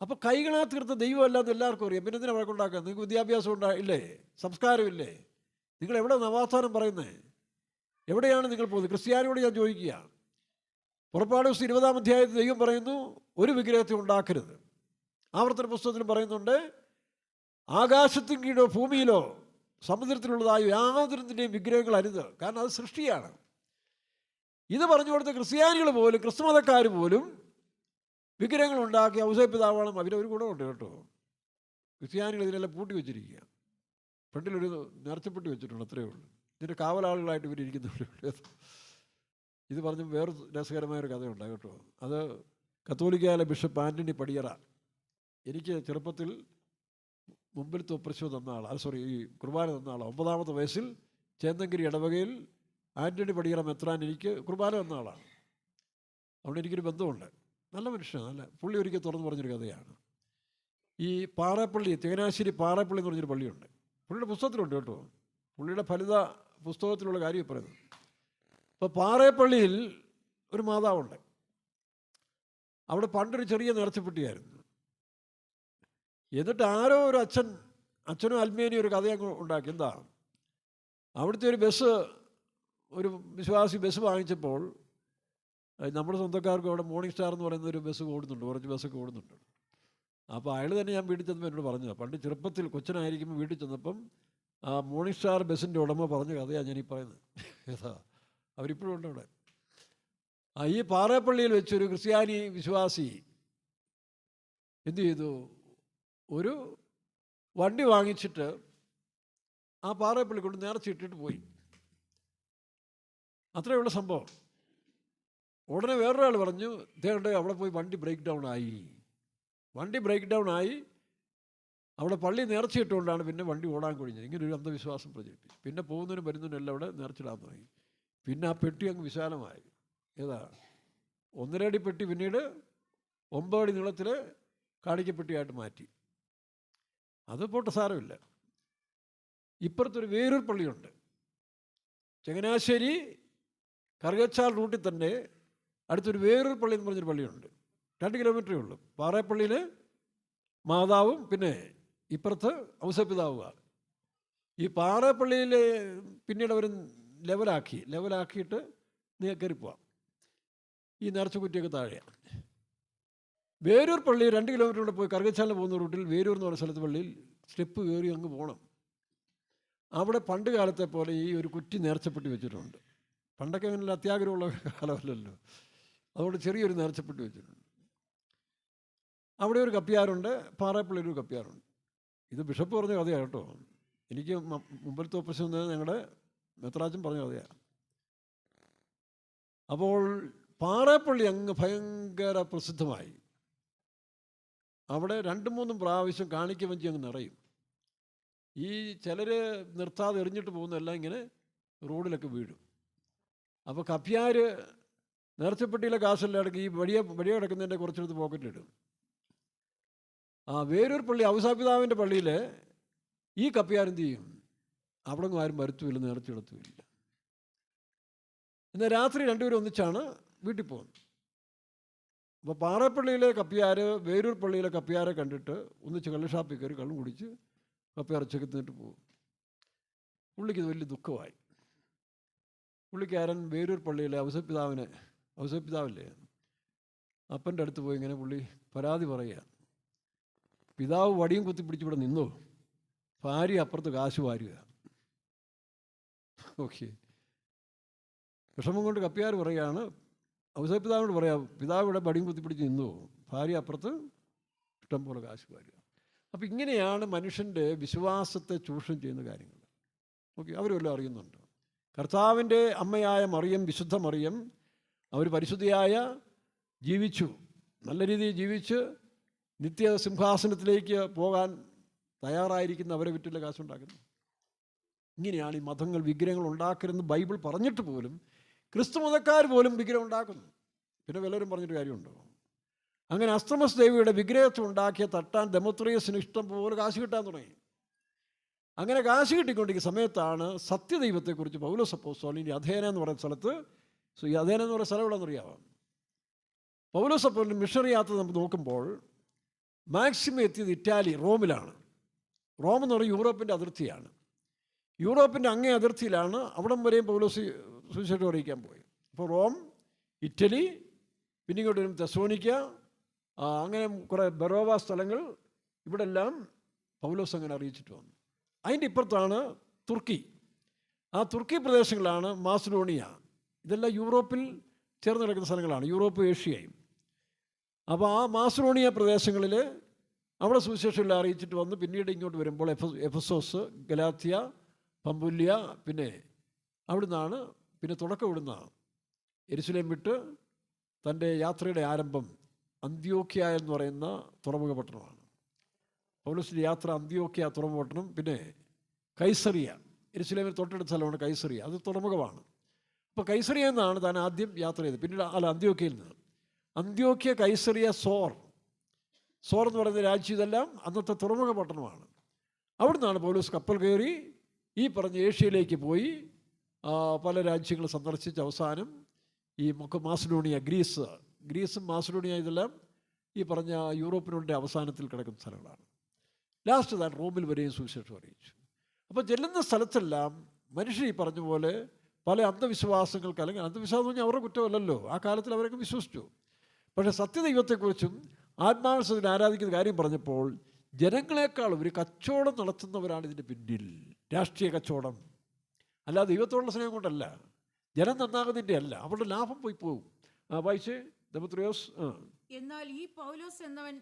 അപ്പോൾ കൈകളാ തീർത്ത ദൈവമല്ലാന്ന് എല്ലാവർക്കും അറിയാം. പിന്നെ എന്തിനാ വഴക്കുണ്ടാക്കുക? നിങ്ങൾക്ക് വിദ്യാഭ്യാസം ഇല്ലേ? സംസ്കാരമില്ലേ? നിങ്ങൾ എവിടെ നവാസ്ഥാനം പറയുന്നത്? എവിടെയാണ് നിങ്ങൾ പോകുന്നത്? ക്രിസ്ത്യാനിയോട് ഞാൻ ചോദിക്കുക. പുറപ്പാട് ദിവസം 20-ാം അധ്യായത്തിൽ ദൈവം പറയുന്നു ഒരു വിഗ്രഹത്തെ ഉണ്ടാക്കരുത്. ആവർത്തന പുസ്തകത്തിലും പറയുന്നുണ്ട് ആകാശത്തിൻ കീഴോ ഭൂമിയിലോ സമുദ്രത്തിലുള്ളതായോ യാതൊരുത്തിൻ്റെയും വിഗ്രഹങ്ങൾ അരുത്. കാരണം അത് സൃഷ്ടിയാണ്. ഇത് പറഞ്ഞു കൊടുത്ത ക്രിസ്ത്യാനികൾ പോലും, ക്രിസ്തുമതക്കാർ പോലും വിഗ്രഹങ്ങൾ ഉണ്ടാക്കി ഔസേപ്പിതാവണം. അവരൊരു ഗുണമുണ്ട് കേട്ടോ. ക്രിസ്ത്യാനികൾ ഇതിനെല്ലാം പൂട്ടി വെച്ചിരിക്കുക. ഫ്രണ്ടിലൊരു നേർച്ചപ്പെട്ടി വെച്ചിട്ടുണ്ട്, അത്രയേ ഉള്ളൂ. ഇതിൻ്റെ കാവലാളുകളായിട്ട് ഇവരിയ്ക്കുന്നവരുണ്ട്. ഇത് പറഞ്ഞ് വേറെ രസകരമായൊരു കഥയുണ്ടായി കേട്ടോ. അത് കത്തോലിക്കയിലെ ബിഷപ്പ് ആൻ്റണി പടിയറ എനിക്ക് ചെറുപ്പത്തിൽ മുമ്പിൽ തൊപ്രശോ തന്ന ആളാണ്. ഈ കുർബാന തന്ന ആളാണ്. 9-ാമത്തെ വയസ്സിൽ ചേന്നങ്കിരി ഇടവകയിൽ ആൻ്റണി പടിയറ മെത്രാൻ എനിക്ക് കുർബാന തന്ന ആളാണ്. അതുകൊണ്ട് എനിക്കൊരു ബന്ധമുണ്ട്. നല്ല മനുഷ്യനാണ്. നല്ല പുള്ളി ഒരിക്കൽ തുറന്നു പറഞ്ഞൊരു കഥയാണ്. ഈ പാറപ്പള്ളി, ചങ്ങനാശ്ശേരി പാറപ്പള്ളി എന്ന് പറഞ്ഞൊരു പള്ളിയുണ്ട്. പുള്ളിയുടെ പുസ്തകത്തിലുണ്ട് കേട്ടോ. പുള്ളിയുടെ ഫലിത പുസ്തകത്തിലുള്ള കാര്യം പറയുന്നത്. അപ്പോൾ പാറേപ്പള്ളിയിൽ ഒരു മാതാവുണ്ട്. അവിടെ പണ്ടൊരു ചെറിയ നേർച്ചപ്പെട്ടിയായിരുന്നു. എന്നിട്ട് ആരോ ഒരു അച്ഛനും അൽമേനിയും ഒരു കഥയൊക്കെ ഉണ്ടാക്കി. എന്താ, അവിടുത്തെ ഒരു ബസ്, ഒരു വിശ്വാസി ബസ് വാങ്ങിച്ചപ്പോൾ നമ്മുടെ സ്വന്തക്കാർക്ക് അവിടെ മോർണിംഗ് സ്റ്റാർ എന്ന് പറയുന്ന ഒരു ബസ് ഓടുന്നുണ്ട്, കുറച്ച് ബസ്സൊക്കെ ഓടുന്നുണ്ട്. അപ്പോൾ അയാൾ തന്നെ ഞാൻ വീട്ടിൽ ചെന്നപ്പോൾ എന്നോട് പറഞ്ഞതാണ്. പണ്ട് ചെറുപ്പത്തിൽ കൊച്ചനായിരിക്കുമ്പോൾ വീട്ടിൽ ചെന്നപ്പം ആ മോർണിംഗ് സ്റ്റാർ ബസ്സിൻ്റെ ഉടമ പറഞ്ഞ കഥയാണ് ഞാനീ പറയുന്നത്. ഏതാ, അവരിപ്പോഴും ഉണ്ട് അവിടെ. ഈ പാറേപ്പള്ളിയിൽ വെച്ചൊരു ക്രിസ്ത്യാനി വിശ്വാസി എന്തു ചെയ്തു, ഒരു വണ്ടി വാങ്ങിച്ചിട്ട് ആ പാറേപ്പള്ളി കൊണ്ട് നേർച്ചയിട്ടിട്ട് പോയി. അത്രയുള്ള സംഭവം. ഉടനെ വേറൊരാൾ പറഞ്ഞു, ഇതേണ്ട അവിടെ പോയി വണ്ടി ബ്രേക്ക് ഡൗൺ ആയി. അവിടെ പള്ളി നേർച്ചയിട്ടുകൊണ്ടാണ് പിന്നെ വണ്ടി ഓടാൻ കഴിഞ്ഞത്. ഇങ്ങനൊരു അന്ധവിശ്വാസം പ്രചരിപ്പിച്ചു. പിന്നെ പോകുന്നതിനും വരുന്നതിനും എല്ലാം അവിടെ നേർച്ചിടാൻ തുടങ്ങി. പിന്നെ ആ പെട്ടി അങ്ങ് വിശാലമായി. ഏതാ, 1.5 അടി പെട്ടി പിന്നീട് 9 അടി നീളത്തിൽ കാണിക്കപ്പെട്ടിയായിട്ട് മാറ്റി. അത് പോട്ടെ, സാരമില്ല. ഇപ്പുറത്തൊരു വേറൊരു പള്ളിയുണ്ട്. ചങ്ങനാശ്ശേരി കറുകച്ചാൽ റൂട്ടിൽ തന്നെ അടുത്തൊരു വേറൊരു പള്ളി എന്ന് പറഞ്ഞൊരു പള്ളിയുണ്ട്. 2 കിലോമീറ്ററേ ഉള്ളൂ. പാറേപ്പള്ളിയിൽ മാതാവും പിന്നെ ഇപ്പുറത്ത് ഔസപിതാവുമാണ്. ഈ പാറേപ്പള്ളിയിൽ പിന്നീട് അവർ ലെവലാക്കിയിട്ട് കയറിപ്പോവാം. ഈ നേർച്ചക്കുറ്റിയൊക്കെ താഴെയാണ്. വേരൂർ പള്ളി 2 കിലോമീറ്റർ കൂടെ പോയി കറുകച്ചാലിന് പോകുന്ന റൂട്ടിൽ വേരൂർ എന്ന് പറയുന്ന സ്ഥലത്ത് പള്ളിയിൽ സ്റ്റെപ്പ് കയറി അങ്ങ് പോകണം. അവിടെ പണ്ട് കാലത്തെ പോലെ ഈ ഒരു കുറ്റി നേർച്ചപ്പെട്ടി വെച്ചിട്ടുണ്ട്. പണ്ടൊക്കെ അങ്ങനെ അത്യാഗ്രഹമുള്ള കാലമല്ലല്ലോ. അതുകൊണ്ട് ചെറിയൊരു നേർച്ചപ്പെട്ടി വെച്ചിട്ടുണ്ട്. അവിടെ ഒരു കപ്പ്യാരുണ്ട്, പാറേപ്പള്ളിയിൽ ഒരു കപ്പ്യാരുണ്ട്. ഇത് ബിഷപ്പ് പറഞ്ഞ കഥയാണ് കേട്ടോ. എനിക്ക് മുമ്പിലത്തെ ഓപ്പറേഷൻ ഞങ്ങളുടെ മെത്രാച്ചൻ പറഞ്ഞ കഥയാണ്. അപ്പോൾ പാറേപ്പള്ളി അങ്ങ് ഭയങ്കര പ്രസിദ്ധമായി. അവിടെ 2-3 പ്രാവശ്യം കാണിക്ക വഞ്ചി അങ്ങ് നിറയും. ഈ ചിലർ നിർത്താതെ എറിഞ്ഞിട്ട് പോകുന്നതെല്ലാം ഇങ്ങനെ റോഡിലൊക്കെ വീഴും. അപ്പോൾ കപ്പ്യാർ നേർച്ചപ്പെട്ടിയിലെ കാശെല്ലാം ഇടയ്ക്ക് ഈ വടിയ കിടക്കുന്നതിൻ്റെ കുറച്ചെടുത്ത് പോക്കറ്റിലിടും. വേരൂർ പള്ളി ഔസാപിതാവിൻ്റെ പള്ളിയിൽ ഈ കപ്പ്യാരെന്ത് ചെയ്യും? അവിടെ ആരും വരുത്തുമില്ല, നേർച്ചയെടുത്തുമില്ല. എന്നാൽ രാത്രി രണ്ടുപേരും ഒന്നിച്ചാണ് വീട്ടിൽ പോകുന്നത്. അപ്പോൾ പാറപ്പള്ളിയിലെ കപ്പ്യാർ വേരൂർ പള്ളിയിലെ കപ്പ്യാരെ കണ്ടിട്ട് ഒന്നിച്ച് കള്ളുഷാപ്പിൽ കയറി കള്ളും കുടിച്ച് കപ്പ്യാർ ഉച്ചയ്ക്ക് തിന്നിട്ട് പോകും. പുള്ളിക്ക് ഇത് വലിയ ദുഃഖമായി. പുള്ളിക്കാരൻ വേരൂർ പള്ളിയിലെ ഔസപിതാവില്ലേ അപ്പൻ്റെ അടുത്ത് പോയി ഇങ്ങനെ പുള്ളി പരാതി പറയുക, പിതാവ് വടിയും കുത്തിപ്പിടിച്ച് ഇവിടെ നിന്നോ, ഭാര്യ അപ്പുറത്ത് കാശ് വാരുക. ഓക്കെ, വിഷമം കൊണ്ട് കപ്പ്യാർ പറയുകയാണ്, ഔസപിതാവിനോട് പറയാം, പിതാവ് ഇവിടെ വടിയും കുത്തിപ്പിടിച്ച് നിന്നോ, ഭാര്യ അപ്പുറത്ത് ഇഷ്ടം പോലെ കാശ് വാരുക. അപ്പം ഇങ്ങനെയാണ് മനുഷ്യൻ്റെ വിശ്വാസത്തെ ചൂഷണം ചെയ്യുന്ന കാര്യങ്ങൾ. ഓക്കെ, അവരെല്ലാം അറിയുന്നുണ്ട്. കർത്താവിൻ്റെ അമ്മയായ മറിയം, വിശുദ്ധ മറിയം, അവർ പരിശുദ്ധിയായ ജീവിച്ചു, നല്ല രീതിയിൽ ജീവിച്ച് നിത്യ സിംഹാസനത്തിലേക്ക് പോകാൻ തയ്യാറായിരിക്കുന്ന അവരെ വിറ്റുള്ള കാശുണ്ടാക്കുന്നു. ഇങ്ങനെയാണ് ഈ മതങ്ങൾ വിഗ്രഹങ്ങൾ ഉണ്ടാക്കരുതെന്ന് ബൈബിൾ പറഞ്ഞിട്ട് പോലും ക്രിസ്തു മതക്കാർ പോലും വിഗ്രഹം ഉണ്ടാക്കുന്നു. പിന്നെ വല്ലവരും പറഞ്ഞിട്ട് കാര്യമുണ്ടോ? അങ്ങനെ അസ്തമസ് ദേവിയുടെ വിഗ്രഹത്തിൽ ഉണ്ടാക്കിയ തട്ടാൻ ദെമോത്രിയസിന് ഇഷ്ടം പോലെ കാശ് കിട്ടാൻ തുടങ്ങി. അങ്ങനെ കാശ് കിട്ടിക്കൊണ്ടിരിക്കുന്ന സമയത്താണ് സത്യദൈവത്തെക്കുറിച്ച് പൗലോസ് അപ്പോസ്തലൻ ഈ അഥേന എന്ന് പറയുന്ന സ്ഥലത്ത്, ഈ അഥേന എന്ന് പറയുന്ന സ്ഥലം എവിടെയെന്നറിയാമോ? പൗലോസ് അപ്പോസ്തലൻ മിഷണറി യാത്ര നമുക്ക് നോക്കുമ്പോൾ മാക്സിമം എത്തിയത് ഇറ്റാലി, റോമിലാണ്. റോം എന്ന് പറയുന്നത് യൂറോപ്പിൻ്റെ അതിർത്തിയാണ്. യൂറോപ്പിൻ്റെ അങ്ങേ അതിർത്തിയിലാണ്. അവിടം വരെയും പൗലോസ് സുവിശേഷം അറിയിക്കാൻ പോയി. അപ്പോൾ റോം, ഇറ്റലി, പിന്നെ ഇങ്ങോട്ട് വരും തെസ്സലോനിക്ക, അങ്ങനെ കുറേ ബെറോവ സ്ഥലങ്ങൾ, ഇവിടെ എല്ലാം പൗലോസ് അങ്ങനെ അറിയിച്ചിട്ട് വന്നു. അതിൻ്റെ ഇപ്പുറത്താണ് തുർക്കി. ആ തുർക്കി പ്രദേശങ്ങളാണ് മാസിഡോണിയ. ഇതെല്ലാം യൂറോപ്പിൽ ചേർന്ന് കിടക്കുന്ന സ്ഥലങ്ങളാണ്, യൂറോപ്പ് ഏഷ്യയും. അപ്പോൾ ആ മാസിഡോണിയ പ്രദേശങ്ങളിൽ അവിടെ സുവിശേഷം അറിയിച്ചിട്ട് വന്ന് പിന്നീട് ഇങ്ങോട്ട് വരുമ്പോൾ എഫസോസ്, ഗലാത്യ, പമ്പുല്യ, പിന്നെ അവിടുന്നാണ് പിന്നെ തുടക്കം ഇവിടുന്നാണ്. യെരുശലേം വിട്ട് തൻ്റെ യാത്രയുടെ ആരംഭം അന്ത്യോക്യ എന്ന് പറയുന്ന തുറമുഖ പട്ടണമാണ്. പൗലോസിൻ്റെ യാത്ര അന്ത്യോക്യ തുറമുഖ പട്ടണം, പിന്നെ കൈസറിയ, യെരുശലേമിന് തൊട്ടടുത്ത സ്ഥലമാണ് കൈസറിയ, അത് തുറമുഖമാണ്. അപ്പോൾ കൈസറിയ എന്നാണ് താൻ ആദ്യം യാത്ര ചെയ്തത്. പിന്നീട് അന്ത്യോക്യയിൽ നിന്ന് അന്ത്യോക്യ, കൈസറിയ, സോർ എന്ന് പറയുന്ന രാജ്യം, ഇതെല്ലാം അന്നത്തെ തുറമുഖ പട്ടണമാണ്. അവിടുന്നാണ് പൗലോസ് കപ്പൽ കയറി ഈ പറഞ്ഞ ഏഷ്യയിലേക്ക് പോയി പല രാജ്യങ്ങൾ സന്ദർശിച്ച് അവസാനം ഈ മാസിഡോണിയ, ഗ്രീസും മാസിഡോണിയ, ഇതെല്ലാം ഈ പറഞ്ഞ യൂറോപ്പിനുള്ളിൻ്റെ അവസാനത്തിൽ കിടക്കുന്ന സ്ഥലങ്ങളാണ്. ലാസ്റ്റ് താൻ റോമിൽ വരെയും സുവിശേഷം അറിയിച്ചു. അപ്പോൾ ചെല്ലുന്ന സ്ഥലത്തെല്ലാം മനുഷ്യർ ഈ പറഞ്ഞ പോലെ പല അന്ധവിശ്വാസങ്ങൾക്ക്, അല്ലെങ്കിൽ അന്ധവിശ്വാസം എന്ന് പറഞ്ഞാൽ അവരുടെ കുറ്റമല്ലല്ലോ, ആ കാലത്തിൽ അവരൊക്കെ വിശ്വസിച്ചു. പക്ഷേ സത്യദൈവത്തെക്കുറിച്ചും ആത്മാവിശ്വസിനെ ആരാധിക്കുന്ന കാര്യം പറഞ്ഞപ്പോൾ ജനങ്ങളെക്കാൾ ഒരു കച്ചവടം നടത്തുന്നവരാണ് ഇതിൻ്റെ പിന്നിൽ. രാഷ്ട്രീയ കച്ചവടം, അല്ലാതെ ദൈവത്തോടുള്ള സ്നേഹം കൊണ്ടല്ല, ജനം നന്നാകുന്നതിൻ്റെ അല്ല, അവരുടെ ലാഭം പോയി പോകും. വായിച്ച് ദെമോത്രിയോസ്. എന്നാൽ ഈ പൗലോസ് എന്നവൻ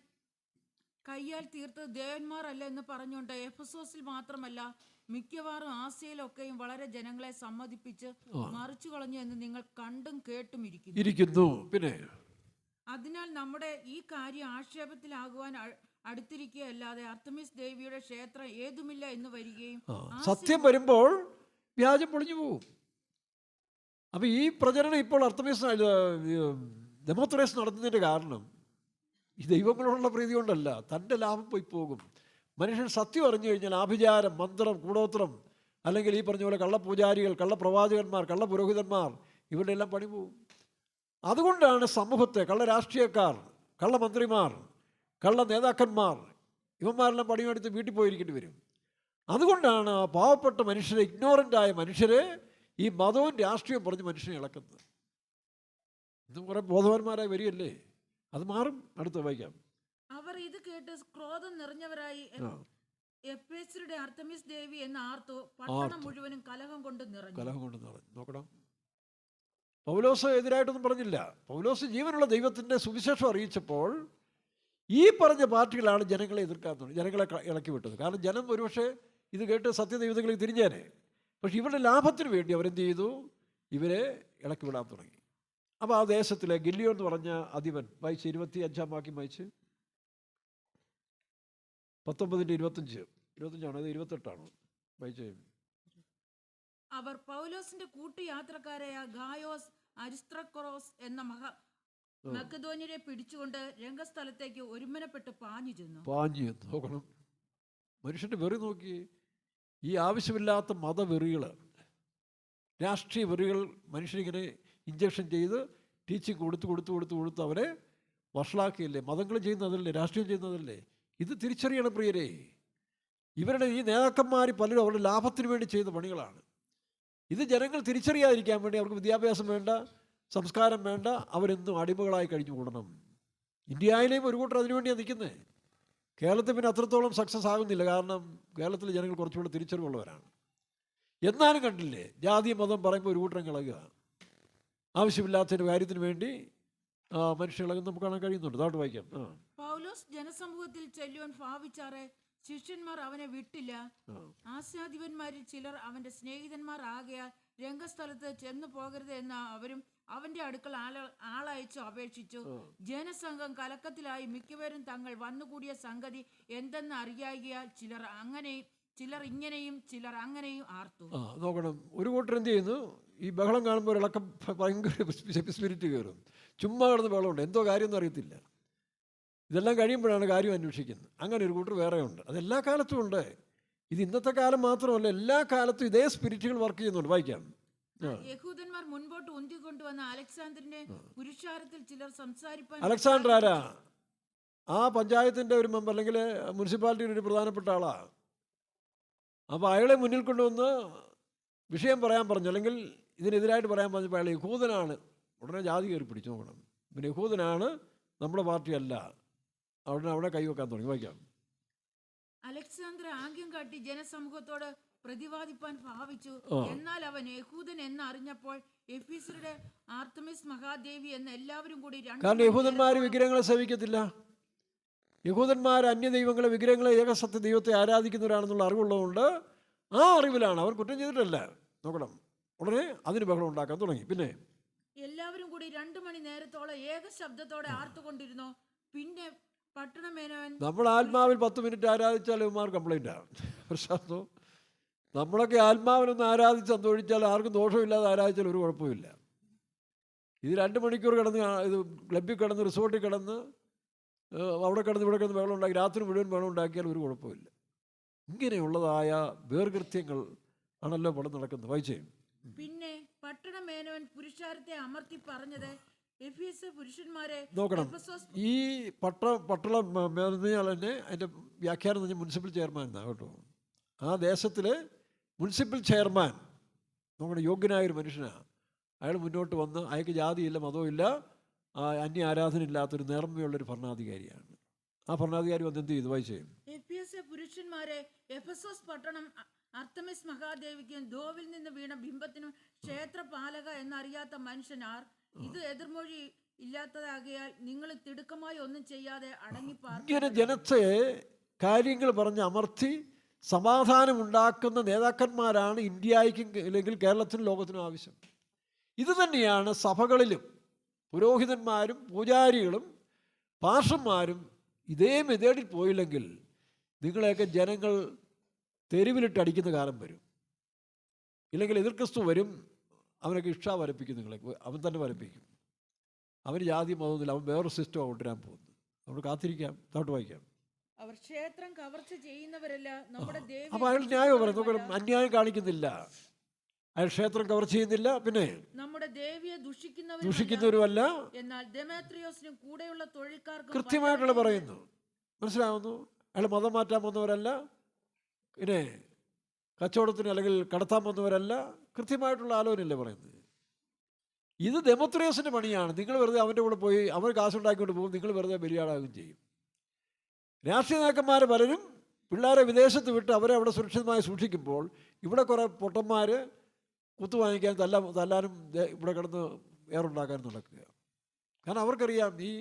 കയ്യാൽ തീർത്തത് ദേവന്മാരല്ല എന്ന് പറഞ്ഞുകൊണ്ട് എഫെസോസിൽ മാത്രമല്ല മിക്കവാറും ആസിയയിലൊക്കെയും വളരെ ജനങ്ങളെ സമ്മതിപ്പിച്ച് മറിച്ചു കളഞ്ഞു എന്ന് നിങ്ങൾ കണ്ടും കേട്ടും ഇരിക്കുന്നു. പിന്നെ അതിനാൽ നമ്മുടെ ഈ കാര്യം ആക്ഷേപത്തിലാകുവാൻ അടുത്തിരിക്കുകയല്ലാതെ അർത്തമിസ് ദേവിയുടെ ക്ഷേത്രം ഏതുമില്ല എന്ന് വരികയും സത്യം വരുമ്പോൾ വ്യാജം പൊളിഞ്ഞു പോകും. അപ്പം ഈ പ്രചരണം ഇപ്പോൾ അർത്തമിസ് ദെമോത്രിയസ് നടത്തുന്നതിൻ്റെ കാരണം ഈ ദൈവങ്ങളോടുള്ള പ്രീതി കൊണ്ടല്ല, തൻ്റെ ലാഭം പോയി പോകും. മനുഷ്യൻ സത്യം അറിഞ്ഞു കഴിഞ്ഞാൽ ആഭിചാരം, മന്ത്രം, കൂടോത്രം, അല്ലെങ്കിൽ ഈ പറഞ്ഞ പോലെ കള്ളപൂജാരികൾ, കള്ളപ്രവാചകന്മാർ, കള്ളപുരോഹിതന്മാർ, ഇവരുടെ എല്ലാം പണി പോകും. അതുകൊണ്ടാണ് സമൂഹത്തെ കള്ള രാഷ്ട്രീയക്കാർ, കള്ളമന്ത്രിമാർ, കള്ള നേതാക്കന്മാർ, ഇവന്മാരെല്ലാം പണിയെടുത്ത് വീട്ടിൽ പോയിരിക്കേണ്ടി വരും. അതുകൊണ്ടാണ് പാവപ്പെട്ട മനുഷ്യരെ, ഇഗ്നോറൻ്റായ മനുഷ്യരെ ഈ മതവും രാഷ്ട്രീയവും പറഞ്ഞ് മനുഷ്യനെ ഇളക്കുന്നത്. ഇന്നും കുറേ ബോധവാന്മാരായി വരികയല്ലേ, അത് മാറും. അടുത്ത വായിക്കാം. അവർ ഇത് കേട്ട് ക്രോധം നിറഞ്ഞവരായി എഫെസ്യരുടെ അർത്തമിസ് ദേവി എന്ന് ആർത്തു. പട്ടണം മുഴുവനും കലഹം കൊണ്ട് നിറഞ്ഞു. നോക്കണം, പൗലോസ് എതിരായിട്ടൊന്നും പറഞ്ഞില്ല. പൗലോസ് ജീവനുള്ള ദൈവത്തിൻ്റെ സുവിശേഷം അറിയിച്ചപ്പോൾ ഈ പറഞ്ഞ പാർട്ടികളാണ് ജനങ്ങളെ എതിർക്കാൻ തുടങ്ങി, ജനങ്ങളെ ഇളക്കി വിട്ടത്. കാരണം ജനം ഒരുപക്ഷെ ഇത് കേട്ട് സത്യദൈവത്തിലേക്ക് തിരിഞ്ഞേനെ. പക്ഷെ ഇവരുടെ ലാഭത്തിന് വേണ്ടി അവരെന്ത് ചെയ്തു? ഇവരെ ഇളക്കി വിടാൻ തുടങ്ങി. അപ്പോൾ ആ ദേശത്തിലെ ഗില്ലിയോ എന്ന് പറഞ്ഞ അധിപൻ, വായിച്ച് 25-ാം വാക്യം വായിച്ച്, 19-25 അത് 28 വായിച്ച്. അവർ പൗലോസിന്റെ കൂട്ടുയാത്രക്കാരായ ഗായോസ്, അരിസ്ത്രക്കോസ് എന്ന മക്കതോന്യരെ പിടിച്ചുകൊണ്ട് രംഗസ്ഥലത്തേക്ക് ഒരുമനപ്പെട്ട് പാഞ്ഞു ചെന്നു. പാഞ്ഞു നോക്കണം, മനുഷ്യൻ്റെ വെറി നോക്കി. ഈ ആവശ്യമില്ലാത്ത മതവെറികൾ, രാഷ്ട്രീയ വെറികൾ മനുഷ്യനിങ്ങനെ ഇഞ്ചക്ഷൻ ചെയ്ത് ടീച്ചിങ് കൊടുത്ത് അവരെ വഷളാക്കിയല്ലേ. മതങ്ങൾ ചെയ്യുന്നതല്ലേ, രാഷ്ട്രീയം ചെയ്യുന്നതല്ലേ. ഇത് തിരിച്ചറിയണം പ്രിയരെ. ഇവരുടെ ഈ നേതാക്കന്മാർ പലരും അവരുടെ ലാഭത്തിന് വേണ്ടി ചെയ്ത പണികളാണ്. ഇത് ജനങ്ങൾ തിരിച്ചറിയാതിരിക്കാൻ വേണ്ടി അവർക്ക് വിദ്യാഭ്യാസം വേണ്ട, സംസ്കാരം വേണ്ട, അവരെന്നും അടിമകളായി കഴിഞ്ഞു കൂടണം. ഇന്ത്യയിലെയും ഒരു കൂട്ടർ അതിനുവേണ്ടിയാണ് നിൽക്കുന്നത്. കേരളത്തിൽ പിന്നെ അത്രത്തോളം സക്സസ് ആകുന്നില്ല, കാരണം കേരളത്തിലെ ജനങ്ങൾ കുറച്ചുകൂടെ തിരിച്ചറിവുള്ളവരാണ്. എന്നാലും കണ്ടില്ലേ, ജാതി മതം പറയുമ്പോൾ ഒരു കൂട്ടം ഇളകുക, ആവശ്യമില്ലാത്തതിൻ്റെ കാര്യത്തിന് വേണ്ടി മനുഷ്യളകും നമുക്ക് കാണാൻ കഴിയുന്നുണ്ട്. താട്ട് വായിക്കാം. പൗലോസ് ജനസമൂഹത്തിൽ ചെല്ലുവാൻ ഭാവിച്ചാറെ ശിഷ്യന്മാർ അവനെ വിട്ടില്ല. ആസ്യാധിപന്മാരിൽ ചിലർ അവന്റെ സ്നേഹിതന്മാർ ആകയാൽ രംഗസ്ഥലത്ത് ചെന്നു പോകരുത് എന്ന് അവരും അവന്റെ അടുക്കൽ ആളയച്ചു അപേക്ഷിച്ചു. ജനസംഘം കലക്കത്തിലായി മിക്കവരും തങ്ങൾ വന്നുകൂടിയ സംഗതി എന്തെന്ന് അറിയാകിയാൽ ചിലർ ഇങ്ങനെയും ചിലർ അങ്ങനെയും ആർത്തു. നോക്കണം, ഒരു കൂട്ടർ എന്ത് ചെയ്യുന്നു, ഈ ബഹളം കാണുമ്പോൾ ഇളക്കം ഭയങ്കര സ്പിരിറ്റ് കയറും. ചുമ്മാ കിടന്ന് ബഹളമുണ്ട്, എന്തോ കാര്യമൊന്നും അറിയത്തില്ല. ഇതെല്ലാം കഴിയുമ്പോഴാണ് കാര്യം അന്വേഷിക്കുന്നത്. അങ്ങനെ ഒരു കൂട്ടർ വേറെ ഉണ്ട്. അതെല്ലാ കാലത്തും ഉണ്ട്. ഇത് ഇന്നത്തെ കാലം മാത്രമല്ല, എല്ലാ കാലത്തും ഇതേ സ്പിരിറ്റുകൾ വർക്ക് ചെയ്യുന്നുണ്ട്. വായിക്കാം. യഹൂദന്മാർ മുൻപോട്ട് ഉന്തിക്കൊണ്ടുവന്ന അലക്സാണ്ടറിന്റെ പുരുഷാരത്തിൽ ചിലർ സംസാരിപ്പാൻ. അലക്സാണ്ടർ ആരാ? ആ പഞ്ചായത്തിൻ്റെ ഒരു മെമ്പർ, അല്ലെങ്കിൽ മുനിസിപ്പാലിറ്റിയുടെ ഒരു പ്രധാനപ്പെട്ട ആളാണ്. അപ്പോൾ അയാളെ മുന്നിൽ കൊണ്ടുവന്ന് വിഷയം പറയാൻ പറഞ്ഞു, അല്ലെങ്കിൽ ഇതിനെതിരായിട്ട് പറയാൻ പറഞ്ഞപ്പോൾ അയാൾ യഹൂദനാണ്. ഉടനെ ജാതി കയറി പിടിച്ചു. നോക്കണം, പിന്നെ യഹൂദനാണ്, നമ്മുടെ പാർട്ടിയല്ല. അവിടെ കൈവെക്കാൻ തുടങ്ങി. വായിക്കാം. അലക്സാണ്ടർ ആംഗ്യം കാട്ടി ജനസമൂഹത്തോട് പ്രതിവാദിപ്പാൻ ഭാവിച്ചു. എന്നാൽ അവൻ യഹൂദൻ എന്ന് അറിഞ്ഞപ്പോൾ എഫീസരുടെ ആർത്തമിസ് മഹാദേവി എന്ന് എല്ലാവരും കൂടി, കാരണം യഹൂദന്മാർ വിഗ്രഹങ്ങളെ സേവിക്കത്തില്ല. യഹൂദന്മാർ അന്യദൈവങ്ങളെ, വിഗ്രഹങ്ങളെ, ഏകസത്യ ദൈവത്തെ ആരാധിക്കുന്നവരാണെന്നുള്ള അറിവുള്ളതുകൊണ്ട് ആ അറിവിലാണ്, അവർ കുറ്റം ചെയ്തിട്ടല്ല. നോക്കണം, ഉടനെ അതിന് ബഹളം ഉണ്ടാക്കാൻ തുടങ്ങി. പിന്നെ എല്ലാവരും കൂടി 2 മണി നേരത്തോളം ഏക ശബ്ദത്തോടെ ആർത്തുകൊണ്ടിരുന്നു. പിന്നെ പട്ടണമേനവൻ, നമ്മൾ ആത്മാവിൽ 10 മിനിറ്റ് ആരാധിച്ചാൽ ഇവന്മാർ കംപ്ലൈൻ്റ് ആണ്. പ്രശാന്തോ, നമ്മളൊക്കെ ആത്മാവിനൊന്ന് ആരാധിച്ച് സന്തോഷിച്ചാൽ ആർക്കും ദോഷമില്ലാതെ ആരാധിച്ചാൽ ഒരു കുഴപ്പമില്ല. ഇത് 2 മണിക്കൂർ കിടന്ന്, ഇത് ക്ലബ്ബിൽ കിടന്ന്, റിസോർട്ടിൽ കിടന്ന്, അവിടെ കിടന്ന് ഇവിടെ കിടന്ന് വെള്ളം ഉണ്ടാക്കി രാത്രി മുഴുവൻ വെള്ളം ഉണ്ടാക്കിയാൽ ഒരു കുഴപ്പമില്ല. ഇങ്ങനെയുള്ളതായ വേർകൃത്യങ്ങൾ ആണല്ലോ പടം നടക്കുന്നത്. വായിച്ചേ. പിന്നെ പട്ടണമേനവൻ പുരുഷാരത്തെ അമർത്തി പറഞ്ഞത്, എഫീസ് പുരുഷന്മാരെ നോക്കണം, ഈ പട്ടണം മേൽ തന്നെ അതിൻ്റെ വ്യാഖ്യാനം എന്ന് പറഞ്ഞാൽ മുനിസിപ്പൽ ചെയർമാൻ എന്നാണ് കേട്ടോ. ആ ദേശത്തിലെ മുനിസിപ്പൽ ചെയർമാൻ നോക്കണം, യോഗ്യനായൊരു മനുഷ്യനാണ്. അയാൾ മുന്നോട്ട് വന്ന്, അയാൾക്ക് ജാതിയില്ല, മതവുമില്ല, അന്യ ആരാധന ഇല്ലാത്തൊരു നേർമ്മയുള്ളൊരു ഭരണാധികാരിയാണ്. ആ ഭരണാധികാരി വന്ന് എന്ത് ചെയ്തു? വായിച്ചേ. എഫീസ് പുരുഷന്മാരെ, എഫെസോസ് പട്ടണം അർത്തമിസ് മഹാദേവിക്കും ദോവിൽ നിന്ന് വീണ ബിംബത്തിനും ക്ഷേത്രപാലക എന്നറിയാത്ത മനുഷ്യനാർ. ഇത് എതിർമൊഴി ഇല്ലാത്തതാകിയാൽ നിങ്ങൾ തിടുക്കമായി ഒന്നും ചെയ്യാതെ അടങ്ങിപ്പാർ. ഇങ്ങനെ ജനത്തെ കാര്യങ്ങൾ പറഞ്ഞ് അമർത്തി സമാധാനമുണ്ടാക്കുന്ന നേതാക്കന്മാരാണ് ഇന്ത്യയ്ക്കും അല്ലെങ്കിൽ കേരളത്തിനും ലോകത്തിനും ആവശ്യം. ഇത് തന്നെയാണ് സഭകളിലും പുരോഹിതന്മാരും പൂജാരികളും പാഷന്മാരും ഇതേ മെതേഡിൽ പോയില്ലെങ്കിൽ നിങ്ങളെയൊക്കെ ജനങ്ങൾ തെരുവിലിട്ട് അടിക്കുന്ന കാലം വരും. ഇല്ലെങ്കിൽ എതിർ ക്രിസ്തു വരും, അവനൊക്കെ ഇഷ്ട വരപ്പിക്കും, നിങ്ങളെ അവൻ തന്നെ വരപ്പിക്കും. അവന് ജാതി മതമൊന്നുമില്ല, അവൻ വേറൊരു സിസ്റ്റം കൊണ്ടുവരാൻ പോകുന്നു. നമ്മൾ കാത്തിരിക്കാം. താട്ട് വായിക്കാം. അവർ ക്ഷേത്രം കവർച്ച ചെയ്യുന്നവരല്ല, നമ്മുടെ ദേവി. അപ്പോൾ അയാൾ ന്യായം പറയുന്നു, അന്യായം കാണിക്കുന്നില്ല. അയാൾ ക്ഷേത്രം കവർ ചെയ്യുന്നില്ല, പിന്നെ നമ്മുടെ ദേവിയെ ദുഷിക്കുന്നവരുമല്ല. എന്നാൽ ദെമേത്രിയോസിനും കൂടെയുള്ള തൊഴിൽക്കാർക്ക് കൃത്യമായിട്ടുള്ള പറയുന്നു, മനസ്സിലാവുന്നു. അയാൾ മതം മാറ്റാൻ വന്നവരല്ല, പിന്നെ കച്ചവടത്തിന് അല്ലെങ്കിൽ കടത്താൻ വന്നവരല്ല. കൃത്യമായിട്ടുള്ള ആലോചനയല്ലേ പറയുന്നത്. ഇത് ദെമേത്രിയോസിൻ്റെ പണിയാണ്. നിങ്ങൾ വെറുതെ അവൻ്റെ കൂടെ പോയി അവൻ കാശുണ്ടാക്കിക്കൊണ്ട് പോകും, നിങ്ങൾ വെറുതെ ബലിയാടാകുകയും ചെയ്യും. രാഷ്ട്രീയ നേതാക്കന്മാർ പലരും പിള്ളേരെ വിദേശത്ത് വിട്ട് അവരെ അവിടെ സുരക്ഷിതമായി സൂക്ഷിക്കുമ്പോൾ ഇവിടെ കുറേ പൊട്ടന്മാർ കുത്തു വാങ്ങിക്കാൻ തല്ലാനും ഇവിടെ കിടന്ന് ഏറുണ്ടാക്കാനും നടക്കുക. കാരണം അവർക്കറിയാം ഈ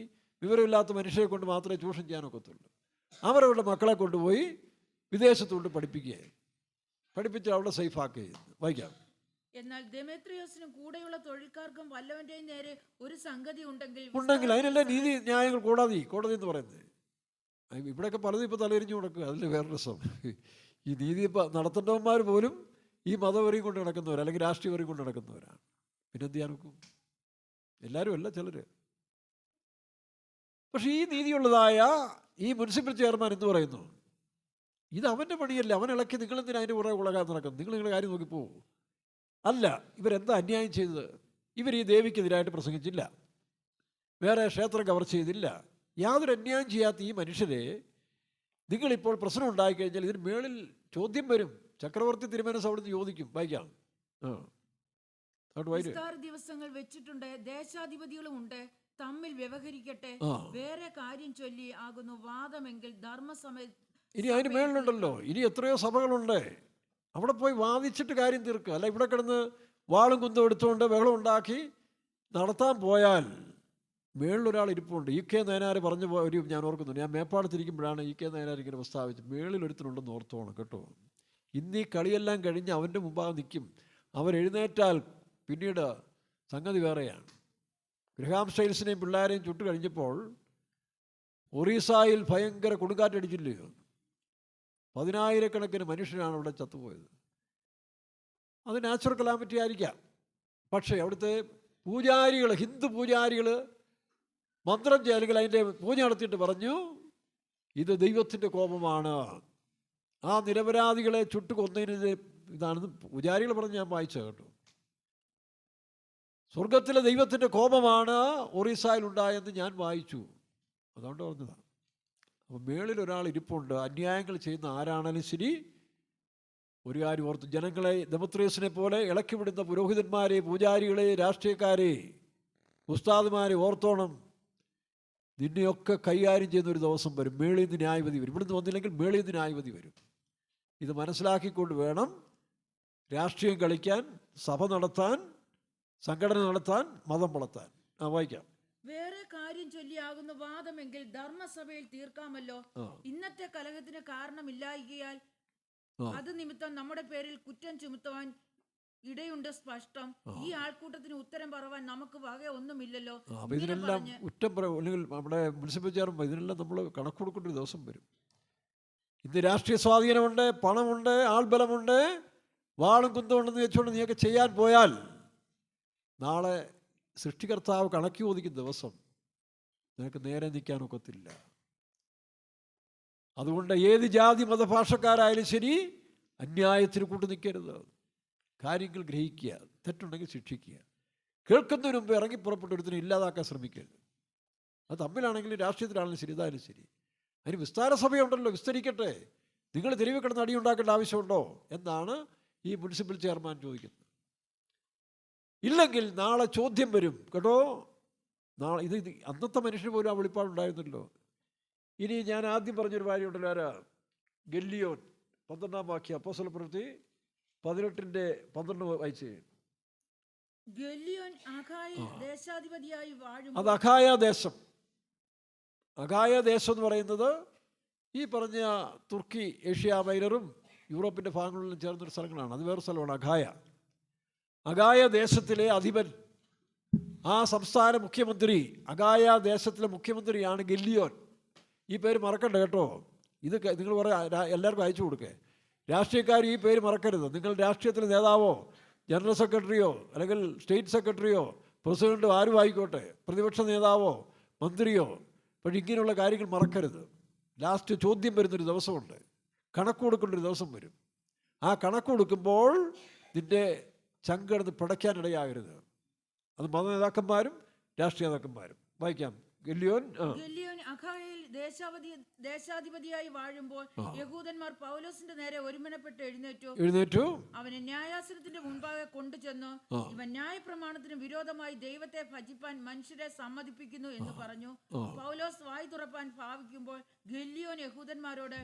വിവരമില്ലാത്ത മനുഷ്യരെ കൊണ്ട് മാത്രമേ ചൂഷണം ചെയ്യാനൊക്കത്തുള്ളൂ. അവരവരുടെ മക്കളെ കൊണ്ടുപോയി വിദേശത്തുകൊണ്ട് പഠിപ്പിച്ച് അവിടെ സേഫാക്കുകയും. വായിക്കാം. എന്നാൽ ദെമേത്രിയോസിനും കൂടെയുള്ള തൊഴിൽക്കാർക്കും വല്ലവന്റെയും നേരെ ഒരു സംഗതി ഉണ്ടെങ്കിൽ അതിനല്ലേ നീതി ന്യായങ്ങൾ കോടതി എന്ന് പറയുന്നത്. ഇവിടെയൊക്കെ പലതും ഇപ്പോൾ തലയിരിഞ്ഞു കൊടുക്കുക. അതിൽ വേറെ രസം, ഈ നീതി നടത്തേണ്ടവന്മാർ പോലും ഈ മതവെറിയും കൊണ്ട് നടക്കുന്നവർ അല്ലെങ്കിൽ രാഷ്ട്രീയ വെറിയും കൊണ്ട് നടക്കുന്നവരാണ്. പിന്നെ എന്ത് ചെയ്യാൻ നോക്കും? എല്ലാവരും അല്ല, ചിലർ. പക്ഷേ ഈ നീതിയുള്ളതായ ഈ മുനിസിപ്പൽ ചെയർമാൻ എന്ന് പറയുന്നു, ഇത് അവൻ്റെ പണിയല്ല, അവൻ ഇളക്കി നിങ്ങളെന്തിനാ അതിൻ്റെ പുറകെ ഉളകാൻ നടക്കുന്നത്, നിങ്ങൾ നിങ്ങളുടെ കാര്യം നോക്കി പോകും. അല്ല, ഇവരെന്താ അന്യായം ചെയ്തത്? ഇവർ ഈ ദേവിക്കെതിരായിട്ട് പ്രസംഗിച്ചില്ല, വേറെ ക്ഷേത്രം കവർ ചെയ്തില്ല, യാതൊരു അന്യായം ചെയ്യാത്ത ഈ മനുഷ്യരെ നിങ്ങളിപ്പോൾ പ്രശ്നം ഉണ്ടായിക്കഴിഞ്ഞാൽ ഇതിന് മേളിൽ ചോദ്യം വരും. ചക്രവർത്തി തിരുമനസ് അവിടുന്ന് ചോദിക്കും. വായിക്കാം. വിസ്താര ദിവസങ്ങൾ വെച്ചിട്ടുണ്ട്, ദേശാധിപതികളും ഉണ്ട്, തമ്മിൽ വ്യവഹരിക്കട്ടെ. വേറെ കാര്യം ചൊല്ലി ആകുന്നു വാദമെങ്കിൽ ധർമ്മസമയ. ഇനി അതിന് മേളിലുണ്ടല്ലോ, ഇനി എത്രയോ സഭകളുണ്ട്, അവിടെ പോയി വാദിച്ചിട്ട് കാര്യം തീർക്കുക. അല്ല ഇവിടെ കിടന്ന് വാളും കുന്തം എടുത്തുകൊണ്ട് ബഹളം ഉണ്ടാക്കി നടത്താൻ പോയാൽ മേളിലൊരാൾ ഇരിപ്പുണ്ട്. ഇ കെ നയനാർ പറഞ്ഞു ഒരു ഞാൻ ഓർക്കുന്നുണ്ട്, ഞാൻ മേപ്പാടത്തിരിക്കുമ്പോഴാണ് ഇ കെ നയനാർ ഇങ്ങനെ പ്രസ്താവിച്ച്, മേളിലൊരുത്തനുണ്ടെന്ന് ഓർത്തോണം കേട്ടോ. ഇന്ന് ഈ കളിയെല്ലാം കഴിഞ്ഞ് അവൻ്റെ മുമ്പാകെ നിൽക്കും. അവരെഴുന്നേറ്റാൽ പിന്നീട് സംഗതി വേറെയാണ്. ഗ്രഹാം സ്റ്റൈൽസിനെയും പിള്ളേരെയും ചുട്ട് കഴിഞ്ഞപ്പോൾ ഒറീസായിൽ ഭയങ്കര കൊടുങ്കാറ്റടിച്ചില്ലയോ, 10,000-കണക്കിന് മനുഷ്യരാണ് അവിടെ ചത്തുപോയത്. അത് നാച്ചുറൽ കലാമിറ്റി ആയിരിക്കാം. പക്ഷേ അവിടുത്തെ പൂജാരികൾ, ഹിന്ദു പൂജാരികൾ മന്ത്രം അല്ലെങ്കിൽ അതിൻ്റെ പൂജ നടത്തിയിട്ട് പറഞ്ഞു, ഇത് ദൈവത്തിൻ്റെ കോപമാണ്, ആ നിരപരാധികളെ ചുട്ടു കൊന്നതിന് ഇതാണെന്ന് പൂജാരികൾ പറഞ്ഞ് ഞാൻ വായിച്ച കേട്ടോ. സ്വർഗത്തിലെ ദൈവത്തിൻ്റെ കോപമാണ് ഒറീസയിലുണ്ടായെന്ന് ഞാൻ വായിച്ചു, അതുകൊണ്ട് പറഞ്ഞതാണ്. അപ്പം മേളിൽ ഒരാൾ ഇരിപ്പുണ്ട്. അന്യായങ്ങൾ ചെയ്യുന്ന ആരാണെങ്കിലും ശരി, ഒരു കാര്യം ഓർത്ത്, ജനങ്ങളെ ദെമോത്രിയസിനെ പോലെ ഇളക്കി വിടുന്ന പുരോഹിതന്മാരെ, പൂജാരികളെ, രാഷ്ട്രീയക്കാരെ, ഉസ്താദുമാരെ ഓർത്തോണം. നിന്നെയൊക്കെ കൈകാര്യം ചെയ്യുന്നൊരു ദിവസം വരും. മേളിൽ നിന്ന് ന്യായപതി വരും. ഇവിടുന്ന് വന്നില്ലെങ്കിൽ മേളിൽ നിന്ന് ന്യായപതി വരും. ഇത് മനസ്സിലാക്കിക്കൊണ്ട് വേണം രാഷ്ട്രീയം കളിക്കാൻ, സഭ നടത്താൻ, സംഘടന നടത്താൻ, മതം വളർത്താൻ. വായിക്കാം. വേറെ കാര്യം ചൊല്ലിയാകുന്ന വാദമെങ്കിൽ ധർമ്മസഭയിൽ തീർക്കാമല്ലോ. ഇന്നത്തെ കലഹത്തിന് കാരണമില്ലായികയാൽ അത് നിമിത്തം നമ്മുടെ പേരിൽ കുറ്റം ചുമത്തുവാൻ ഇടയുണ്ട് സ്പഷ്ടം. ഈ ആൾക്കൂട്ടത്തിന് ഉത്തരം പറവാൻ നമുക്ക് വക ഒന്നുമില്ലല്ലോ. അപ്പോൾ ഇതിനെല്ലാം കുറ്റം അല്ലെങ്കിൽ നമ്മുടെ മുനിസിപ്പൽ ചെയർമാൻ, ഇതിനെല്ലാം നമ്മൾ കണക്ക് കൊടുക്കേണ്ട ഒരു ദിവസം വരും. ഇന്ന് രാഷ്ട്രീയ സ്വാധീനമുണ്ട്, പണമുണ്ട്, ആൾബലമുണ്ട്, വാളും കുന്തമുണ്ടെന്ന് വെച്ചുകൊണ്ട് നീയൊക്കെ ചെയ്യാൻ പോയാൽ നാളെ സൃഷ്ടികർത്താവ് കണക്കി ഒതുക്കുന്ന ദിവസം നിനക്ക് നേരെ നിൽക്കാനൊക്കത്തില്ല. അതുകൊണ്ട് ഏത് ജാതി മതഭാഷക്കാരായാലും ശരി, അന്യായത്തിന് കൂട്ടു നിൽക്കരുത്. കാര്യങ്ങൾ ഗ്രഹിക്കുക, തെറ്റുണ്ടെങ്കിൽ ശിക്ഷിക്കുക. കേൾക്കുന്നതിന് മുമ്പ് ഇറങ്ങി പുറപ്പെട്ടൊരുത്തിനും ഇല്ലാതാക്കാൻ ശ്രമിക്കരുത്. അത് തമ്മിലാണെങ്കിലും രാഷ്ട്രീയത്തിലാണെങ്കിലും ശരി, ഇതായാലും ശരി. അതിന് വിസ്താര സഭയുണ്ടല്ലോ, വിസ്തരിക്കട്ടെ. നിങ്ങൾ തെരുവിൽ കിടന്ന് അടിയുണ്ടാക്കേണ്ട ആവശ്യമുണ്ടോ എന്നാണ് ഈ മുനിസിപ്പൽ ചെയർമാൻ ചോദിക്കുന്നത്. ഇല്ലെങ്കിൽ നാളെ ചോദ്യം വരും കേട്ടോ. നാളെ ഇത് അന്നത്തെ മനുഷ്യന് പോലും ആ വെളിപ്പാടുണ്ടായിരുന്നല്ലോ. ഇനി ഞാൻ ആദ്യം പറഞ്ഞൊരു കാര്യമുണ്ടല്ലോ, ആരാ? ഗല്ലിയോൻ 12-ാം വാക്യം, അപ്പോസ്തല പ്രവൃത്തി 18:12 വായിച്ച്. ഗല്ലിയോൻ അഖായിൽ ദേശാധിപതിയായി വാഴും. അത് അഖായ ദേശം. അഖായ ദേശം എന്ന് പറയുന്നത് ഈ പറഞ്ഞ തുർക്കി, ഏഷ്യ മൈനറും യൂറോപ്പിൻ്റെ ഭാഗങ്ങളിലും ചേർന്നൊരു സ്ഥലങ്ങളാണ്. അത് വേറെ സ്ഥലമാണ് അഖായ. അഖായ ദേശത്തിലെ അധിപൻ, ആ സംസ്ഥാന മുഖ്യമന്ത്രി, അഖായ ദേശത്തിലെ മുഖ്യമന്ത്രിയാണ് ഗല്ലിയോൻ. ഈ പേര് മറക്കണ്ട കേട്ടോ. ഇത് നിങ്ങൾ എല്ലാവർക്കും അയച്ചു കൊടുക്കേ. രാഷ്ട്രീയക്കാർ ഈ പേര് മറക്കരുത്. നിങ്ങൾ രാഷ്ട്രീയത്തിലെ നേതാവോ ജനറൽ സെക്രട്ടറിയോ അല്ലെങ്കിൽ സ്റ്റേറ്റ് സെക്രട്ടറിയോ പ്രസിഡൻറ്റോ ആരും ആയിക്കോട്ടെ, പ്രതിപക്ഷ നേതാവോ മന്ത്രിയോ, പക്ഷേ ഇങ്ങനെയുള്ള കാര്യങ്ങൾ മറക്കരുത്. ലാസ്റ്റ് ചോദ്യം വരുന്നൊരു ദിവസമുണ്ട്, കണക്ക് കൊടുക്കേണ്ടൊരു ദിവസം വരും. ആ കണക്ക് കൊടുക്കുമ്പോൾ നിൻ്റെ ചങ്കടന്ന് പിടയ്ക്കാനിടയാകരുത്. അത് മത നേതാക്കന്മാരും രാഷ്ട്രീയ നേതാക്കന്മാരും. വായിക്കാം. ഗല്ലിയോൻ അഖായയിൽ ദേശാധിപതിയായി വാഴുമ്പോൾ യഹൂദന്മാർ പൗലോസിന്റെ നേരെ ഒരുമനപ്പെട്ട് എഴുന്നേറ്റു. അവനെ ന്യായാസനത്തിന്റെ മുൻപാകെ കൊണ്ടുചെന്നു, ഇവൻ ന്യായപ്രമാണത്തിന് വിരോധമായി ദൈവത്തെ ഭജിപ്പാൻ മനുഷ്യരെ സമ്മതിപ്പിക്കുന്നു എന്ന് പറഞ്ഞു. പൗലോസ് വായി തുറപ്പാൻ ഭാവിക്കുമ്പോൾ ഗല്ലിയോൻ യഹൂദന്മാരോട്,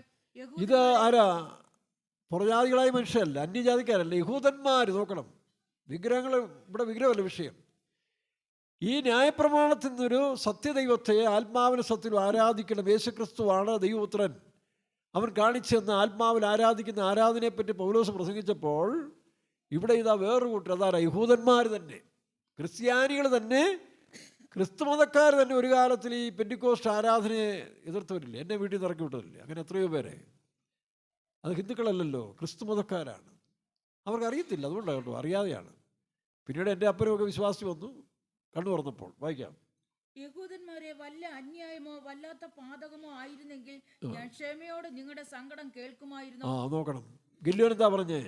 ഇത് ആരാ? പുറജാതികളായ മനുഷ്യരല്ല, അന്യജാതിക്കാരല്ല, യഹൂദന്മാർ. നോക്കണം, വിഗ്രഹങ്ങൾ ഇവിടെ വിഗ്രഹമല്ല വിഷയം. ഈ ന്യായപ്രമാണത്തിൽ നിന്നൊരു സത്യദൈവത്തെ ആത്മാവിന് സത്യത്തിൽ ആരാധിക്കണം. യേശുക്രിസ്തുവാണ് ദൈവപുത്രൻ. അവൻ കാണിച്ചെന്ന് ആത്മാവിൽ ആരാധിക്കുന്ന ആരാധനയെപ്പറ്റി പൗലോസ് പ്രസംഗിച്ചപ്പോൾ ഇവിടെ ഇതാ വേറൊരു കൂട്ടർ. അതാരാ? യഹൂദന്മാർ തന്നെ, ക്രിസ്ത്യാനികൾ തന്നെ, ക്രിസ്തുമതക്കാർ തന്നെ ഒരു കാലത്തിൽ ഈ പെന്തിക്കോസ്റ്റ് ആരാധനയെ എതിർത്തവരില്ലേ? എന്നെ വീട്ടിൽ നിന്ന് ഇറക്കി വിട്ടതില്ലേ? അങ്ങനെ എത്രയോ പേരെ. അത് ഹിന്ദുക്കളല്ലല്ലോ, ക്രിസ്തുമതക്കാരാണ്. അവർക്ക് അറിയത്തില്ല, അതുകൊണ്ടാണ് കേട്ടോ, അറിയാതെയാണ്. പിന്നീട് എൻ്റെ അപ്പനുമൊക്കെ വിശ്വാസി വന്നു, കണ്ണു തുറന്നപ്പോൾ. വായിക്കാം. യഹൂദന്മാരെ വല്ല അന്യായമോ വല്ലാത്ത പാതകമോ ആയിരുന്നെങ്കിൽ ഞാൻ ക്ഷമയോടെ നിങ്ങളുടെ സങ്കടം കേൾക്കുമായിരുന്നു. നോക്കണം, ഗില്യോൻ എന്താ പറഞ്ഞേ?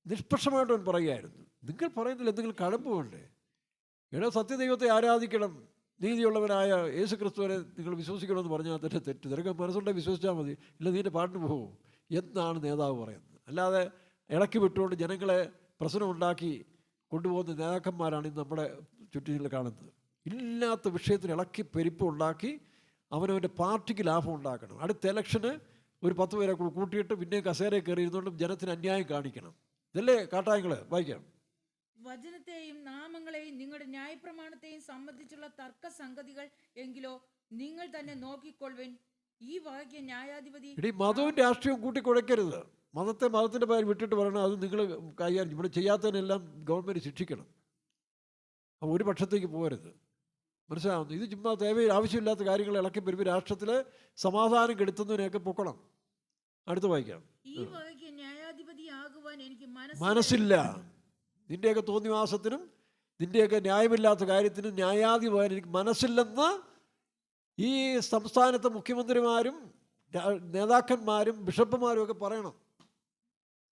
നിഷ്പക്ഷമായിട്ട് അവൻ പറയുകയായിരുന്നു, നിങ്ങൾ പറയുന്നതിൽ എന്തെങ്കിലും കഴമ്പുണ്ടേ? എടോ, സത്യദൈവത്തെ ആരാധിക്കണം, നീതിയുള്ളവനായ യേശു ക്രിസ്തുവിനെ നിങ്ങൾ വിശ്വസിക്കണമെന്ന് പറഞ്ഞാൽ തന്നെ തെറ്റ്. നിനക്ക് മനസ്സുണ്ടെങ്കിൽ വിശ്വസിച്ചാൽ മതി, ഇല്ല നിൻ്റെ പാട്ടിന് പോകും എന്നാണ് നേതാവ് പറയുന്നത്. അല്ലാതെ ഇളക്കി വിട്ടുകൊണ്ട് ജനങ്ങളെ പ്രശ്നമുണ്ടാക്കി കൊണ്ടുപോകുന്ന നേതാക്കന്മാരാണ് ഇന്ന് നമ്മുടെ ചുറ്റിൽ കാണുന്നത്. ഇല്ലാത്ത വിഷയത്തിന് ഇളക്കി പെരുപ്പ് ഉണ്ടാക്കി അവനവൻ്റെ പാർട്ടിക്ക് ലാഭം ഉണ്ടാക്കണം. അടുത്ത ഇലക്ഷന് ഒരു 10 പേരെ കൂട്ടിയിട്ട് പിന്നെ കസേരയിൽ കയറി ഇരുന്നുകൊണ്ട് ജനത്തിന് അന്യായം കാണിക്കണം. ഇതല്ലേ കാട്ടായങ്ങൾ? വായിക്കാം. വചനത്തെയും നാമങ്ങളെയും നിങ്ങളുടെ ന്യായപ്രമാണത്തെയും സംബന്ധിച്ചുള്ള തർക്ക സംഗതികൾ എങ്കിലോ നിങ്ങൾ തന്നെ നോക്കിക്കൊള്ളുവിൻ. ഈ വകയ്ക്ക് ന്യായാധിപതി. ഇനി മതവും രാഷ്ട്രീയവും കൂട്ടിക്കുഴയ്ക്കരുത്. മതത്തെ മതത്തിൻ്റെ പേര് വിട്ടിട്ട് പറയണം അത് നിങ്ങൾ കൈകാര്യം. ഇവിടെ ചെയ്യാത്തതിനെല്ലാം ഗവൺമെൻറ് ശിക്ഷിക്കണം. അപ്പോൾ ഒരു പക്ഷത്തേക്ക് പോകരുത്. മനസ്സിലാവുന്നു? ഇത് ചുമ്മാ ആവശ്യമില്ലാത്ത കാര്യങ്ങൾ ഇളക്കി പെരുമ്പി രാഷ്ട്രത്തിലെ സമാധാനം കെടുത്തുന്നതിനെയൊക്കെ പൊക്കണം. അടുത്ത് വായിക്കാം. ഈ വകയ്ക്ക് ന്യായാധിപതിയാകുവാൻ എനിക്ക് മനസ്സില്ല. നിൻ്റെയൊക്കെ തോന്നിവാസത്തിനും നിൻ്റെയൊക്കെ ന്യായമില്ലാത്ത കാര്യത്തിനും ന്യായാധിപതി എനിക്ക് മനസ്സില്ലെന്ന് ഈ സംസ്ഥാനത്തെ മുഖ്യമന്ത്രിമാരും നേതാക്കന്മാരും ബിഷപ്പുമാരും ഒക്കെ പറയണം.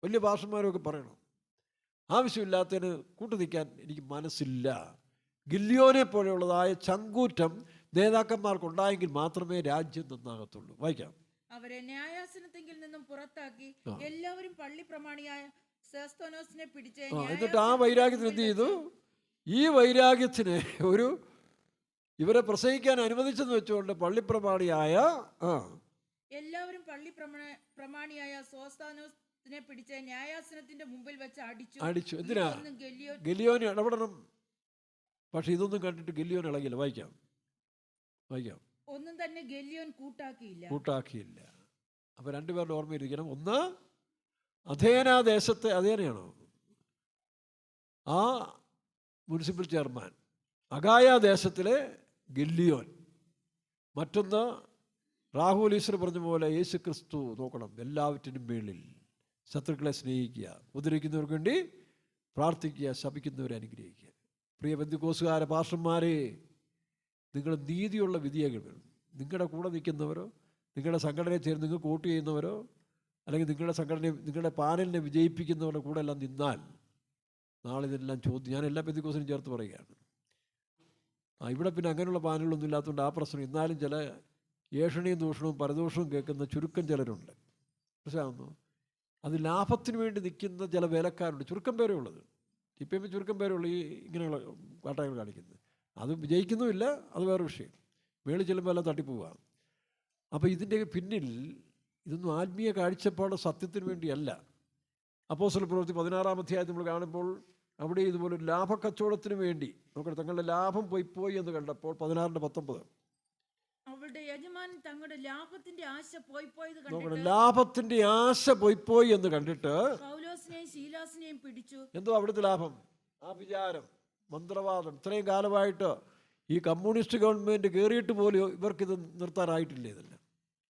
വലിയ ഭാഷന്മാരും ഒക്കെ പറയണം. ആവശ്യമില്ലാത്തതിന് കൂട്ടു നിൽക്കാൻ എനിക്ക് മനസ്സില്ല. ഗില്യോനെ പോലെയുള്ളതായ ചങ്കൂറ്റം നേതാക്കന്മാർക്കുണ്ടായെങ്കിൽ മാത്രമേ രാജ്യം നന്നാകത്തുള്ളൂ. വായിക്കാം. അവരെ ന്യായാസനത്തെങ്കിൽ നിന്നും പുറത്താക്കി എല്ലാവരും പള്ളി പ്രമാണിയായ സെസ്തോനോസിനെ പിടിച്ച് എന്നിട്ട് ആ വൈരാഗ്യത്തിന് എന്ത് ചെയ്തു? ഈ വൈരാഗ്യത്തിന് ഇവരെ പ്രസംഗിക്കാൻ അനുവദിച്ചെന്ന് വെച്ചുകൊണ്ട് പള്ളിപ്രമാണിയായ എല്ലാവരും പള്ളി പ്രമാണിയായ സോസ്താനോസിനെ പിടിച്ച് ന്യായാസനത്തിന്റെ മുമ്പിൽ വെച്ച് അടിച്ചു. എന്തിനാ? ഗില്യോന് ഇടപെടണം. പക്ഷെ ഇതൊന്നും കണ്ടിട്ട് ഗില്യോൻ ഇളകില്ല. വായിക്കാം. ഒന്നും തന്നെ ഗില്യോൻ കൂട്ടാക്കിയില്ല. അപ്പൊ രണ്ടുപേരുടെ ഓർമ്മയിരിക്കണം. ഒന്ന് അഥേനാദേശത്തെ, അഥേനയാണോ ആ മുനിസിപ്പൽ ചെയർമാൻ, അഗായ ദേശത്തിലെ ഗില്ലിയോൻ. മറ്റൊന്ന് രാഹുൽ ഈശ്വർ പറഞ്ഞ പോലെ യേശു ക്രിസ്തു. നോക്കണം, എല്ലാവറ്റിനും മേളിൽ ശത്രുക്കളെ സ്നേഹിക്കുക, ഉദ്ധരിക്കുന്നവർക്ക് വേണ്ടി പ്രാർത്ഥിക്കുക, ശപിക്കുന്നവരെ അനുഗ്രഹിക്കുക. പ്രിയ ബന്ധുക്കോസുകാരെ, പാസ്റ്റർമാരെ, നിങ്ങൾ നീതിയുള്ള വിധികൾ വേണം. നിങ്ങളുടെ കൂടെ നിൽക്കുന്നവരോ നിങ്ങളുടെ സംഘടനയെ ചേർന്ന് നിങ്ങൾക്ക് വോട്ട് ചെയ്യുന്നവരോ അല്ലെങ്കിൽ നിങ്ങളുടെ പാനലിനെ വിജയിപ്പിക്കുന്നവരുടെ കൂടെ എല്ലാം നിന്നാൽ നാളെ ഇതെല്ലാം ചോദ്യം. ഞാൻ എല്ലാ ബന്ധുക്കോസിനും ചേർത്ത് പറയുകയാണ്. ഇവിടെ പിന്നെ അങ്ങനെയുള്ള പാനലുകളൊന്നും ഇല്ലാത്തതുകൊണ്ട് ആ പ്രശ്നം. എന്നാലും ചില ഏഷണിയും ദൂഷണവും പരദൂഷണവും കേൾക്കുന്ന ചുരുക്കം ചിലരുണ്ട്. മനസ്സിലാവുന്നു? അത് ലാഭത്തിന് വേണ്ടി നിൽക്കുന്ന ചില വേലക്കാരുണ്ട്. ചുരുക്കം പേരേ ഉള്ളത്. ഇപ്പം ചുരുക്കം പേരേ ഉള്ളൂ ഈ ഇങ്ങനെയുള്ള കാട്ടായങ്ങൾ കാണിക്കുന്നത്. അത് വിജയിക്കുന്നുമില്ല, അത് വേറെ വിഷയം. മേളിൽ ചെല്ലുമ്പോൾ എല്ലാം തട്ടിപ്പോവുക. അപ്പോൾ ഇതിൻ്റെ പിന്നിൽ ഇതൊന്നും ആത്മീയ കാഴ്ചപ്പാട് സത്യത്തിന് വേണ്ടിയല്ല. അപ്പോസ്തല പ്രവൃത്തി 16-ാം അധ്യായത്തിൽ നമ്മൾ കാണുമ്പോൾ അവിടെ ഇതുപോലെ ഒരു ലാഭക്കച്ചവടത്തിന് വേണ്ടി നോക്കട്ടെ, തങ്ങളുടെ ലാഭം പോയി എന്ന് കണ്ടപ്പോൾ 16:19 അവളുടെ യജമാനൻ തങ്ങളുടെ ലാഭത്തിന്റെ ആശ നോക്കണം, ലാഭത്തിന്റെ ആശ പോയി എന്ന് കണ്ടിട്ട് പൗലോസിനെയും ശീലാസിനെയും പിടിച്ചു. എന്തോ അവിടുത്തെ ലാഭം? ആ വിചാരം, മന്ത്രവാദം. ഇത്രയും കാലമായിട്ട് ഈ കമ്മ്യൂണിസ്റ്റ് ഗവൺമെൻറ് കയറിയിട്ട് പോലും ഇവർക്കിത് നിർത്താനായിട്ടില്ലേ?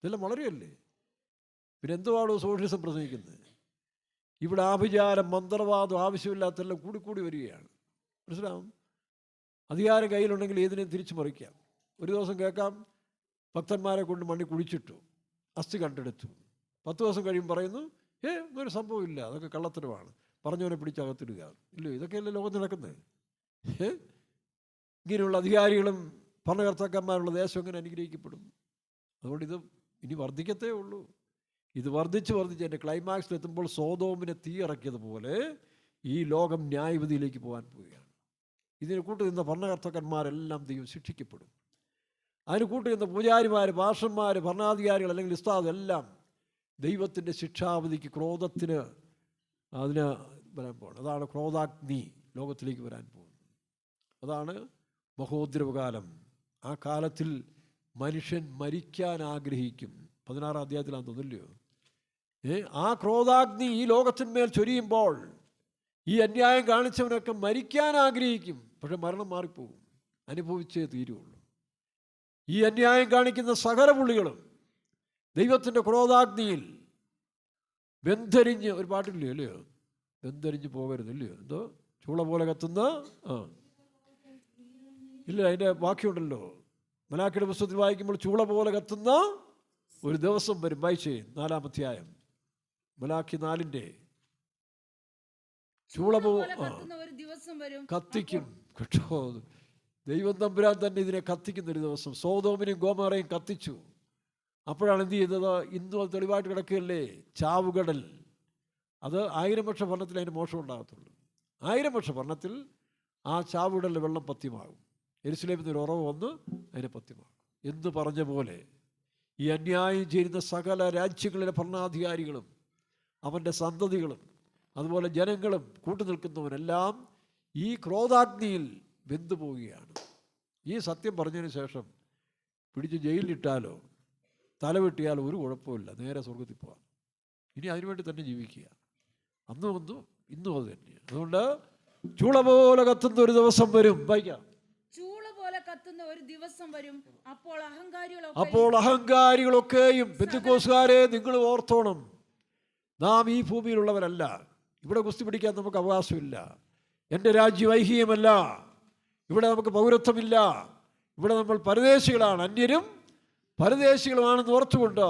ഇതെല്ലാം വളരെയല്ലേ. പിന്നെ എന്തുവാണോ സോഷ്യലിസം പ്രസംഗിക്കുന്നത്? ഇവിടെ ആഭിചാരം, മന്ത്രവാദം ആവശ്യമില്ലാത്തെല്ലാം കൂടി വരികയാണ്. മനസ്സിലാവും? അധികാരം കയ്യിലുണ്ടെങ്കിൽ ഏതിനെയും തിരിച്ചു മറിക്കാം. ഒരു ദിവസം കേൾക്കാം, ഭക്തന്മാരെ കൊണ്ട് മണ്ണി കുഴിച്ചിട്ടു, അസ്ഥി കണ്ടെടുത്തു. 10 ദിവസം കഴിയും പറയുന്നു, അങ്ങനെ സംഭവമില്ല, അതൊക്കെ കള്ളത്തരമാണ്, പറഞ്ഞവനെ പിടിച്ചകത്തിടുക. ഇല്ലോ, ഇതൊക്കെയല്ലേ ലോകത്ത് നടക്കുന്നത്? ഇങ്ങനെയുള്ള അധികാരികളും ഭരണകർത്താക്കന്മാരുള്ള ദേശം എങ്ങനെ അനുഗ്രഹിക്കപ്പെടും? അതുകൊണ്ട് ഇത് ഇനി വർദ്ധിക്കത്തേ ഉള്ളൂ. ഇത് വർദ്ധിച്ച് എൻ്റെ ക്ലൈമാക്സിലെത്തുമ്പോൾ സോതോമിനെ തീയിറക്കിയതുപോലെ ഈ ലോകം ന്യായവിധിയിലേക്ക് പോകാൻ പോവുകയാണ്. ഇതിന് കൂട്ടു നിന്ന ഭരണകർത്താക്കന്മാരെല്ലാം ദൈവം ശിക്ഷിക്കപ്പെടും. അതിന് കൂട്ടു നിന്ന പൂജാരിമാർ, പാഷന്മാർ, ഭരണാധികാരികൾ അല്ലെങ്കിൽ ഉസ്താദ് എല്ലാം ദൈവത്തിൻ്റെ ശിക്ഷാവിധിക്ക്, ക്രോധത്തിന് അതിന് വരാൻ പോകണം. അതാണ് ക്രോധാഗ്നി ലോകത്തിലേക്ക് വരാൻ പോകുന്നത്. അതാണ് മഹോദ്രവകാലം. ആ കാലത്തിൽ മനുഷ്യൻ മരിക്കാൻ ആഗ്രഹിക്കും. 16-ാം അധ്യായത്തിലാണെന്ന് തോന്നില്ലയോ? ആ ക്രോധാഗ്നി ഈ ലോകത്തിന്മേൽ ചൊരിയുമ്പോൾ ഈ അന്യായം കാണിച്ചവനൊക്കെ മരിക്കാൻ ആഗ്രഹിക്കും. പക്ഷെ മരണം മാറിപ്പോകും, അനുഭവിച്ചേ തീരുള്ളൂ. ഈ അന്യായം കാണിക്കുന്ന സകല പുള്ളികളും ദൈവത്തിൻ്റെ ക്രോധാഗ്നിയിൽ ബന്ധരിഞ്ഞ്, ഒരു പാട്ടില്ലയോ അല്ലയോ, ബന്ധരിഞ്ഞ് പോകരുതല്ലയോ, എന്തോ ചൂള പോലെ കത്തുന്ന ഇല്ല, അതിൻ്റെ ബാക്കിയുണ്ടല്ലോ, മലാക്കിയുടെ പുസ്തകത്തിൽ വായിക്കുമ്പോൾ ചൂള പോലെ കത്തുന്ന ഒരു ദിവസം വരും. വായിച്ചേ 4-ാം അധ്യായം, മലാക്കി 4-ന്റെ. ചൂള പോലെ ഒരു ദിവസം വരും, കത്തിക്കും കേട്ടോ. ദൈവം തമ്പുരാൻ തന്നെ ഇതിനെ കത്തിക്കുന്നൊരു ദിവസം. സോദോമിനെയും ഗോമോറയും കത്തിച്ചു. അപ്പോഴാണ് എന്ത് ചെയ്തത്? ഇന്നും അത് തെളിവായിട്ട് കിടക്കുകയല്ലേ, ചാവുകടൽ. അത് 1000 വർഷ ഭരണത്തിൽ അതിന് മോശം ഉണ്ടാകത്തുള്ളൂ. 1000 വർഷ ഭരണത്തിൽ ആ ചാവുകടലിലെ വെള്ളം പത്യമാകും. യെരുശലേമിൽ നിന്ന് ഒരു ഉറവ് വന്ന് അതിനെ പത്യമാകും എന്ന് പറഞ്ഞ പോലെ ഈ അന്യായം ചെയ്യുന്ന സകല രാജ്യങ്ങളിലെ ഭരണാധികാരികളും അവൻ്റെ സന്തതികളും അതുപോലെ ജനങ്ങളും കൂട്ടുനിൽക്കുന്നവനെല്ലാം ഈ ക്രോധാഗ്നിയിൽ വെന്തുപോവുകയാണ്. ഈ സത്യം പറഞ്ഞതിന് ശേഷം പിടിച്ച് ജയിലിലിട്ടാലോ തലവെട്ടിയാലോ ഒരു കുഴപ്പമില്ല, നേരെ സ്വർഗത്തിൽ പോകാം. ഇനി അതിനുവേണ്ടി തന്നെ ജീവിക്കുക. അന്നും ഇന്നും അത് തന്നെയാണ്. അതുകൊണ്ട് ചൂള പോലെ കത്തുന്ന ഒരു ദിവസം വരും. വായിക്കാം. ചൂള പോലെ കത്തുന്ന ഒരു ദിവസം വരും, അപ്പോൾ അഹങ്കാരികളൊക്കെയും. പെന്തക്കോസ്തുകാരെ, നിങ്ങൾ ഓർത്തോണം, നാം ഈ ഭൂമിയിലുള്ളവരല്ല. ഇവിടെ കുസ്തി പിടിക്കാൻ നമുക്ക് അവകാശമില്ല. എൻ്റെ രാജ്യം ഐഹികമല്ല. ഇവിടെ നമുക്ക് പൗരത്വമില്ല. ഇവിടെ നമ്മൾ പരദേശികളാണ്, അന്യരും പരദേശികളുമാണെന്ന് ഓർത്തുകൊണ്ട്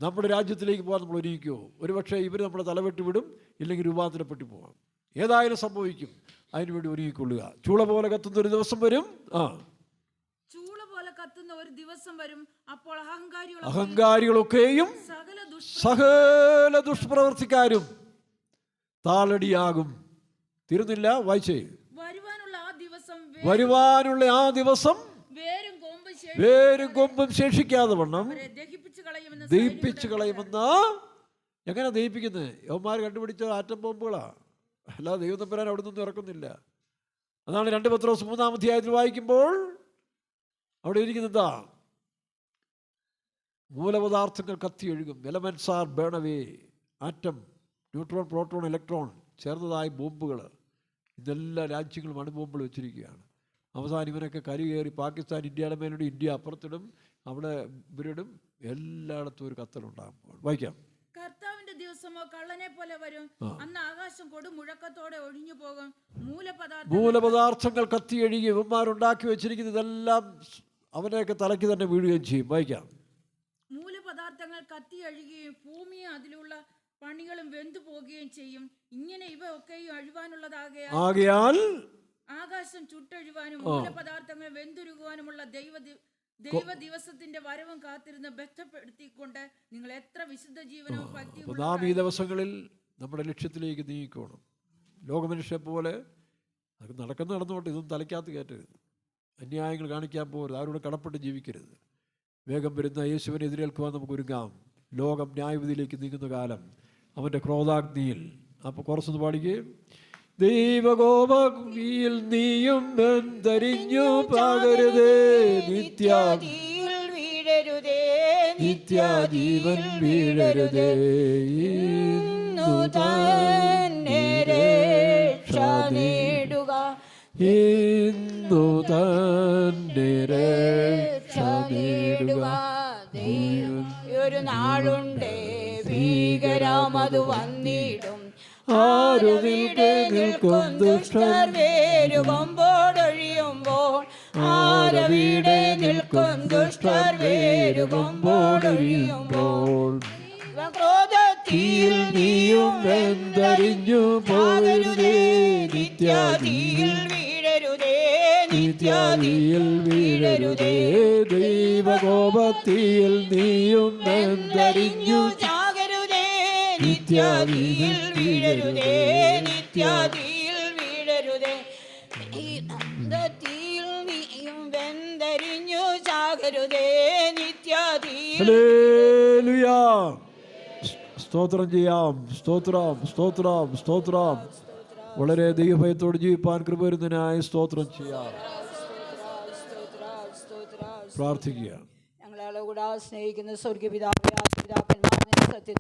നമ്മുടെ രാജ്യത്തിലേക്ക് പോകാൻ നമ്മൾ ഒരുങ്ങിക്കുമോ? ഒരുപക്ഷെ ഇവർ നമ്മുടെ തലവെട്ടി വിടും, ഇല്ലെങ്കിൽ രൂപാന്തരപ്പെട്ട് പോകാം. ഏതായാലും സംഭവിക്കും. അതിനുവേണ്ടി ഒരുങ്ങിക്കൊള്ളുക. ചൂള പോലെ കത്തുന്ന ഒരു ദിവസം വരും. ചൂള പോലെ കത്തുന്ന ഒരു ദിവസം വരും, അപ്പോൾ അഹങ്കാരികളൊക്കെയും സകല ദുഷ്പ്രവർത്തിക്കാരും താളടിയാകും. തീരുന്നില്ല, വായിച്ചേ. വരുവാനുള്ള ആ ദിവസം വേരും കൊമ്പും ശേഷിക്കാതെ വണ്ണം ദഹിപ്പിച്ചു കളയുമെന്ന്. എങ്ങനെ ദഹിപ്പിക്കുന്നത്? യവന്മാർ കണ്ടുപിടിച്ച ആറ്റം ബോംബുകളാ, അല്ലാതെ ദൈവം തമ്പുരാൻ അവിടെ നിന്നും ഇറക്കുന്നില്ല. അതാണ് 2 പത്രോസ് 3-ാം അധ്യായത്തിൽ വായിക്കുമ്പോൾ അവിടെ ഇരിക്കുന്നതാ, മൂലപദാർത്ഥങ്ങൾ കത്തി ഒഴുകും. Elements are burn away. Atom, neutron, proton, electron ചേർന്നതായ ബോംബുകൾ. ഇതെല്ലാ രാജ്യങ്ങളും അണുബോംബുകൾ വെച്ചിരിക്കുകയാണ്. അവസാനം ഇവനൊക്കെ കരി കയറി പാകിസ്ഥാൻ ഇന്ത്യയുടെ മേലിടും, ഇന്ത്യ അപ്പുറത്തിടും, അവിടെ ഇവരിടും. എല്ലായിടത്തും ഒരു കത്തലുണ്ടാകും. വായിക്കാം. കർത്താവിന്റെ ദിവസമോ കള്ളനെ പോലെ വരും, അന്ന് ആകാശം കൊടുമുഴക്കത്തോടെ ഒഴിഞ്ഞു പോകും. മൂലപദാർത്ഥങ്ങൾ കത്തി ഒഴുകി. ഇവന്മാരുണ്ടാക്കി വെച്ചിരിക്കുന്നത് ഇതെല്ലാം അവനെയൊക്കെ തലയ്ക്ക് തന്നെ വീഴുകയും ചെയ്യും. വായിക്കാം. മൂലപദാർത്ഥങ്ങൾ കത്തി ഒഴുകുകയും ഭൂമിയും അതിലുള്ള പണികളും വെന്തു പോകുകയും ചെയ്യും. ഇങ്ങനെ ഇവ ഒക്കെയും അഴിവാനുള്ളതാകയാൽ ആകാശം ചുട്ടൊഴിവാനും മൂലപദാർത്ഥങ്ങൾ വെന്തുരുകുവാനുമുള്ള ദൈവ ദിവസത്തിന്റെ വരവും കാത്തിരുന്ന് ബന്ധപ്പെടുത്തിക്കൊണ്ട് നിങ്ങൾ എത്ര വിശുദ്ധ ജീവനവും ഭക്തിയും. നാം ഈ ദിവസങ്ങളിൽ നമ്മുടെ ലക്ഷ്യത്തിലേക്ക് നീങ്ങിക്കോണം. ലോകമനുഷ്യെ പോലെ അത് നടന്നോട്ടെ, ഇതൊന്നും തലയ്ക്കകത്ത് കയറ്റരുത്. അന്യായങ്ങൾ കാണിക്കാൻ പോകരുത്. ആരോട് കടപ്പെട്ട് ജീവിക്കരുത്. വേഗം വരുന്ന യേശുവിനെ എതിരേൽക്കുവാൻ നമുക്ക് ഒരുങ്ങാം. ലോകം ന്യായവിധിയിലേക്ക് നീങ്ങുന്ന കാലം, അവൻ്റെ ക്രോധാഗ്നിയിൽ. അപ്പോൾ കുറച്ചൊന്ന് പാടിക്കുകയും. ദൈവകോപയിൽ നീയും ബന്ധരിഞ്ഞു പകരുതേ, നിത്യാദിയിൽ വീഴരുതേ, നിത്യാജീവൻ വീഴരുതേ. ഇന്നു തന്നെ രക്ഷ നേടുക, ഇന്നു തന്നെ രക്ഷ നേടുക. ഒരു നാളുണ്ടേ ഭീകരമതു വന്നിടും, ആരുവിടെ നിൽക്കും ദുഷ്ടർ വേരുകൊമ്പോടൊഴിയുമ്പോൾ, ആരവിടെ നിൽക്കും ദുഷ്ടർ വേരുകൊമ്പോടൊഴിയുമ്പോൾ. ക്രോധത്തിൽ നീയും വെന്തരിഞ്ഞു പോകരുതേ, നിത്യാദിയിൽ വീഴരുതേ, നിത്യാദിയിൽ വീഴരുതേ. ദൈവകോപത്തിൽ നീയും വെന്തരിഞ്ഞു ചാകരുതേ, നിത്യാദിയിൽ വീഴരുതേ, നിത്യാദിയിൽ വീഴരുതേ. തീയിൽ നീയും വെന്തരിഞ്ഞു ചാകരുതേ, നിത്യാദിയിൽ. സ്തോത്രം ചെയ്യാം. സ്തോത്രം, സ്തോത്രം, സ്തോത്രം. വളരെ ദൈവഭയത്തോട് ജീവിപ്പാൻ കൃപ വരുന്നതിനായി സ്തോത്രം ചെയ്യാം. പ്രാർത്ഥിക്കുക. ഞങ്ങളെ കൂടാതെ സ്നേഹിക്കുന്ന സ്വർഗീയ പിതാവേ, പിതാക്കന്മാർ സത്യത്തിൽ